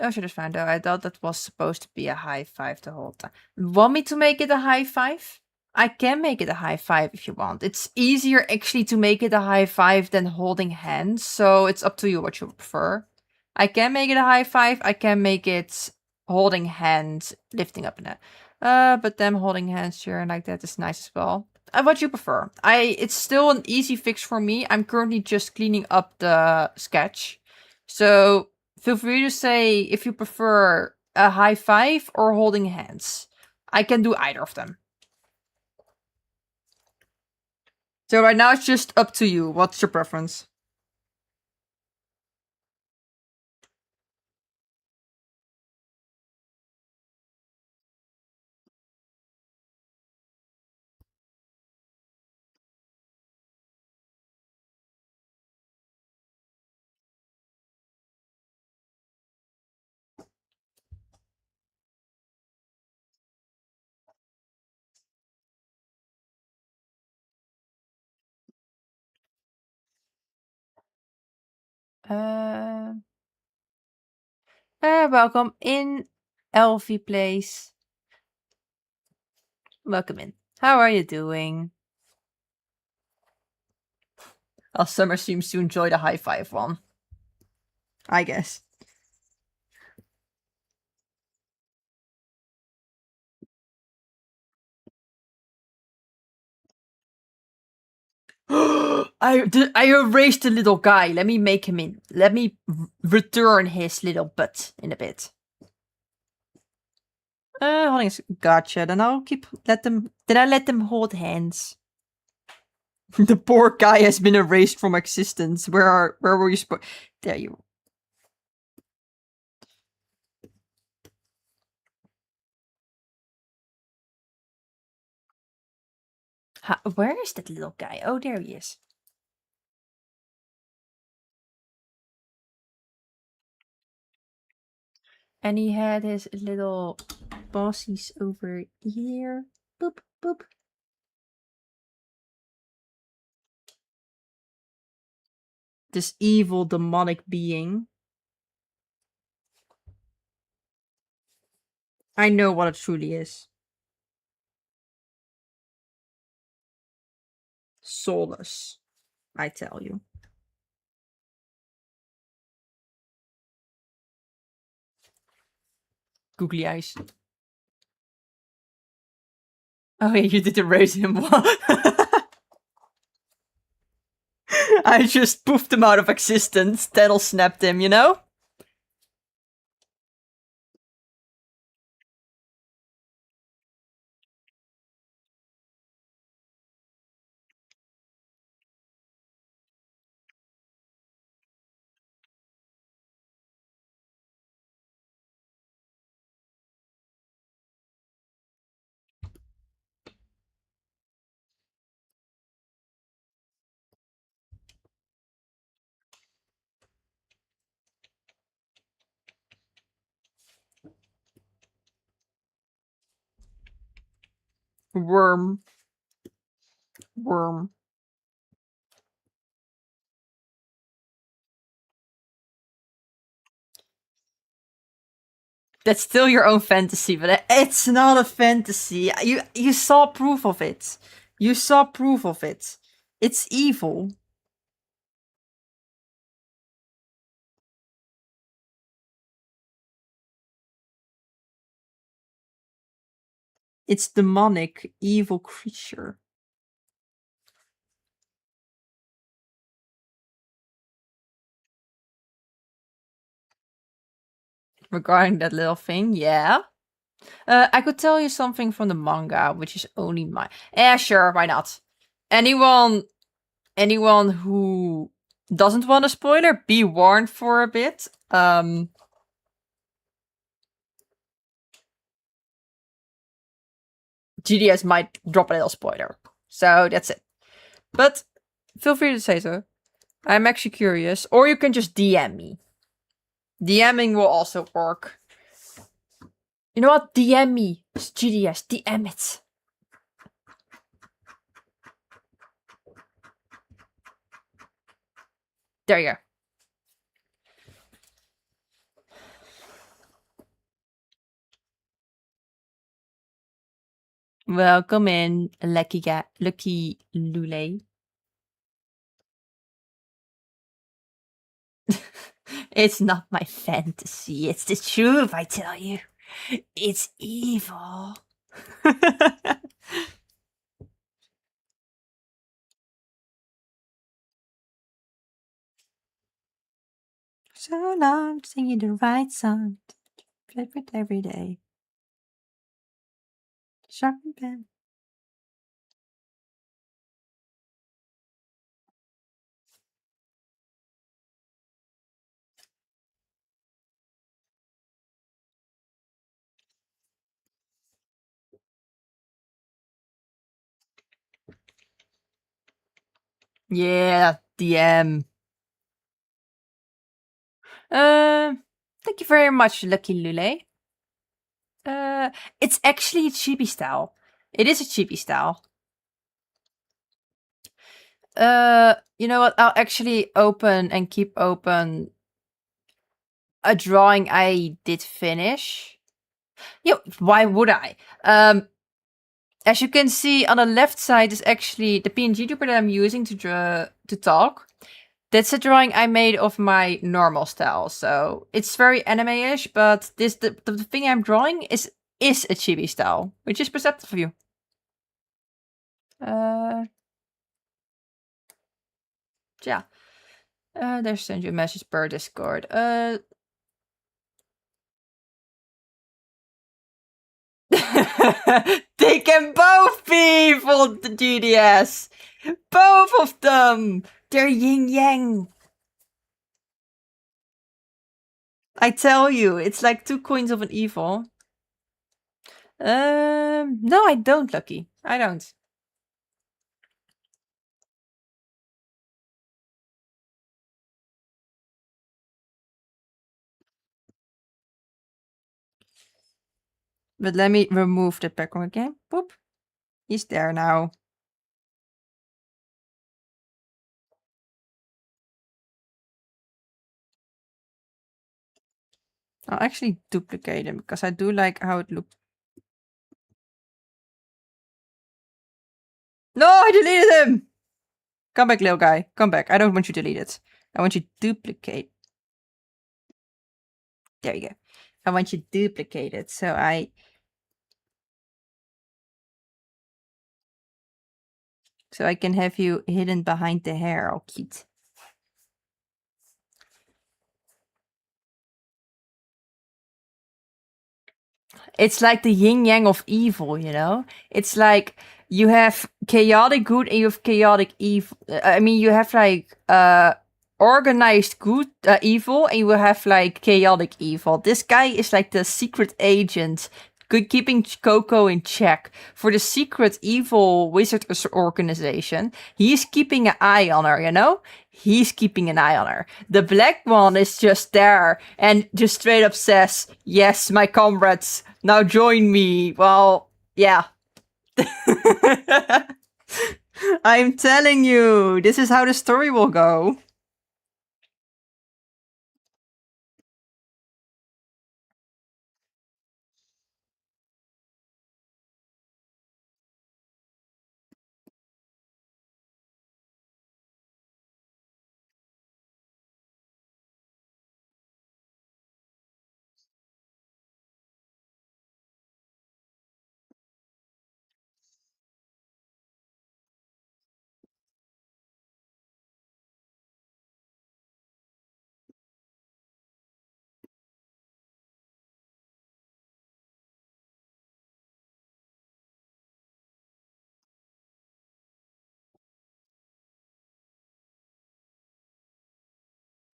I should have found out. I thought that was supposed to be a high five the whole time. Want me to make it a high five? I can make it a high five if you want. It's easier actually to make it a high five than holding hands, so it's up to you what you prefer. I can make it a high five. I can make it holding hands, lifting up in it. But them holding hands here like that is nice as well. What you prefer. It's still an easy fix for me. I'm currently just cleaning up the sketch. So feel free to say if you prefer a high five or holding hands. I can do either of them. So right now it's just up to you. What's your preference? Uh, welcome in, Elfie Place. Welcome in. How are you doing? Oh, Summer seems to enjoy the high five one. I guess. I erased the little guy. Let me make him in. Let me return his little butt in a bit. Holding. Gotcha. Then I'll let them hold hands. The poor guy has been erased from existence. Where were you? There you. Where is that little guy? Oh, there he is. And he had his little bossies over here. Boop, boop. This evil demonic being. I know what it truly is. Soulless, I tell you. Googly eyes. Oh yeah, you did erase him. I just poofed him out of existence. That'll snapped him, you know? Worm. Worm. That's still your own fantasy, but it's not a fantasy. You saw proof of it. You saw proof of it. It's evil. It's demonic, evil creature. Regarding that little thing, yeah. I could tell you something from the manga, which is only my. Sure, why not? Anyone who doesn't want a spoiler, be warned for a bit. GDS might drop a little spoiler, so that's it. But feel free to say so. I'm actually curious, or you can just DM me. DMing will also work. You know what? DM me. It's GDS. DM it. There you go. Welcome in, Lucky Lule. It's not my fantasy. It's the truth, I tell you. It's evil. So long, singing the right song. Favorite every day. Sharp and pen. Yeah, DM. Thank you very much, Lucky Lule. It's actually a chibi style. It is a chibi style. You know what? I'll actually open and keep open a drawing I did finish. Why would I? As you can see on the left side is actually the PNG tuber that I'm using to talk. That's a drawing I made of my normal style, so it's very anime-ish, but the thing I'm drawing is a chibi style, which is perceptive of you. Yeah. There's send you a message per Discord. They can both be evil, the GDS. Both of them. They're yin yang. I tell you, it's like two coins of an evil. No, I don't, Lucky. I don't. But let me remove the background again. Boop. He's there now. I'll actually duplicate him because I do like how it looks. No, I deleted him! Come back, little guy. Come back. I don't want you deleted. I want you duplicate. There you go. I want you duplicated, so I can have you hidden behind the hair. All cute. It's like the yin yang of evil, you know? It's like you have chaotic good and you have chaotic evil. I mean, you have like organized good evil and you will have like chaotic evil. This guy is like the secret agent keeping Coco in check for the secret evil wizard organization. He's keeping an eye on her, you know? He's keeping an eye on her. The black one is just there and just straight up says, yes, my comrades, now join me. Well, yeah. I'm telling you, this is how the story will go.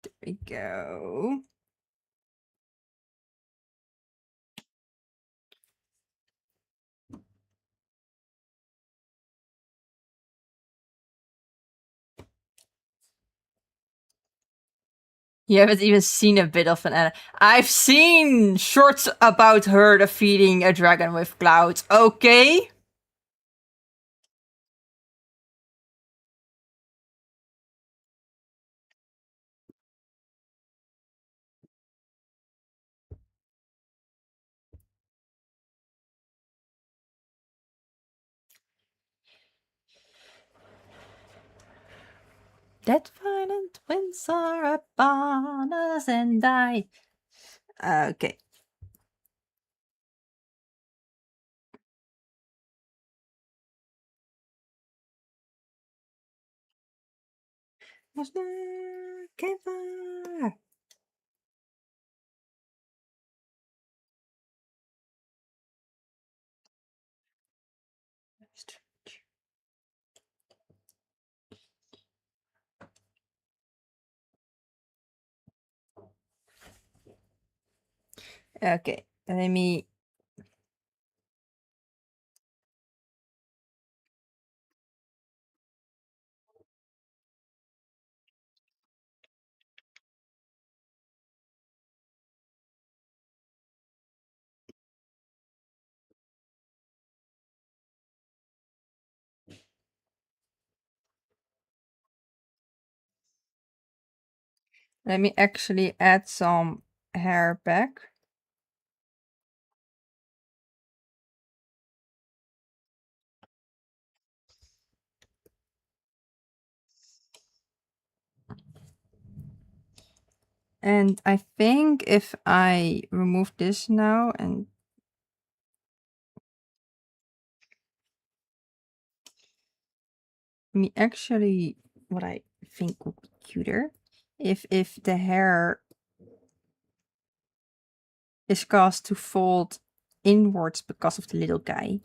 There we go. You haven't even seen a bit of an anime. I've seen shorts about her defeating a dragon with clouds. Okay. That violent winds are upon us and I. Okay. Okay, let me. Let me actually add some hair back. And I think if I remove this now and me actually what I think would be cuter if the hair is caused to fold inwards because of the little guy.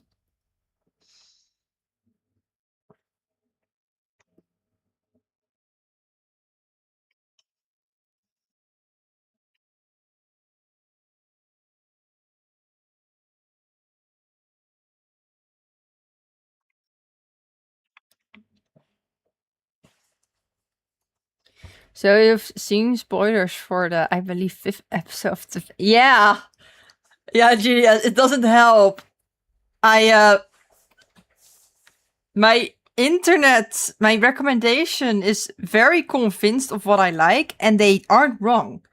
So you've seen spoilers for the, I believe, 5th episode of the... Yeah! Yeah, Julia, it doesn't help. My internet, my recommendation is very convinced of what I like, and they aren't wrong.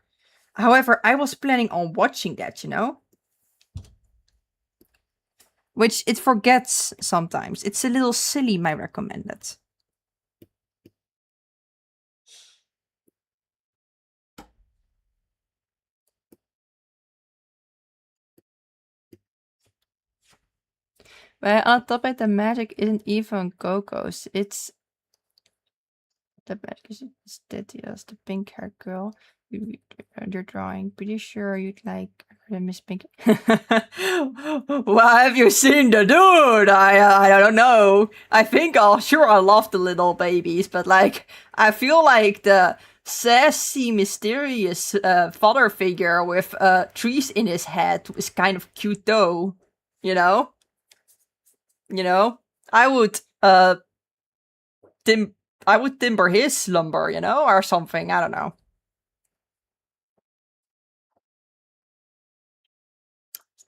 However, I was planning on watching that, you know? Which it forgets sometimes. It's a little silly, my recommended. But on top of it, the magic isn't even Coco's. It's the magic is steady as the pink hair girl. Your drawing. Pretty sure you'd like Miss Pink. Well, have you seen the dude? I don't know. I think I love the little babies, but like I feel like the sassy, mysterious father figure with trees in his head is kind of cute though. You know? I would timber his slumber, or something. I don't know.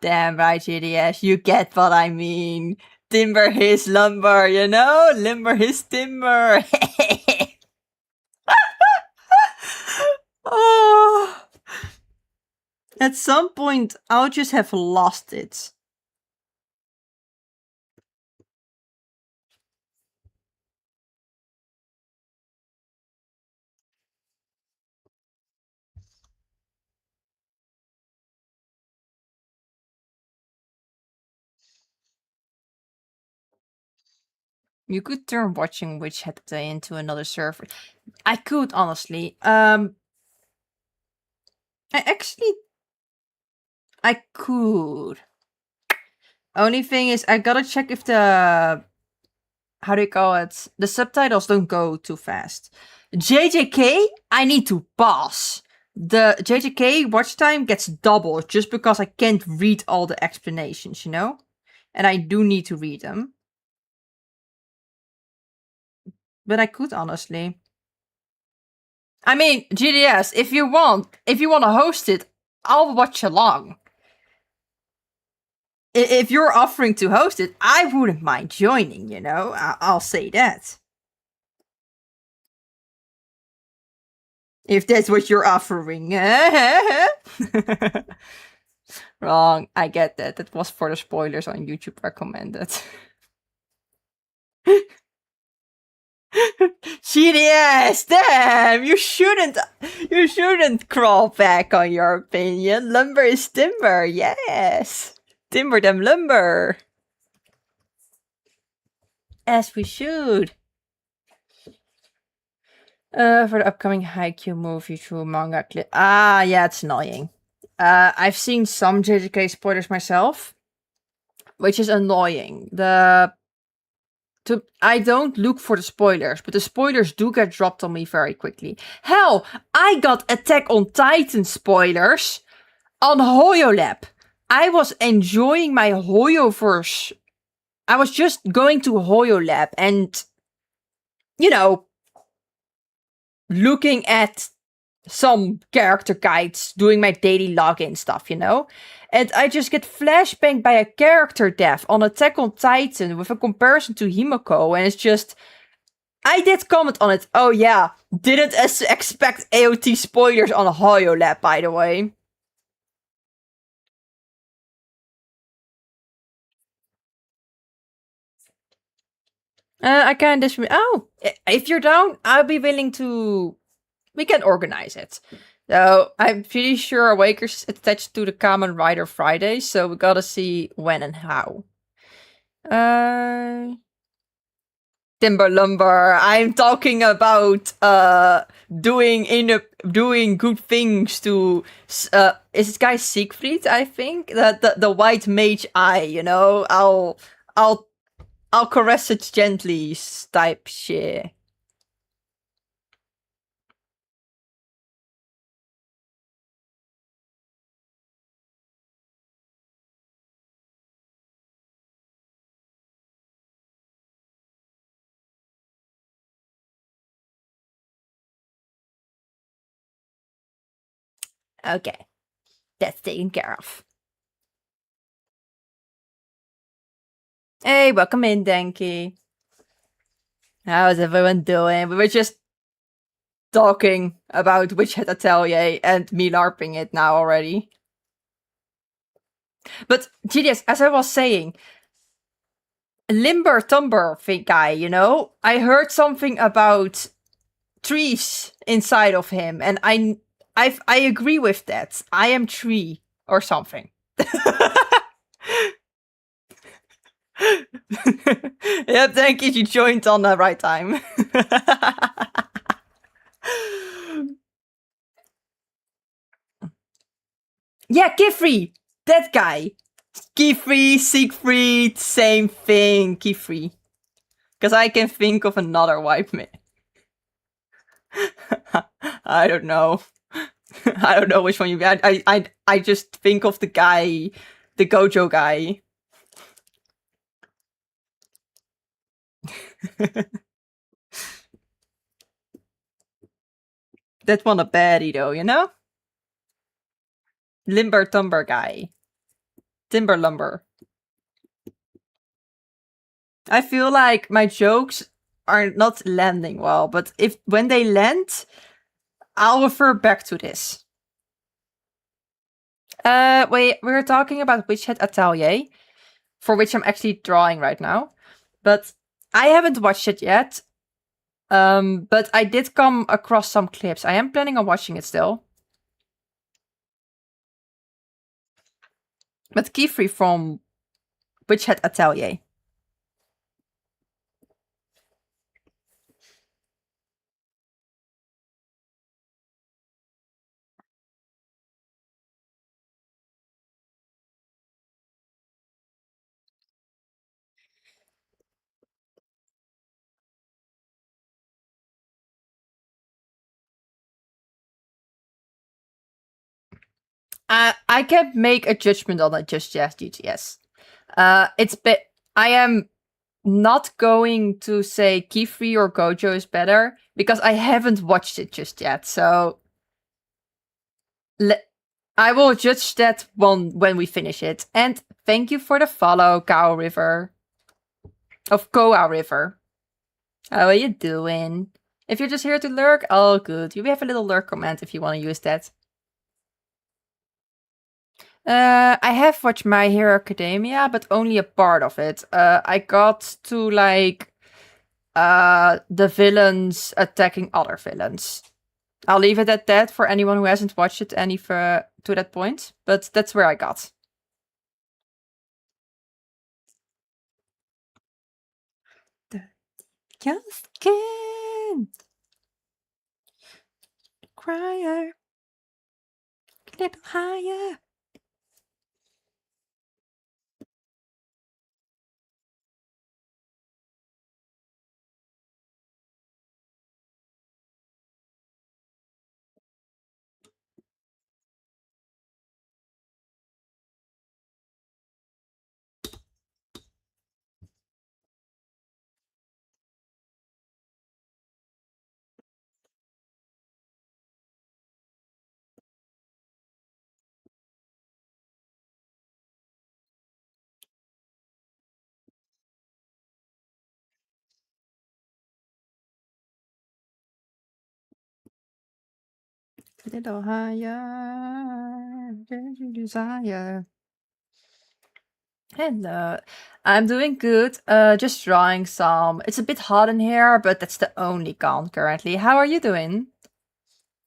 Damn right, GDS, you get what I mean. Timber his lumber, limber his timber. Oh. At some point, I'll just have lost it. You could turn watching Witch Hat Day into another server. I could, honestly. I could. Only thing is, I gotta check if the, how do you call it? The subtitles don't go too fast. JJK, I need to pause. The JJK watch time gets doubled just because I can't read all the explanations, And I do need to read them. But I could, honestly. I mean, GDS, if you want to host it, I'll watch along. If you're offering to host it, I wouldn't mind joining, I'll say that. If that's what you're offering. Wrong, I get that. That was for the spoilers on YouTube recommended. GDS, damn! You shouldn't crawl back on your opinion. Lumber is timber, yes. Timber them lumber. As we should. For the upcoming Haikyuu movie through manga clip. Ah, yeah, it's annoying. I've seen some JJK spoilers myself, which is annoying. I don't look for the spoilers, but the spoilers do get dropped on me very quickly. Hell, I got Attack on Titan spoilers on HoYoLab. I was enjoying my HoYoverse. I was just going to HoYoLab and, looking at some character guides, doing my daily login stuff, And I just get flashbanged by a character death on Attack on Titan with a comparison to Himiko, and it's just... I did comment on it. Oh yeah, didn't expect AOT spoilers on HoYoLab, by the way. I can distribute... Oh, if you're down, I'll be willing to... We can organize it. So, I'm pretty sure Awaker's attached to the Kamen Rider Friday, so we gotta see when and how. Timber lumber. I'm talking about doing good things to is this guy Siegfried, I think? The white mage eye, I'll caress it gently type shit. Okay. That's taken care of. Hey, welcome in, Denki. How's everyone doing? We were just talking about Witch Hat Atelier and me LARPing it now already. But GDS, as I was saying, Limber Tumber guy, I heard something about trees inside of him, and I agree with that. I am tree or something. Yep, thank you. You joined on the right time. Yeah, Kifri! That guy! Kifri, Siegfried, same thing. Kifri. Because I can think of another white man. I don't know. I don't know which one you. I just think of the guy, the Gojo guy. That one a baddie though, you know? Limber Tumber guy. Timber Lumber. I feel like my jokes are not landing well, but when they land, I'll refer back to this. We're talking about Witch Hat Atelier, for which I'm actually drawing right now. But I haven't watched it yet. But I did come across some clips. I am planning on watching it still. But Kifri from Witch Hat Atelier. I can't make a judgment on it just yet, GTS. I am not going to say Kifri or Gojo is better because I haven't watched it just yet. So I will judge that one when we finish it. And thank you for the follow, Cow River. Of Koa River. How are you doing? If you're just here to lurk, oh good. You have a little lurk command if you want to use that. I have watched My Hero Academia, but only a part of it. I got to like the villains attacking other villains. I'll leave it at that for anyone who hasn't watched it to that point, but that's where I got. Just can't cry a little higher. A little higher, desire. Hello. I'm doing good. Just drawing some. It's a bit hot in here, but that's the only con currently. How are you doing?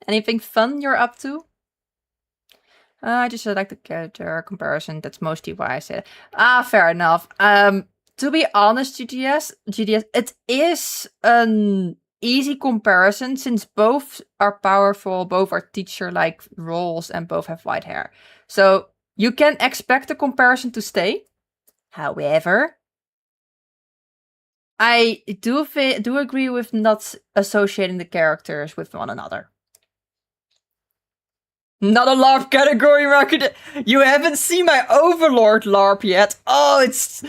Anything fun you're up to? I just like the character comparison. That's mostly why I said. Fair enough. To be honest, GDS, it is an easy comparison since both are powerful, both are teacher-like roles, and both have white hair. So you can expect the comparison to stay. However, I do agree with not associating the characters with one another. Not a LARP category record. You haven't seen my Overlord LARP yet. Oh, it's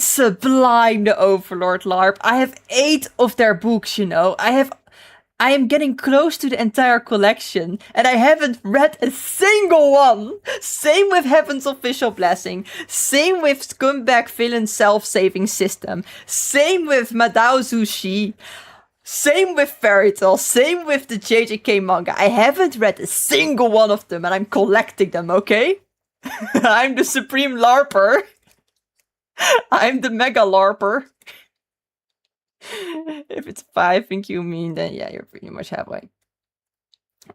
sublime, the Overlord LARP. I have 8 of their books, you know. I am getting close to the entire collection, and I haven't read a single one. Same with Heaven's Official Blessing. Same with Scumbag Villain Self-Saving System. Same with Madao Zushi. Same with Fairy Tail, same with the JJK manga. I haven't read a single one of them, and I'm collecting them, okay? I'm the Supreme LARPer. I'm the Mega LARPer. If it's 5, I think you mean, then yeah, you're pretty much halfway.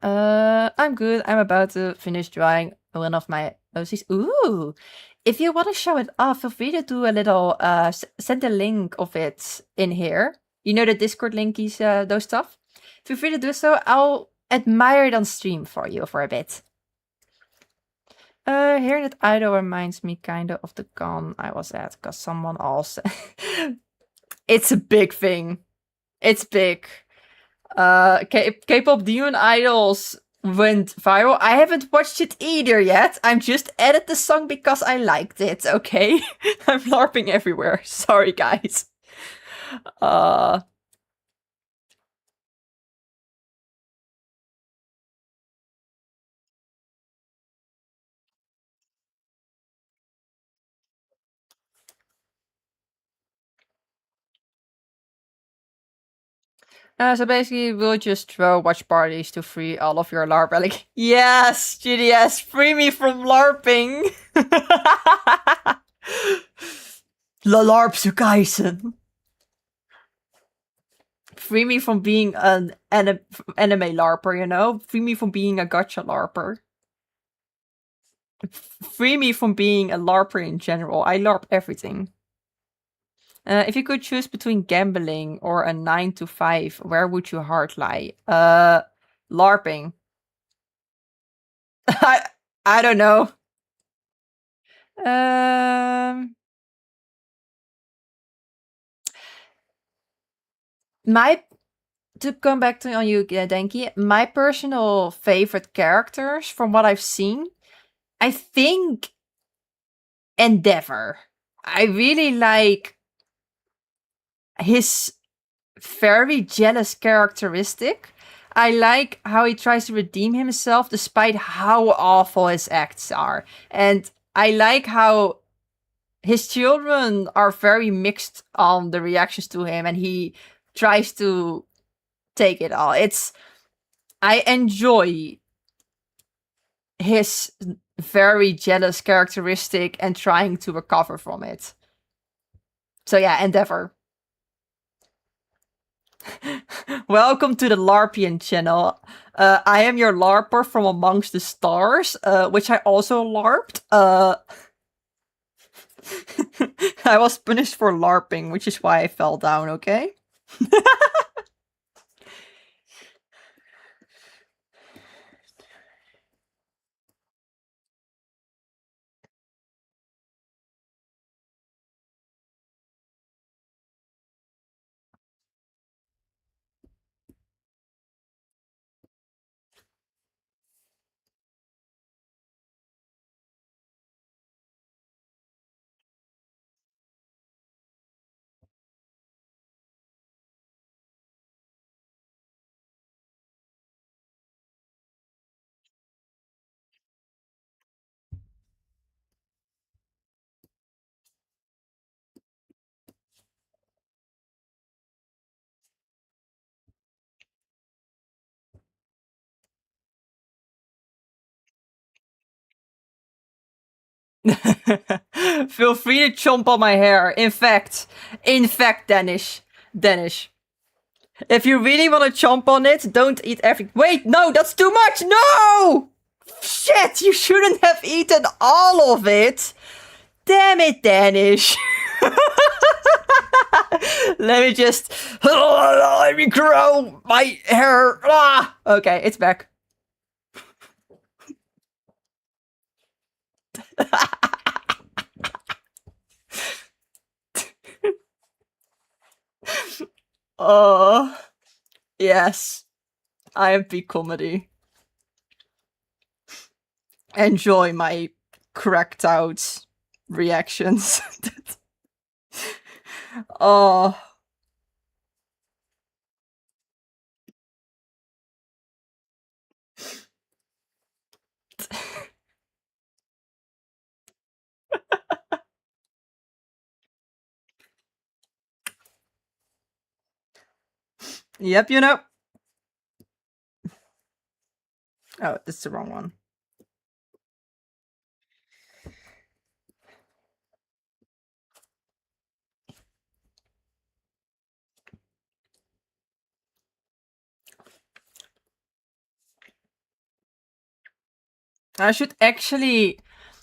I'm good. I'm about to finish drawing one of my OCs. Ooh! if you want to show it off, feel free to do a little, send a link of it in here. You know, the Discord linkies, those stuff. Feel free to do so. I'll admire it on stream for you for a bit. Hearing that idol reminds me kind of the con I was at, because someone also... It's a big thing. It's big. K-pop Demon Idols went viral. I haven't watched it either yet. I'm just added the song because I liked it, okay? I'm LARPing everywhere. Sorry, guys. So basically, we'll just throw watch parties to free all of your LARP. Like, yes, GDS, free me from LARPing. La LARP Sukaisen. Free me from being an anime LARPer, you know? Free me from being a gacha LARPer. Free me from being a LARPer in general. I LARP everything. If you could choose between gambling or a 9 to 5, where would your heart lie? LARPing. I don't know. To come back to on you, Denki, my personal favorite characters from what I've seen, I think Endeavor. I really like his very jealous characteristic. I like how he tries to redeem himself despite how awful his acts are. And I like how his children are very mixed on the reactions to him, and he tries to take it all. I enjoy his very jealous characteristic and trying to recover from it. So yeah, Endeavor. Welcome to the LARPian channel. I am your LARPer from amongst the stars, which I also LARPed. I was punished for LARPing, which is why I fell down, okay? Feel free to chomp on my hair. In fact, Danish. If you really want to chomp on it, don't eat every- Wait, no, that's too much! No! Shit, you shouldn't have eaten all of it! Damn it, Danish! Let me grow my hair! Ah! Okay, it's back. Oh, yes. I am peak comedy. Enjoy my cracked out reactions. Oh. Yep, you know. Oh, that's the wrong one. I should actually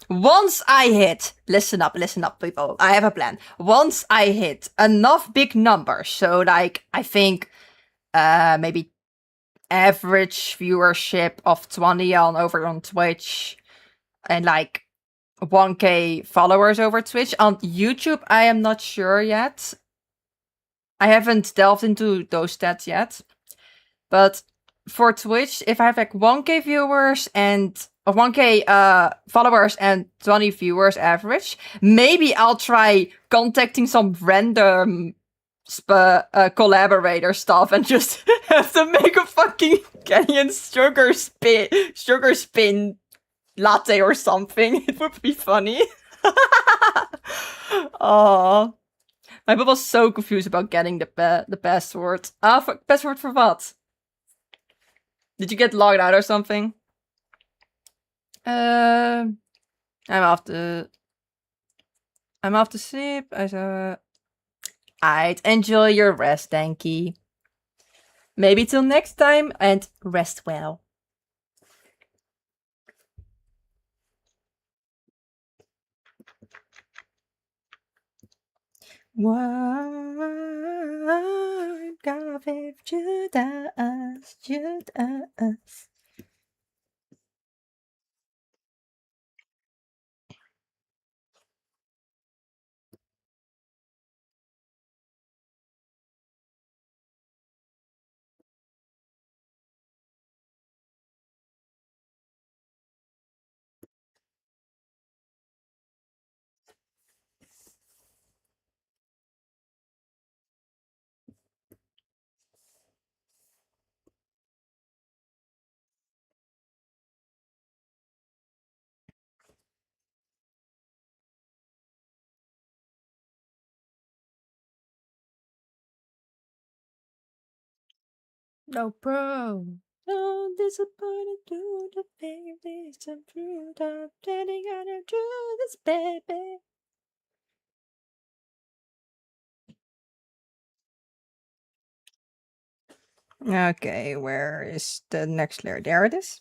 Once I hit, listen up, people. I have a plan. Once I hit enough big numbers, so like I think maybe average viewership of 20 on over on Twitch and like 1K followers over Twitch. On YouTube, I am not sure yet. I haven't delved into those stats yet. But for Twitch, if I have like 1K viewers and 1K followers and 20 viewers average, maybe I'll try contacting some random collaborator stuff and just have to make a fucking Kenyan sugar spin latte or something. It would be funny. Oh, my bub was so confused about getting the password. Password for what? Did you get logged out or something? I'm off to sleep. I'd enjoy your rest, Danky. Maybe till next time, and rest well. One God of Judas, Judas. No pro. No disappointed to the baby. Some fruit I'm getting out of Judas, baby. Okay, where is the next layer? There it is.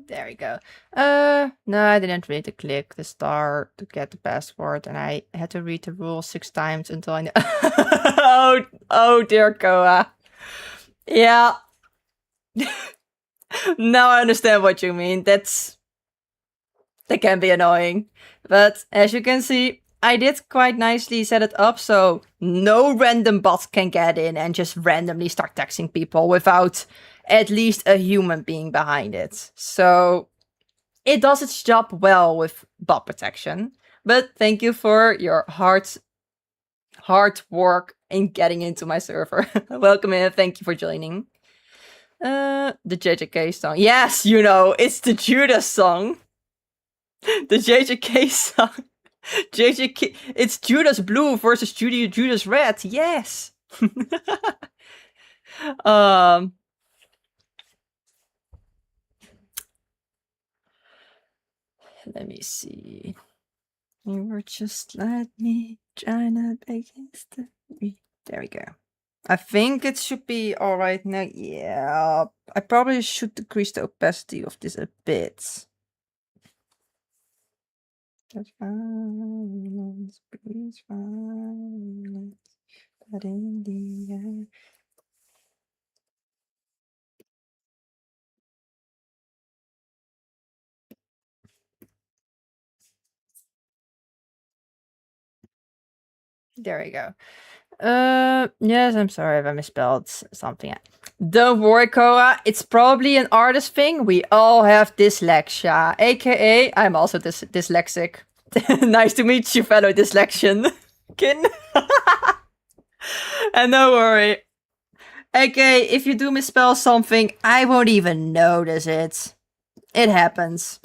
There we go. No, I didn't really click the star to get the password, and I had to read the rules 6 times until I know. oh dear, Koa. Yeah. Now I understand what you mean. That can be annoying. But as you can see, I did quite nicely set it up so no random bot can get in and just randomly start texting people without at least a human being behind it. So it does its job well with bot protection. But thank you for your hard work in getting into my server. Welcome in, thank you for joining. The JJK song. Yes, you know, it's the Judas song. The JJK song. JJK. It's Judas Blue versus Judas Red. Yes. Let me see. You were just let me trying up against me. There we go. I think it should be all right now. Yeah, I probably should decrease the opacity of this a bit. Just violence, please violence, but in the end. There we go. Yes, I'm sorry if I misspelled something. Don't worry, Koa. It's probably an artist thing. We all have dyslexia, aka I'm also dyslexic. Nice to meet you, fellow dyslexian. Kin. And don't worry. Okay, if you do misspell something, I won't even notice it. It happens.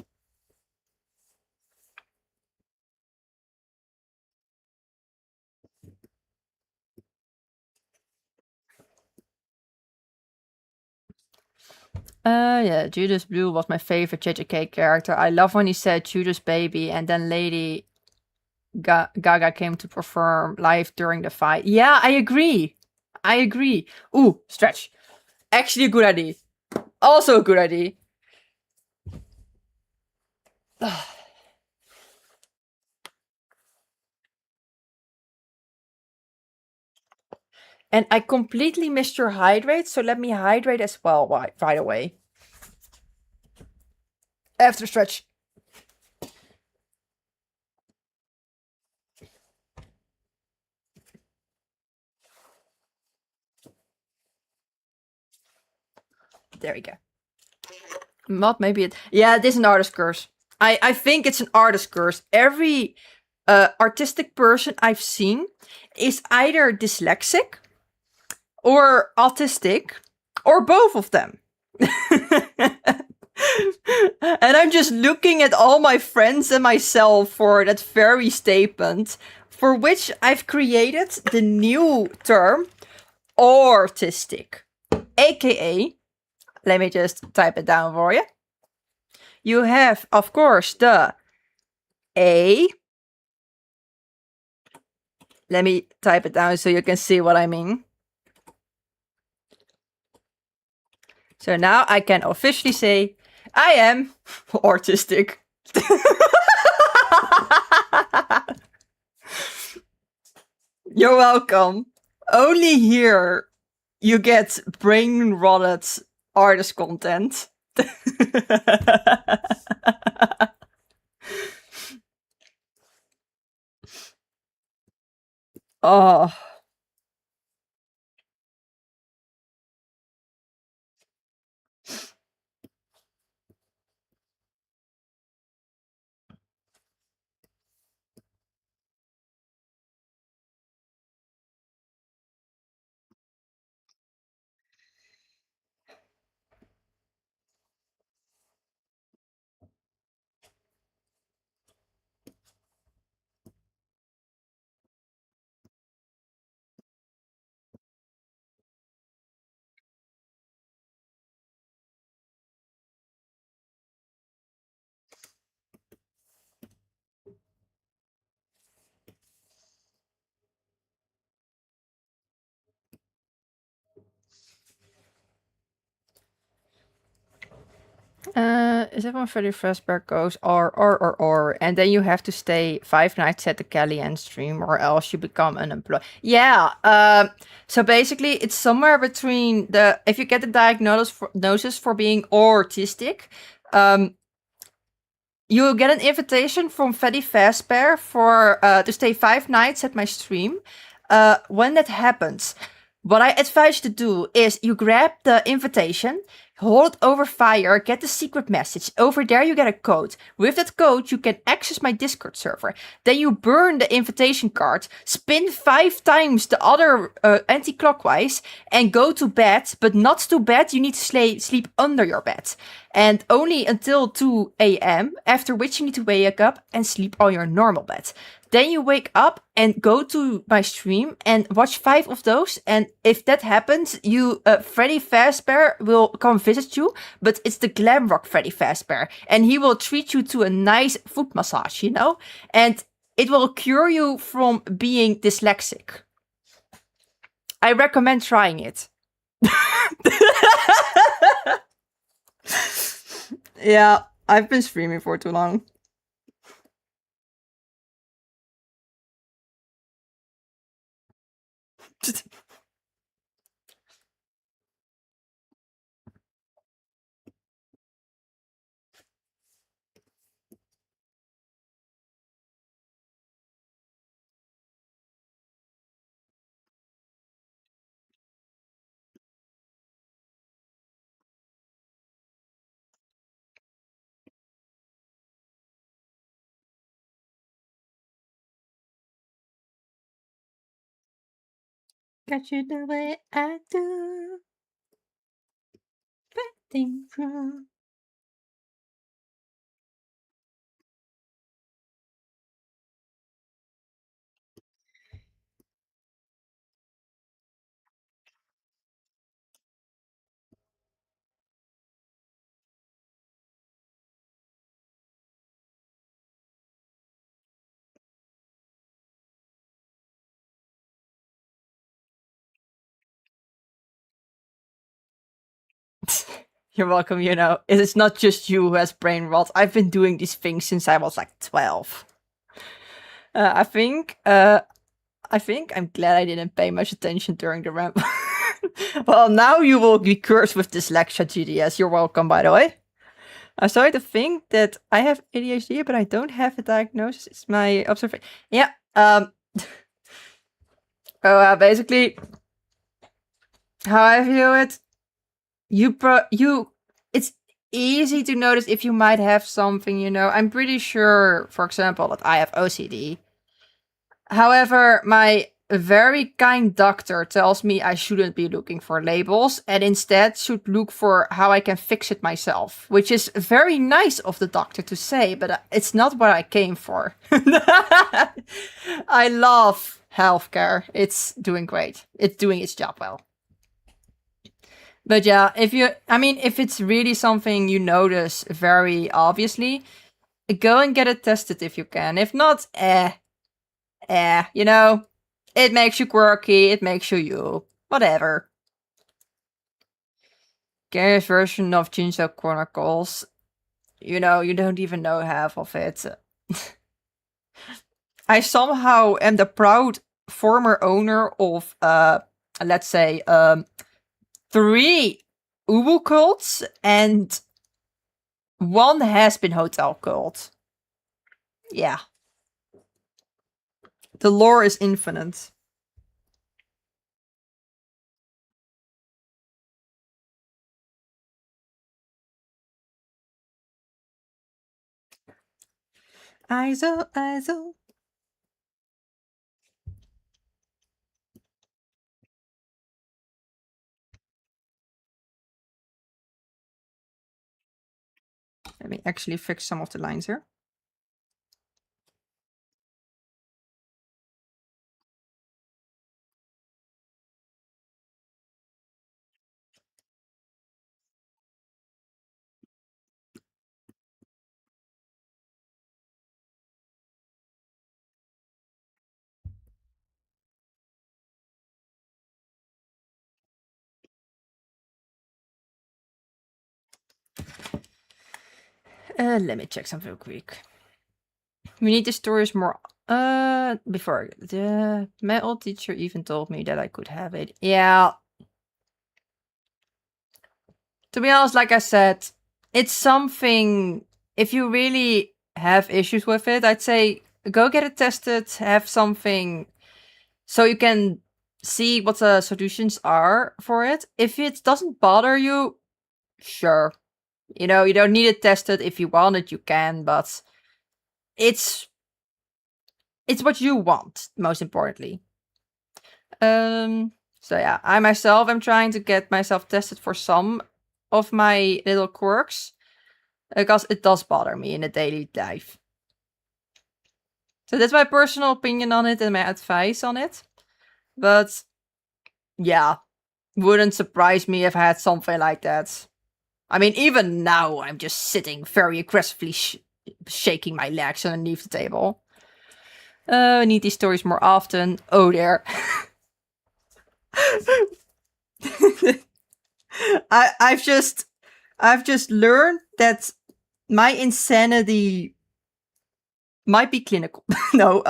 Yeah, Judas Blue was my favorite JJK character. I love when he said Judas baby and then Lady Gaga came to perform live during the fight. Yeah, I agree. I agree. Ooh, stretch. Actually a good idea. Also a good idea. And I completely missed your hydrate, so let me hydrate as well right away. After stretch. There we go. Not maybe it. Yeah, it is an artist curse. I think it's an artist curse. Every artistic person I've seen is either dyslexic or autistic or both of them. And I'm just looking at all my friends and myself for that very statement, for which I've created the new term autistic, aka, let me just type it down for you. You have, of course, the A. Let me type it down so you can see what I mean. So now I can officially say I am autistic. You're welcome. Only here you get brain-rotted artist content. Oh. Is that when Freddy Fazbear goes or, and then you have to stay 5 nights at the Kellyanne stream, or else you become unemployed. Yeah. So basically, it's somewhere between the if you get the diagnosis for being autistic, you get an invitation from Freddy Fazbear for to stay 5 nights at my stream. When that happens, what I advise you to do is you grab the invitation, hold it over fire, get the secret message. Over there you get a code. With that code you can access my Discord server. Then you burn the invitation card, spin 5 times the other anti-clockwise, and go to bed. But not to bed, you need to sleep under your bed. And only until 2 a.m, after which you need to wake up and sleep on your normal bed. Then you wake up and go to my stream and watch 5 of those. And if that happens, Freddy Fazbear will come visit you, but it's the glam rock Freddy Fazbear. And he will treat you to a nice foot massage, And it will cure you from being dyslexic. I recommend trying it. Yeah, I've been streaming for too long. Got you the way I do. Fighting through. You're welcome, It's not just you who has brain rot. I've been doing these things since I was like 12. I think I'm glad I didn't pay much attention during the ramp. Well, now you will be cursed with dyslexia, GDS. You're welcome, by the way. I'm starting to think that I have ADHD, but I don't have a diagnosis. It's my observation. Yeah. Basically, how I view it, it's easy to notice if you might have something, I'm pretty sure, for example, that I have OCD. However, my very kind doctor tells me I shouldn't be looking for labels and instead should look for how I can fix it myself, which is very nice of the doctor to say, but it's not what I came for. I love healthcare. It's doing great. It's doing its job well. But yeah, if it's really something you notice very obviously, go and get it tested if you can. If not, it makes you quirky, it makes you whatever. Gary's version of Jinzo Chronicles, you don't even know half of it. I somehow am the proud former owner of, let's say, 3 Uwu cults and 1 has-been hotel cult. Yeah. The lore is infinite. ISO. Let me actually fix some of the lines here. Let me check something real quick. We need the stories more. Before my old teacher even told me that I could have it. Yeah. To be honest, like I said, it's something. If you really have issues with it, I'd say go get it tested. Have something so you can see what the solutions are for it. If it doesn't bother you, sure. You don't need it tested. If you want it, you can, but it's what you want, most importantly. So yeah, I myself am trying to get myself tested for some of my little quirks, because it does bother me in a daily life. So that's my personal opinion on it and my advice on it. But yeah, wouldn't surprise me if I had something like that. I mean, even now, I'm just sitting very aggressively shaking my legs underneath the table. I need these stories more often. Oh, there. I've just learned that my insanity might be clinical. No,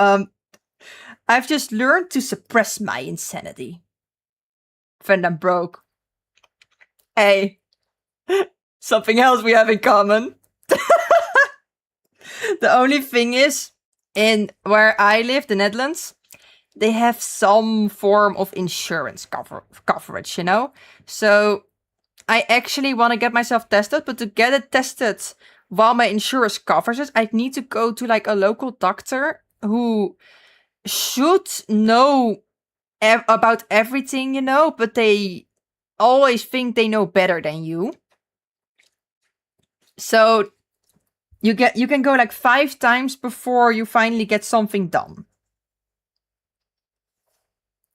I've just learned to suppress my insanity. When I'm broke. Hey, something else we have in common. The only thing is, in where I live, the Netherlands, they have some form of insurance coverage, you know? So I actually want to get myself tested, but to get it tested while my insurance covers it, I need to go to like a local doctor who should know about everything, you know, but they always think they know better than you. So you can go like 5 times before you finally get something done.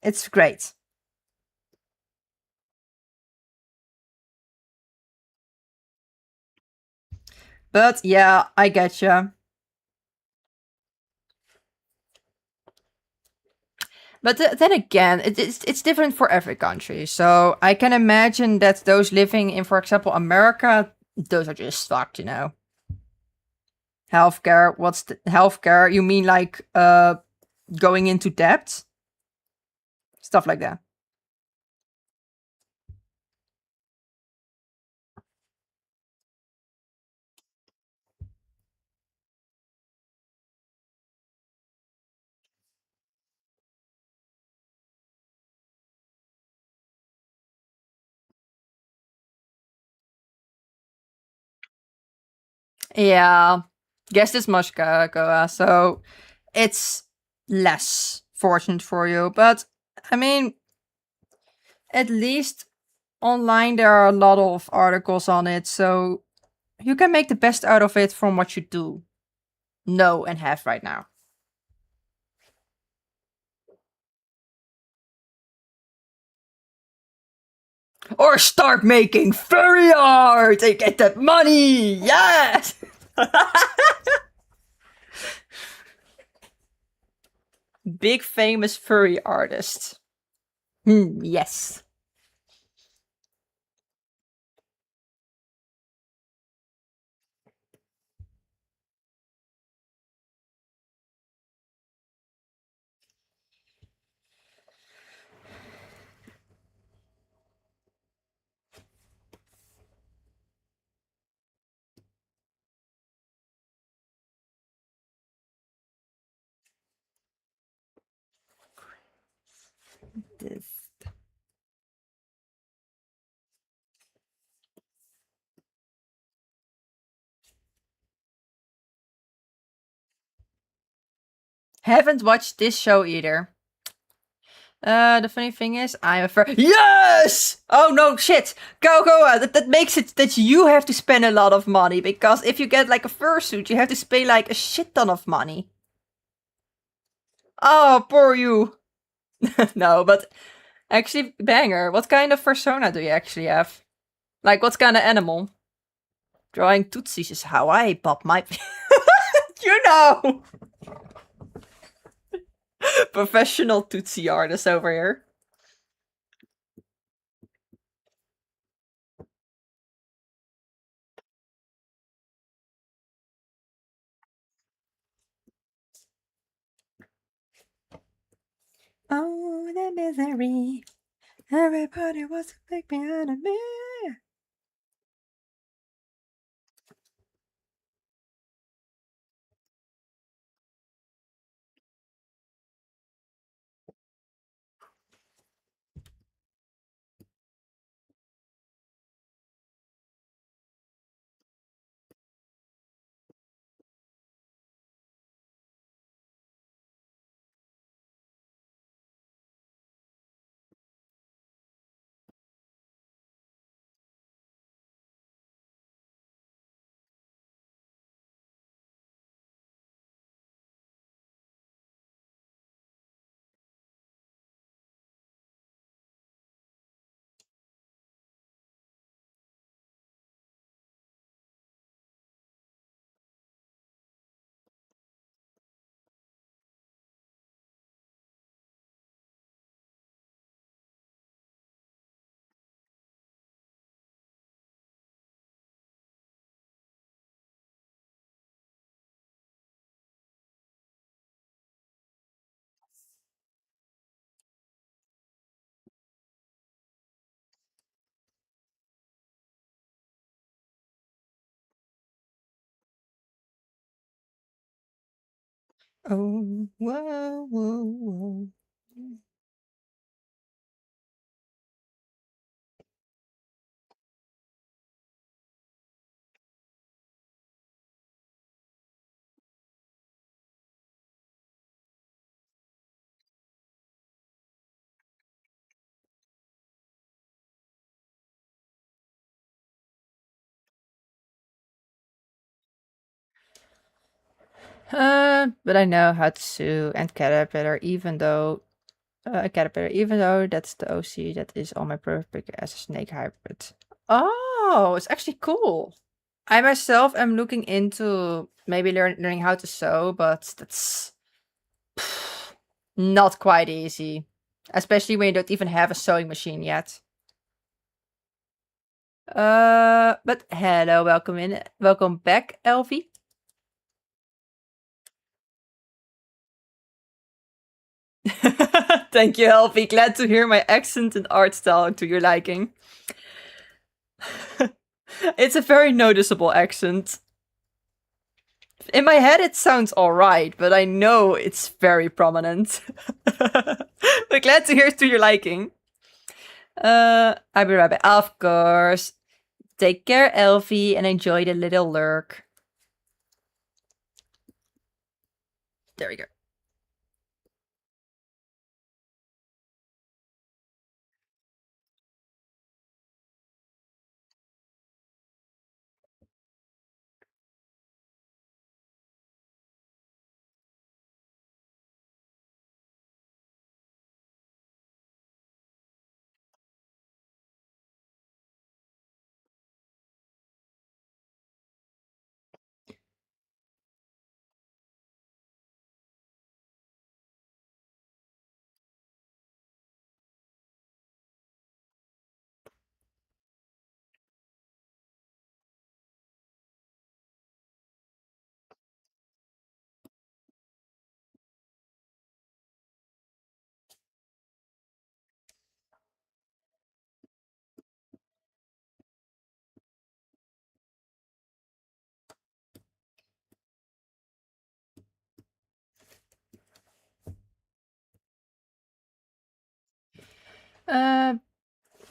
It's great. But yeah, I get you. But then again, it's different for every country. So I can imagine that those living in, for example, America, those are just fucked, you know. Healthcare. What's the healthcare? You mean like going into debt? Stuff like that. Yeah. Guess this much, Goa. So it's less fortunate for you. But I mean, at least online there are a lot of articles on it. So you can make the best out of it from what you do know and have right now. Or start making furry art and get that money. Yes. Big famous furry artist. Yes. This. Haven't watched this show either. The funny thing is, I'm a fur. Yes! Oh no, shit! Go! That makes it that you have to spend a lot of money because if you get like a fursuit, you have to pay like a shit ton of money. Oh, poor you. No, but actually, banger. What kind of persona do you actually have? Like, what kind of animal? Drawing tootsies is how I pop my. You know! Professional tootsie artist over here. Oh, the misery. Everybody wants to make me out of me. Oh, whoa, whoa, whoa. But I know how to sue and caterpillar, even though a caterpillar, even though that's the OC that is on my profile as a snake hybrid. Oh, it's actually cool. I myself am looking into maybe learning how to sew, but that's not quite easy, especially when you don't even have a sewing machine yet. But hello, welcome back, Elfie. Thank you, Elfie. Glad to hear my accent and art style to your liking. It's a very noticeable accent. In my head, it sounds alright, but I know it's very prominent. But glad to hear to your liking. I'll be right back. Of course. Take care, Elfie, and enjoy the little lurk. There we go.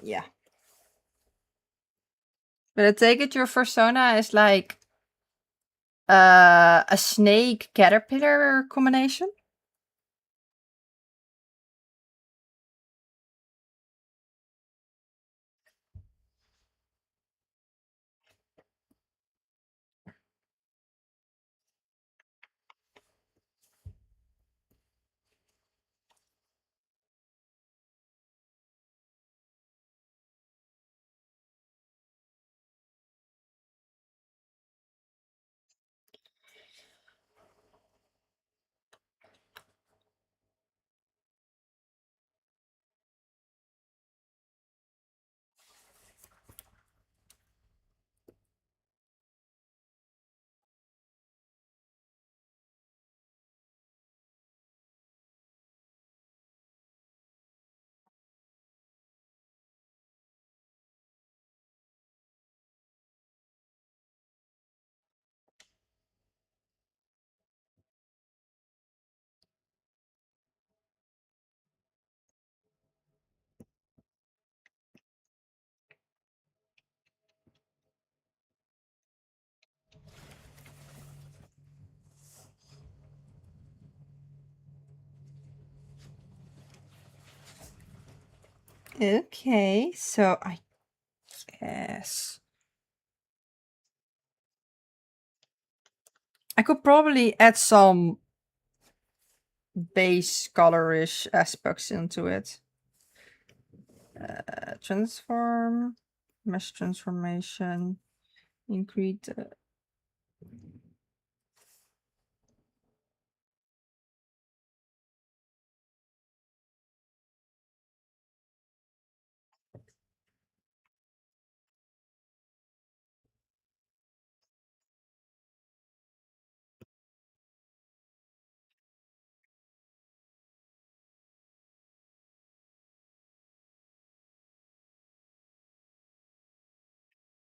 Yeah. But I take it your persona is like a snake caterpillar combination? Okay, so I guess I could probably add some base colorish aspects into it. Transform, mesh transformation, increase.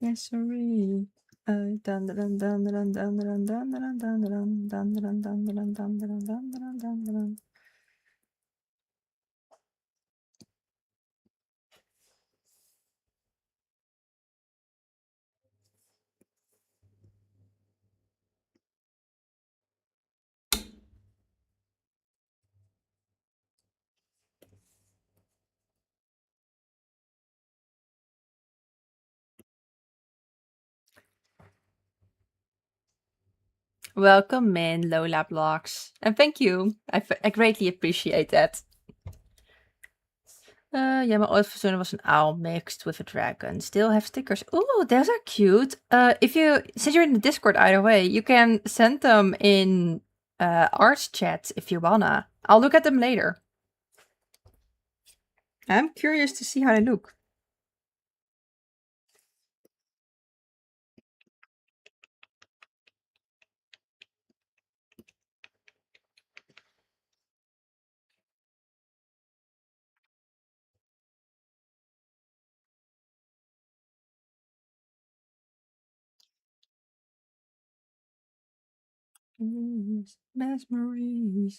Yes, sorry. Welcome in, Lola Blocks. And thank you. I greatly appreciate that. Yeah, my old persona was an owl mixed with a dragon. Still have stickers. Ooh, those are cute. Since you're in the Discord either way, you can send them in arts chat if you wanna. I'll look at them later. I'm curious to see how they look. Mesmeries.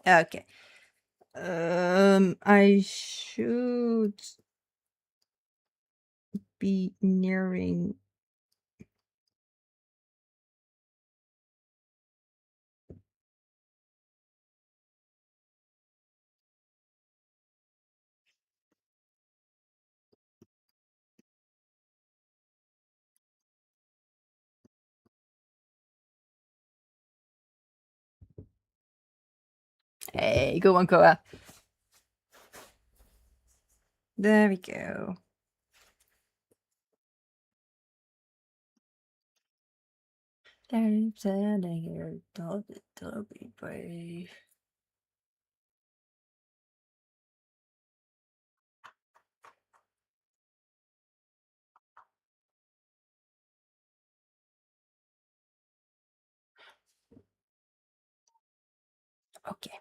Okay. I should be nearing. Hey, go on, Koa. There we go. Standing here, don't be brave. Okay.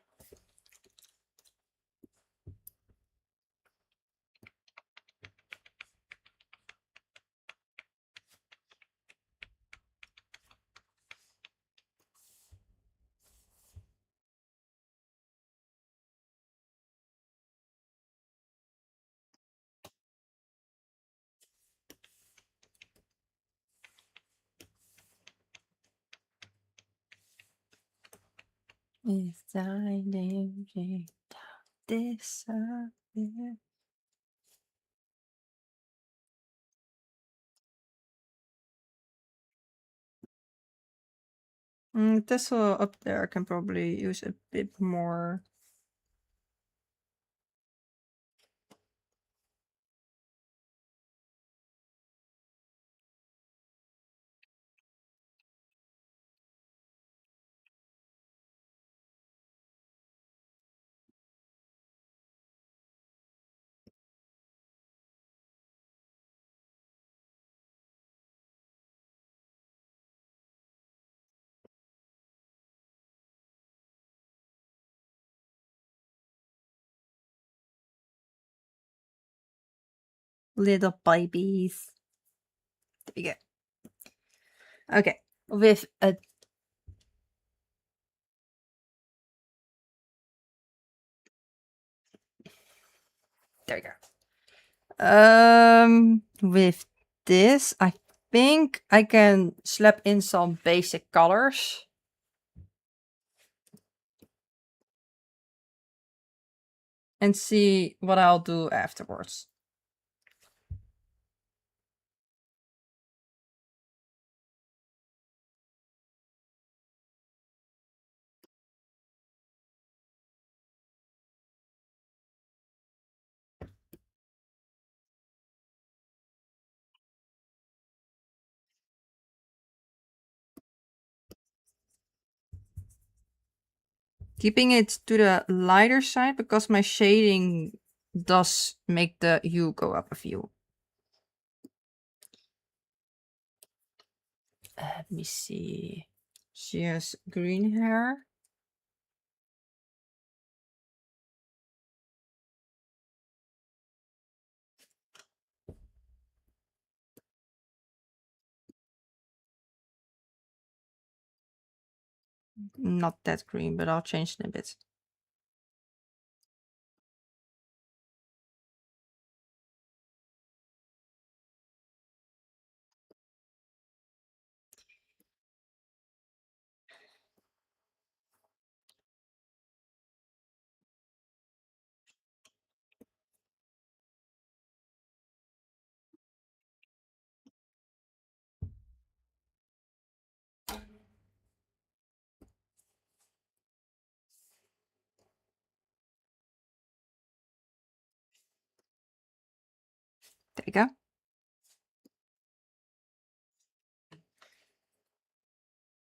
Is thy name disappear? Tessel up there can probably use a bit more. Little babies. There we go. Okay. With a there we go. With this, I think I can slap in some basic colors. And see what I'll do afterwards. Keeping it to the lighter side because my shading does make the hue go up a few. Let me see. She has green hair. Not that green, but I'll change it a bit. There you go.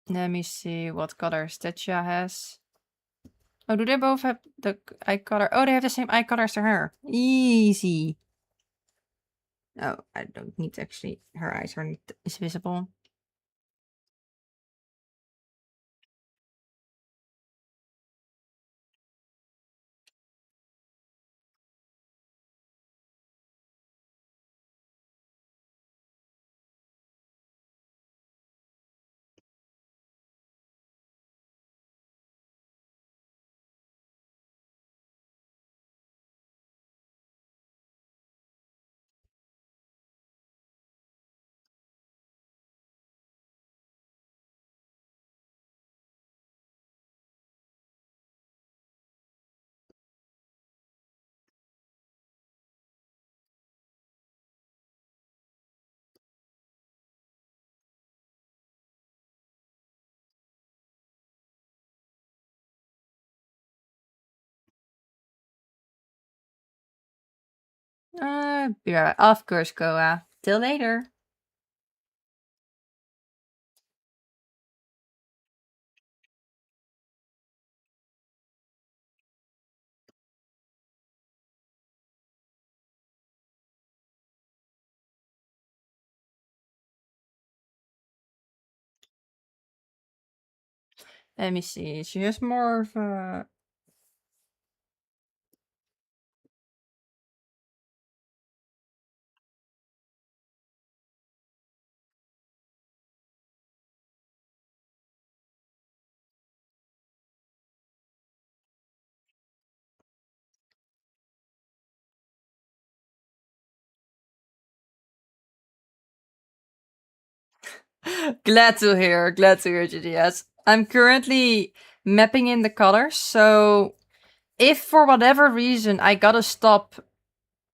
Let me see what color Stetcha has. Oh, do they both have the eye color? Oh, they have the same eye color as her hair. Easy. Oh, I don't need actually. Her eyes aren't is visible. Yeah, of course, Koa. Till later. Let me see. She has more of a. Glad to hear. Glad to hear, GDS. I'm currently mapping in the colors, so if for whatever reason I gotta stop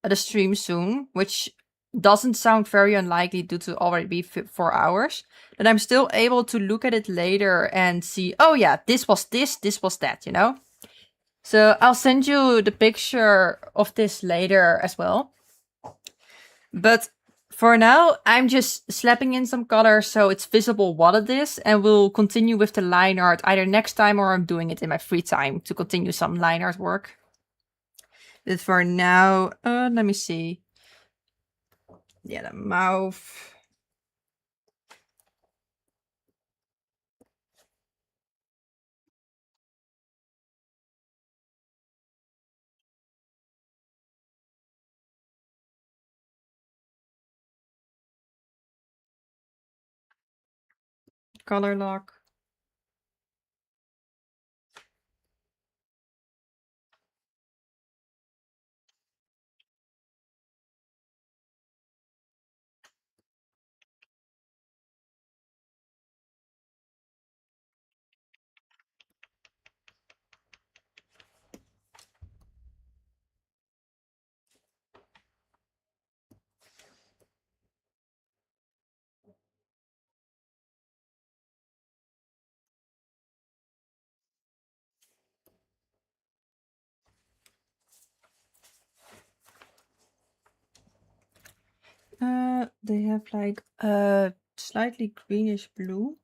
the stream soon, which doesn't sound very unlikely due to already be 4 hours, then I'm still able to look at it later and see, oh yeah, this was this was that, you know? So I'll send you the picture of this later as well. But for now, I'm just slapping in some color so it's visible what it is, and we'll continue with the line art either next time or I'm doing it in my free time to continue some line art work. But for now, let me see. Yeah, the mouth. Color lock. They have like a slightly greenish blue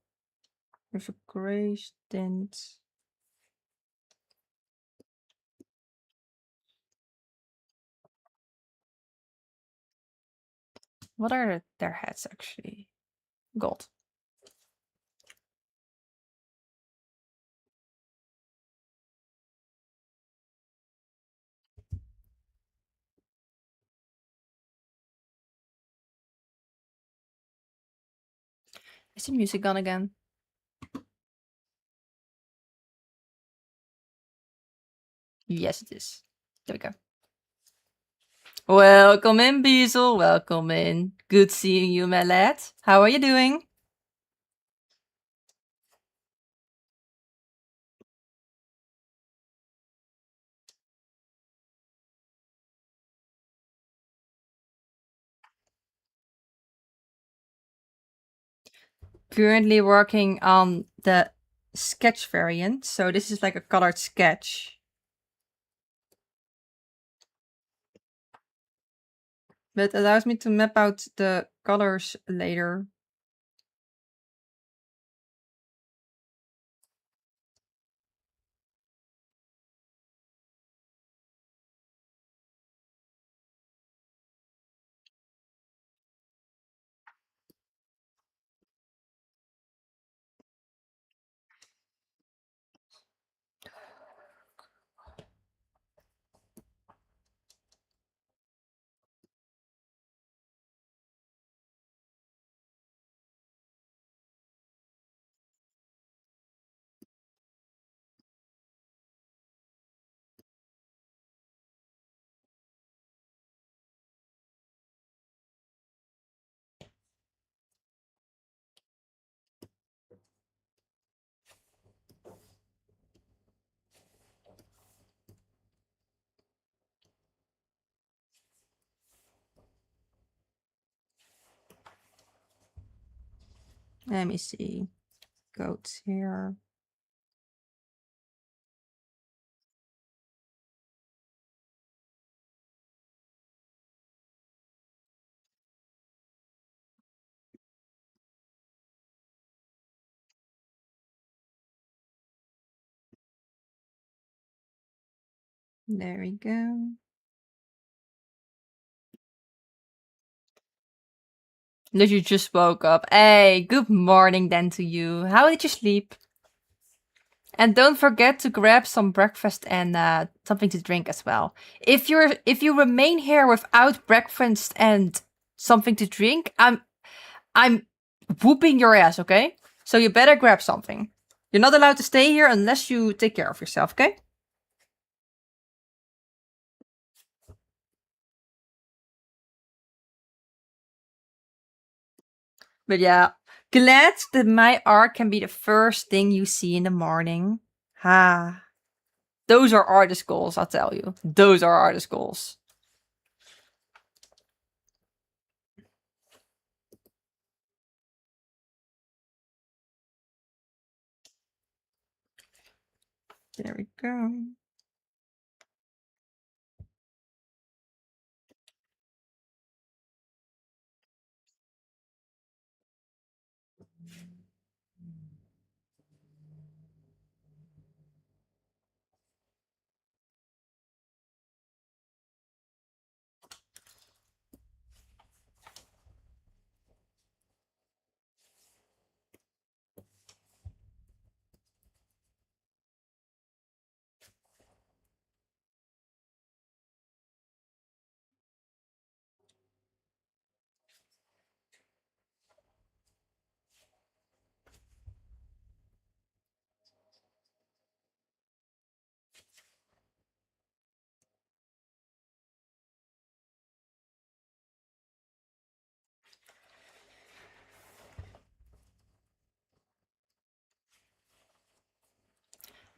with a grayish tint. What are their hats actually? Gold. Is the music gone again? Yes, it is. There we go. Welcome in, Beazle. Welcome in. Good seeing you, my lad. How are you doing? Currently working on the sketch variant. So this is like a colored sketch. But allows me to map out the colors later. Let me see. Goats here. There we go. That you just woke up. Hey, good morning then to you. How did you sleep? And don't forget to grab some breakfast and something to drink as well. If you remain here without breakfast and something to drink, I'm whooping your ass, okay? So you better grab something. You're not allowed to stay here unless you take care of yourself, okay? But yeah, glad that my art can be the first thing you see in the morning. Ha. Those are artist goals, I'll tell you. Those are artist goals. There we go.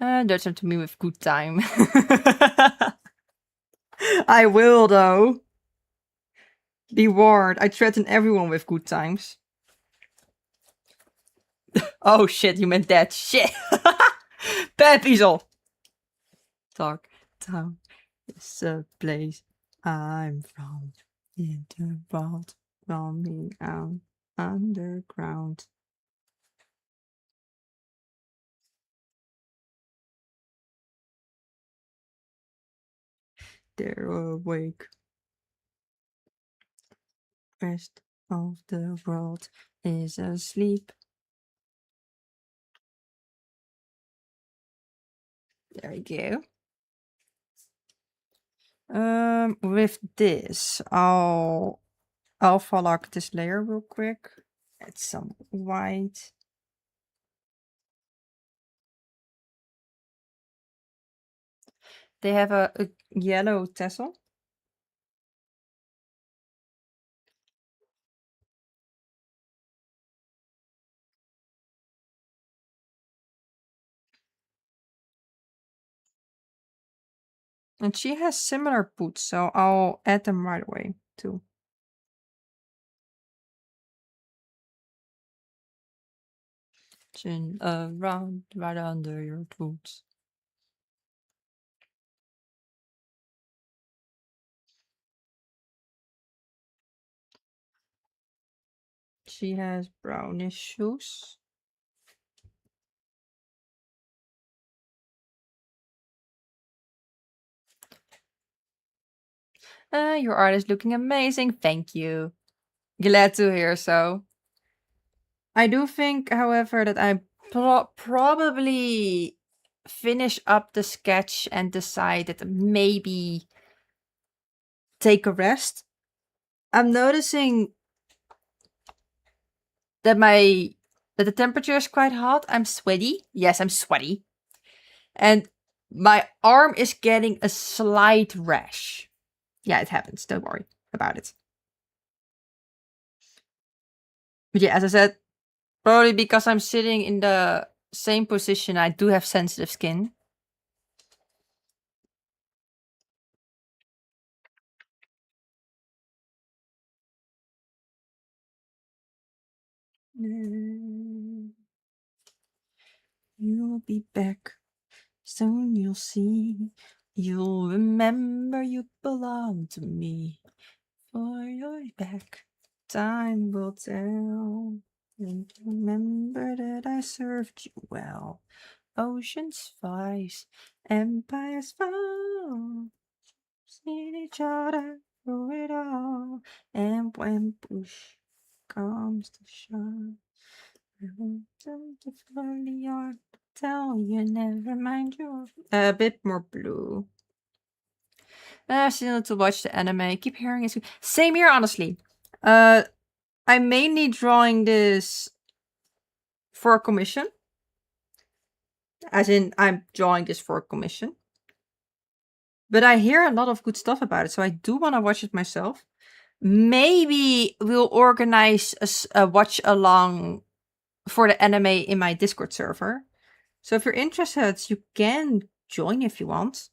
Don't come to me with good time. I will, though. Be warned, I threaten everyone with good times. Oh shit, you meant that. Shit. Bad Beazle. Talk town is a place I'm from. In the world, roaming out underground. They're awake. Rest of the world is asleep. There we go. With this, I'll alpha lock this layer real quick. Add some white. They have a yellow tassel. And she has similar boots, so I'll add them right away too. Chin around, right under your boots. She has brownish shoes. Your art is looking amazing. Thank you. Glad to hear so. I do think, however, that I probably finish up the sketch and decide that maybe take a rest. I'm noticing that the temperature is quite hot. I'm sweaty. Yes, I'm sweaty. And my arm is getting a slight rash. Yeah, it happens. Don't worry about it. But yeah, as I said, probably because I'm sitting in the same position, I do have sensitive skin. You'll be back. Soon you'll see. You'll remember you belong to me. For you're back. Time will tell. And remember that I served you well. Oceans rise, empires fall. Seen each other through it all. And when push comes to shove, I want them to slowly on. Tell you never mind you. A bit more blue. Still need to watch the anime. Keep hearing it. Same here, honestly. I'm mainly drawing this for a commission. As in, I'm drawing this for a commission. But I hear a lot of good stuff about it, so I do want to watch it myself. Maybe we'll organize a watch along for the anime in my Discord server. So if you're interested, you can join if you want.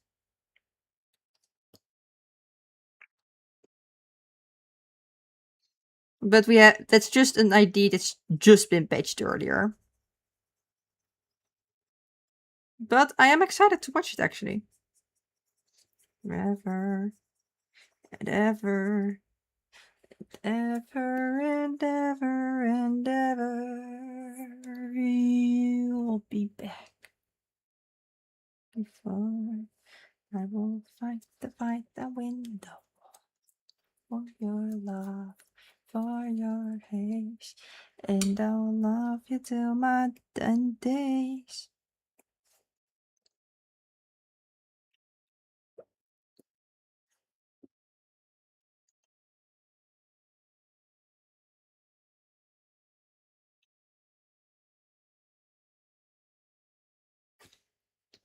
But that's just an ID that's just been patched earlier. But I am excited to watch it actually. Ever and ever, ever and ever and ever, you'll be back. Before I will fight the fight that win the war for your love, for your haste, and I'll love you till my end days.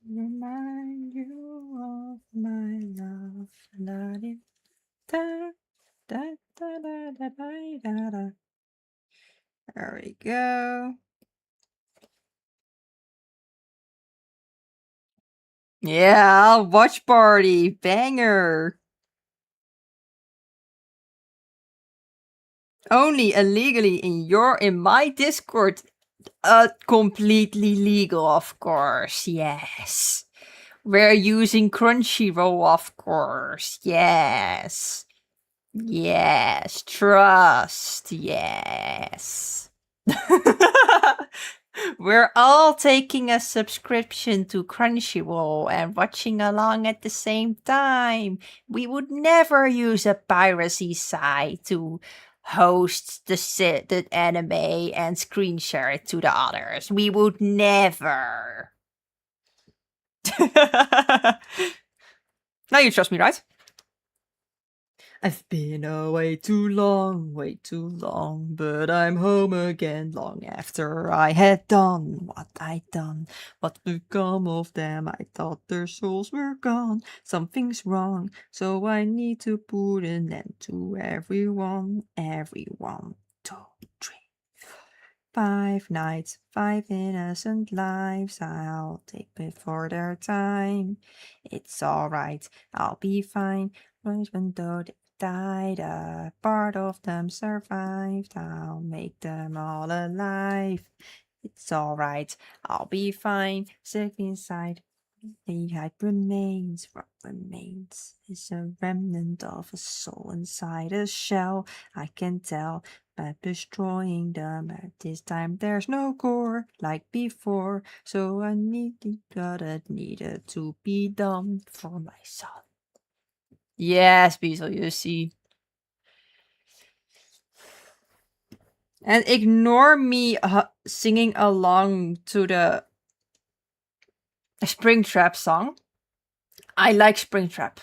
Remind you of my love. Da da da da da da da da. There we go. Yeah, watch party, banger. Only illegally in my Discord. Completely legal, of course. Yes. We're using Crunchyroll, of course. Yes. Yes. Trust. Yes. We're all taking a subscription to Crunchyroll and watching along at the same time. We would never use a piracy site to host the anime and screen share it to the others. We would never. Now you trust me, right? I've been away too long, way too long, but I'm home again long after I had done what I'd done. What become of them? I thought their souls were gone. Something's wrong, so I need to put an end to everyone, everyone. 2, 3. 5 nights, 5 innocent lives I'll take before their time. It's alright, I'll be fine. Even though they died, a part of them survived. I'll make them all alive. It's alright, I'll be fine. Safe inside. The heart remains. What remains is a remnant of a soul inside a shell. I can tell by destroying them. At this time, there's no core like before. So I needed what it needed to be done for my son. Yes, Beezel, you see. And ignore me singing along to the Springtrap song. I like Springtrap.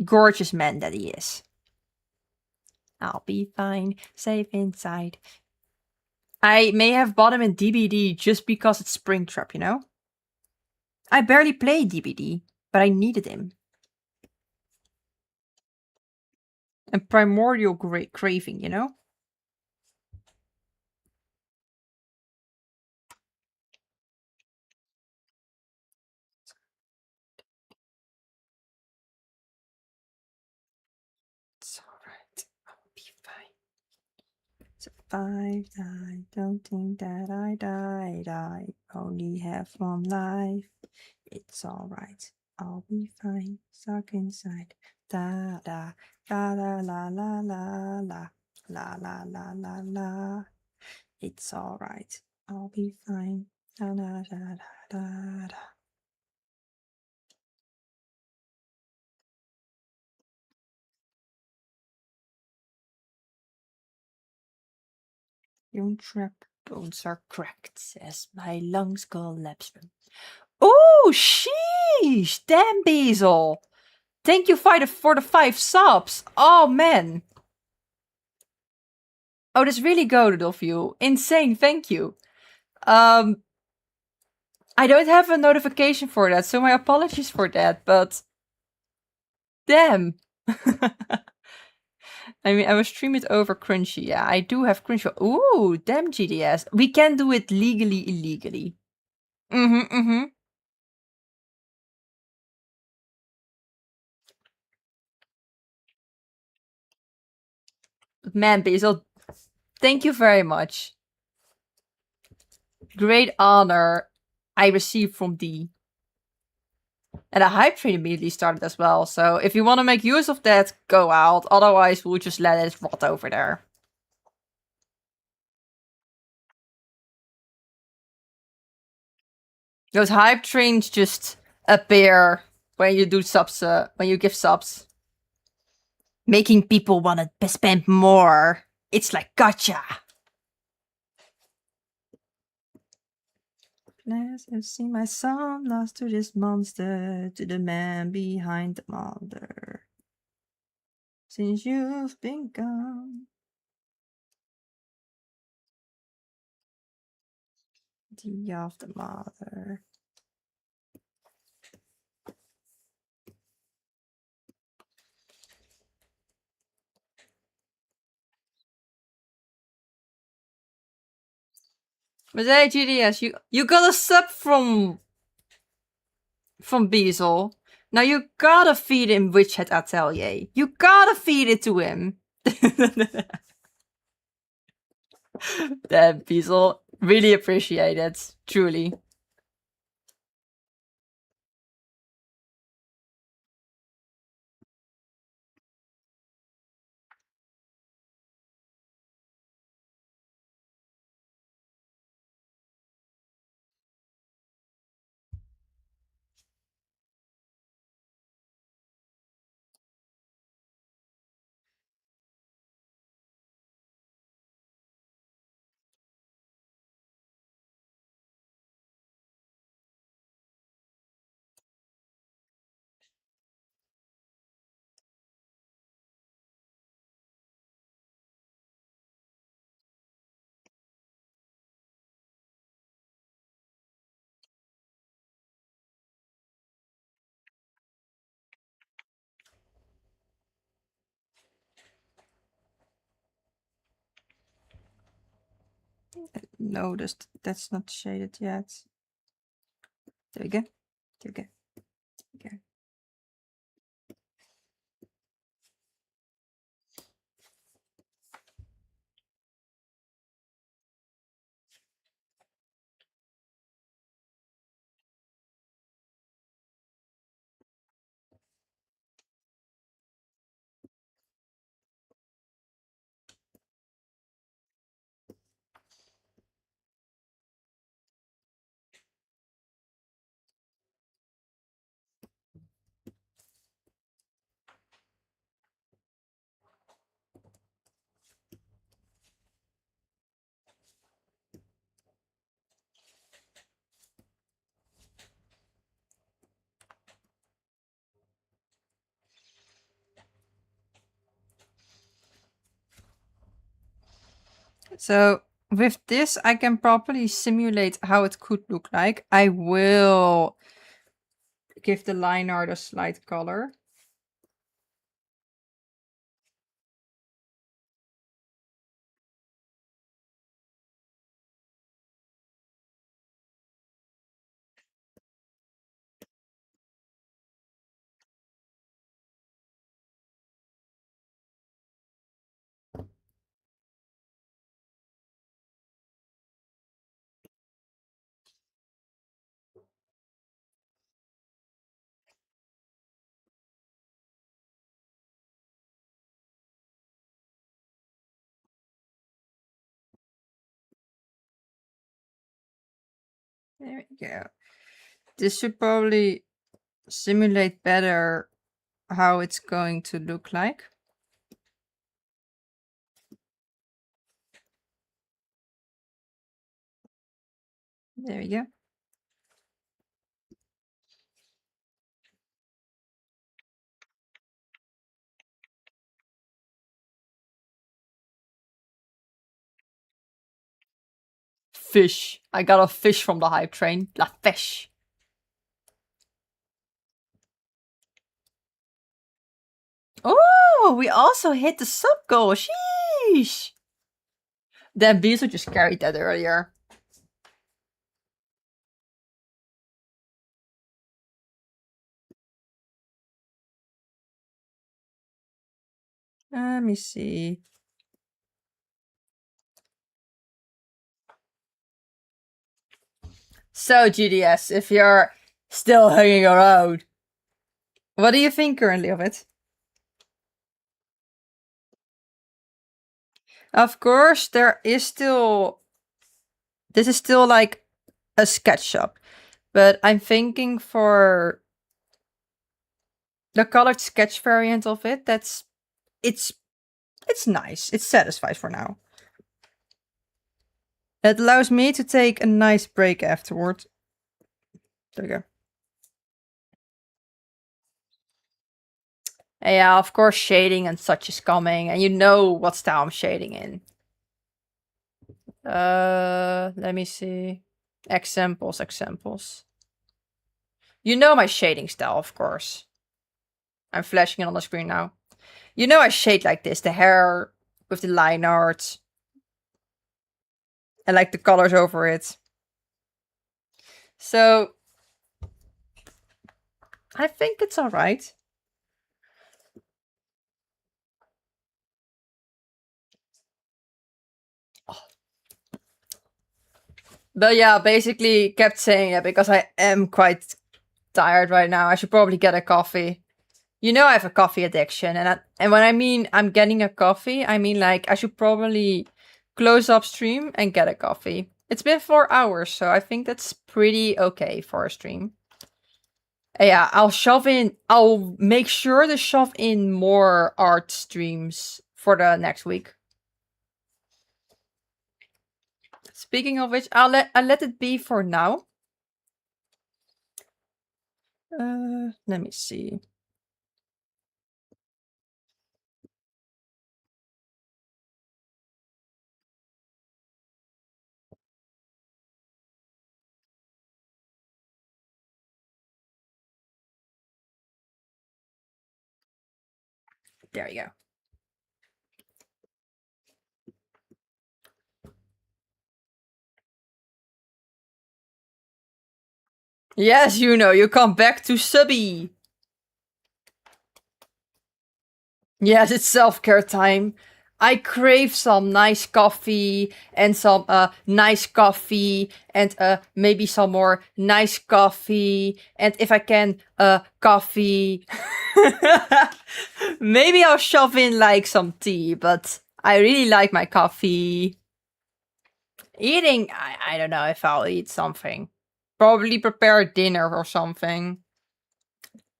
Gorgeous man that he is. I'll be fine, safe inside. I may have bought him in DBD just because it's Springtrap, you know? I barely play DBD, but I needed him. And Primordial Craving, you know? It's alright, I'll be fine. Survived, I don't think that I died. I only have one life. It's alright, I'll be fine. Stuck inside. Da da da da la la la la la la la la la. It's alright, I'll be fine. Da da da da da da. Your trap bones are cracked as my lungs collapse. Oh, sheesh! Damn, Basil! Thank you for the 5 subs. Oh, man. Oh, that's really goated of you. Insane, thank you. I don't have a notification for that, so my apologies for that, but... Damn. I mean, I will stream it over Crunchy. Yeah, I do have Crunchy. Ooh, damn GDS. We can do it legally, illegally. Mm-hmm. Man, Basil, thank you very much. Great honor I received from thee. And a hype train immediately started as well, so if you want to make use of that, go out. Otherwise, we'll just let it rot over there. Those hype trains just appear when you do subs, when you give subs. Making people want to spend more. It's like gotcha. Let's see my son lost to this monster, to the man behind the mother. Since you've been gone. The of the mother. But hey, GDS, you got a sub from Beazle. Now you gotta feed him Witch Hat Atelier. You gotta feed it to him. Damn, Beazle. Really appreciate it. Truly. No, that's not shaded yet. There we go. There we go. There we go. So with this, I can properly simulate how it could look like. I will give the line art a slight color. There we go. This should probably simulate better how it's going to look like. There we go. Fish. I got a fish from the hype train. La fish. Oh, we also hit the sub goal. Sheesh. Then Beezer just carried that earlier. Let me see. So, GDS, if you're still hanging around, what do you think currently of it? Of course, there is still... This is still like a sketch shop. But I'm thinking for the colored sketch variant of it, it's nice. It's satisfied for now. It allows me to take a nice break afterward. There we go. Yeah, of course, shading and such is coming, and you know what style I'm shading in. Let me see. Examples. You know my shading style, of course. I'm flashing it on the screen now. You know I shade like this, the hair with the line art. And like the colors over it. So I think it's alright. But yeah, basically kept saying it because I am quite tired right now. I should probably get a coffee. You know I have a coffee addiction, and when I mean I'm getting a coffee, I mean like I should probably close up stream and get a coffee. It's been 4 hours, so I think that's pretty okay for a stream. Yeah, I'll make sure to shove in more art streams for the next week. Speaking of which, I'll let it be for now. Let me see. There you go. Yes, you come back to Subby. Yes, it's self-care time. I crave some nice coffee and some nice coffee and maybe some more nice coffee and if I can coffee. Maybe I'll shove in like some tea, but I really like my coffee. Eating, I don't know if I'll eat something. Probably prepare dinner or something.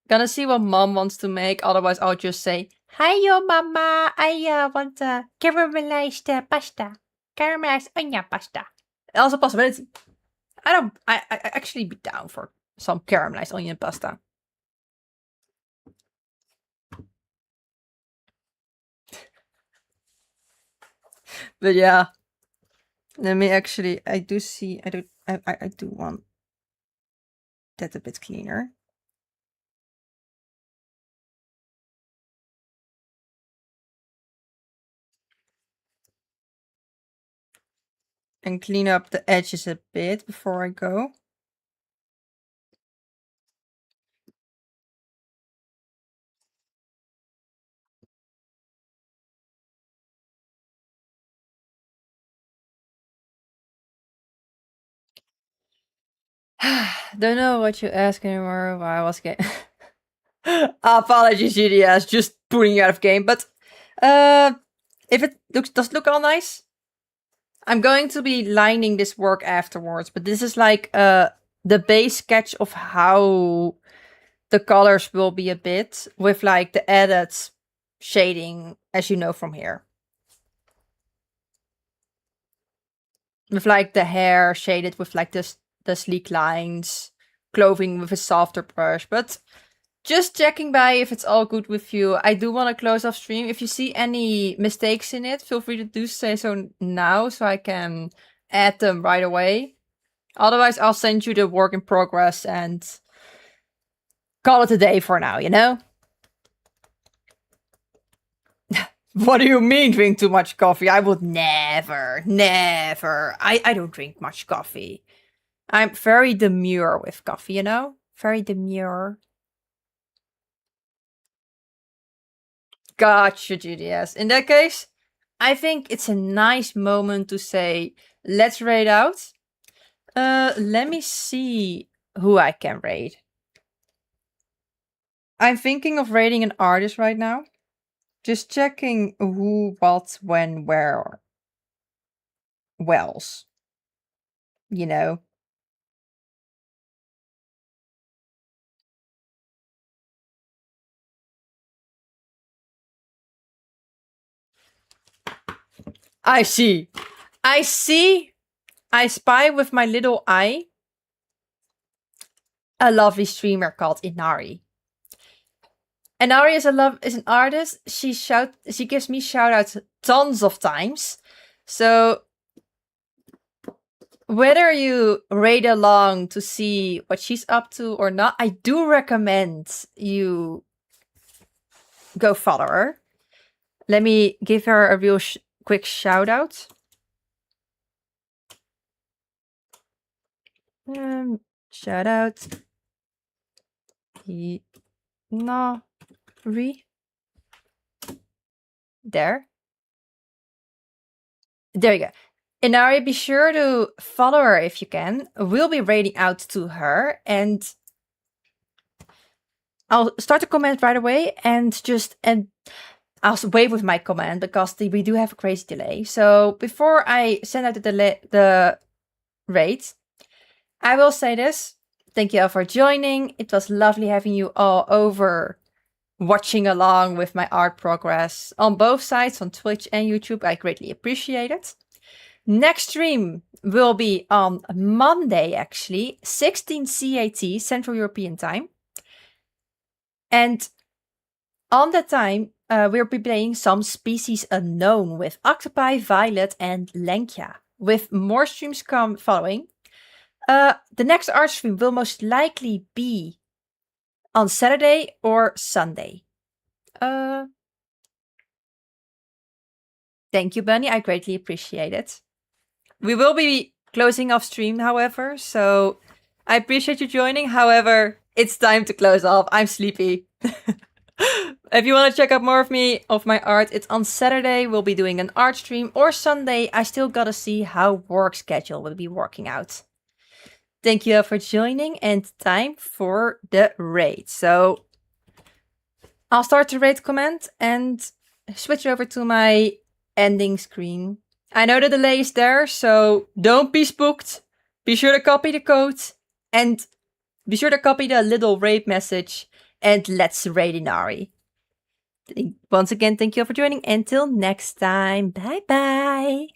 Gonna see what mom wants to make, otherwise I'll just say, "Hi, yo, mama, I want caramelized pasta. Caramelized onion pasta." Also possibility. I actually be down for some caramelized onion pasta. But yeah. Let me actually, I do see, I do want that a bit cleaner. And clean up the edges a bit before I go. Don't know what you ask anymore. Why I was getting. Apologies, GDS, just putting you out of game. But if it does look all nice, I'm going to be lining this work afterwards. But this is like the base sketch of how the colors will be a bit with like the added shading, as you know from here. With like the hair shaded with like the sleek lines, clothing with a softer brush. But just checking by if it's all good with you. I do want to close off stream. If you see any mistakes in it, feel free to do say so now so I can add them right away. Otherwise, I'll send you the work in progress and call it a day for now, you know? What do you mean drink too much coffee? I would never. I don't drink much coffee. I'm very demure with coffee, you know? Very demure. Gotcha, GDS. In that case, I think it's a nice moment to say, let's raid out. Let me see who I can raid. I'm thinking of raiding an artist right now. Just checking who, what, when, where. Wells. You know. I see. I see. I spy with my little eye a lovely streamer called Inari. Inari is an artist. She gives me shout outs tons of times. So whether you raid along to see what she's up to or not, I do recommend you go follow her. Let me give her a real quick shout out. Shout out. Inari. There. There you go. Inari, be sure to follow her if you can. We'll be raiding out to her and I'll start a comment right away and I'll wait with my comment because we do have a crazy delay. So before I send out the raid, I will say this. Thank you all for joining. It was lovely having you all over watching along with my art progress on both sides, on Twitch and YouTube. I greatly appreciate it. Next stream will be on Monday, actually, 16 CAT, Central European Time. And on that time, we'll be playing some Species Unknown with Octopi, Violet, and Lenkia, with more streams following. The next art stream will most likely be on Saturday or Sunday. Thank you, Bunny. I greatly appreciate it. We will be closing off stream, however, so I appreciate you joining. However, it's time to close off. I'm sleepy. If you want to check out more of me, of my art, it's on Saturday. We'll be doing an art stream, or Sunday. I still gotta see how work schedule will be working out. Thank you all for joining, and time for the raid. So I'll start the raid command and switch over to my ending screen. I know the delay is there, so don't be spooked. Be sure to copy the code and be sure to copy the little raid message, and let's raid Inari. Once again, thank you all for joining. Until next time, bye bye.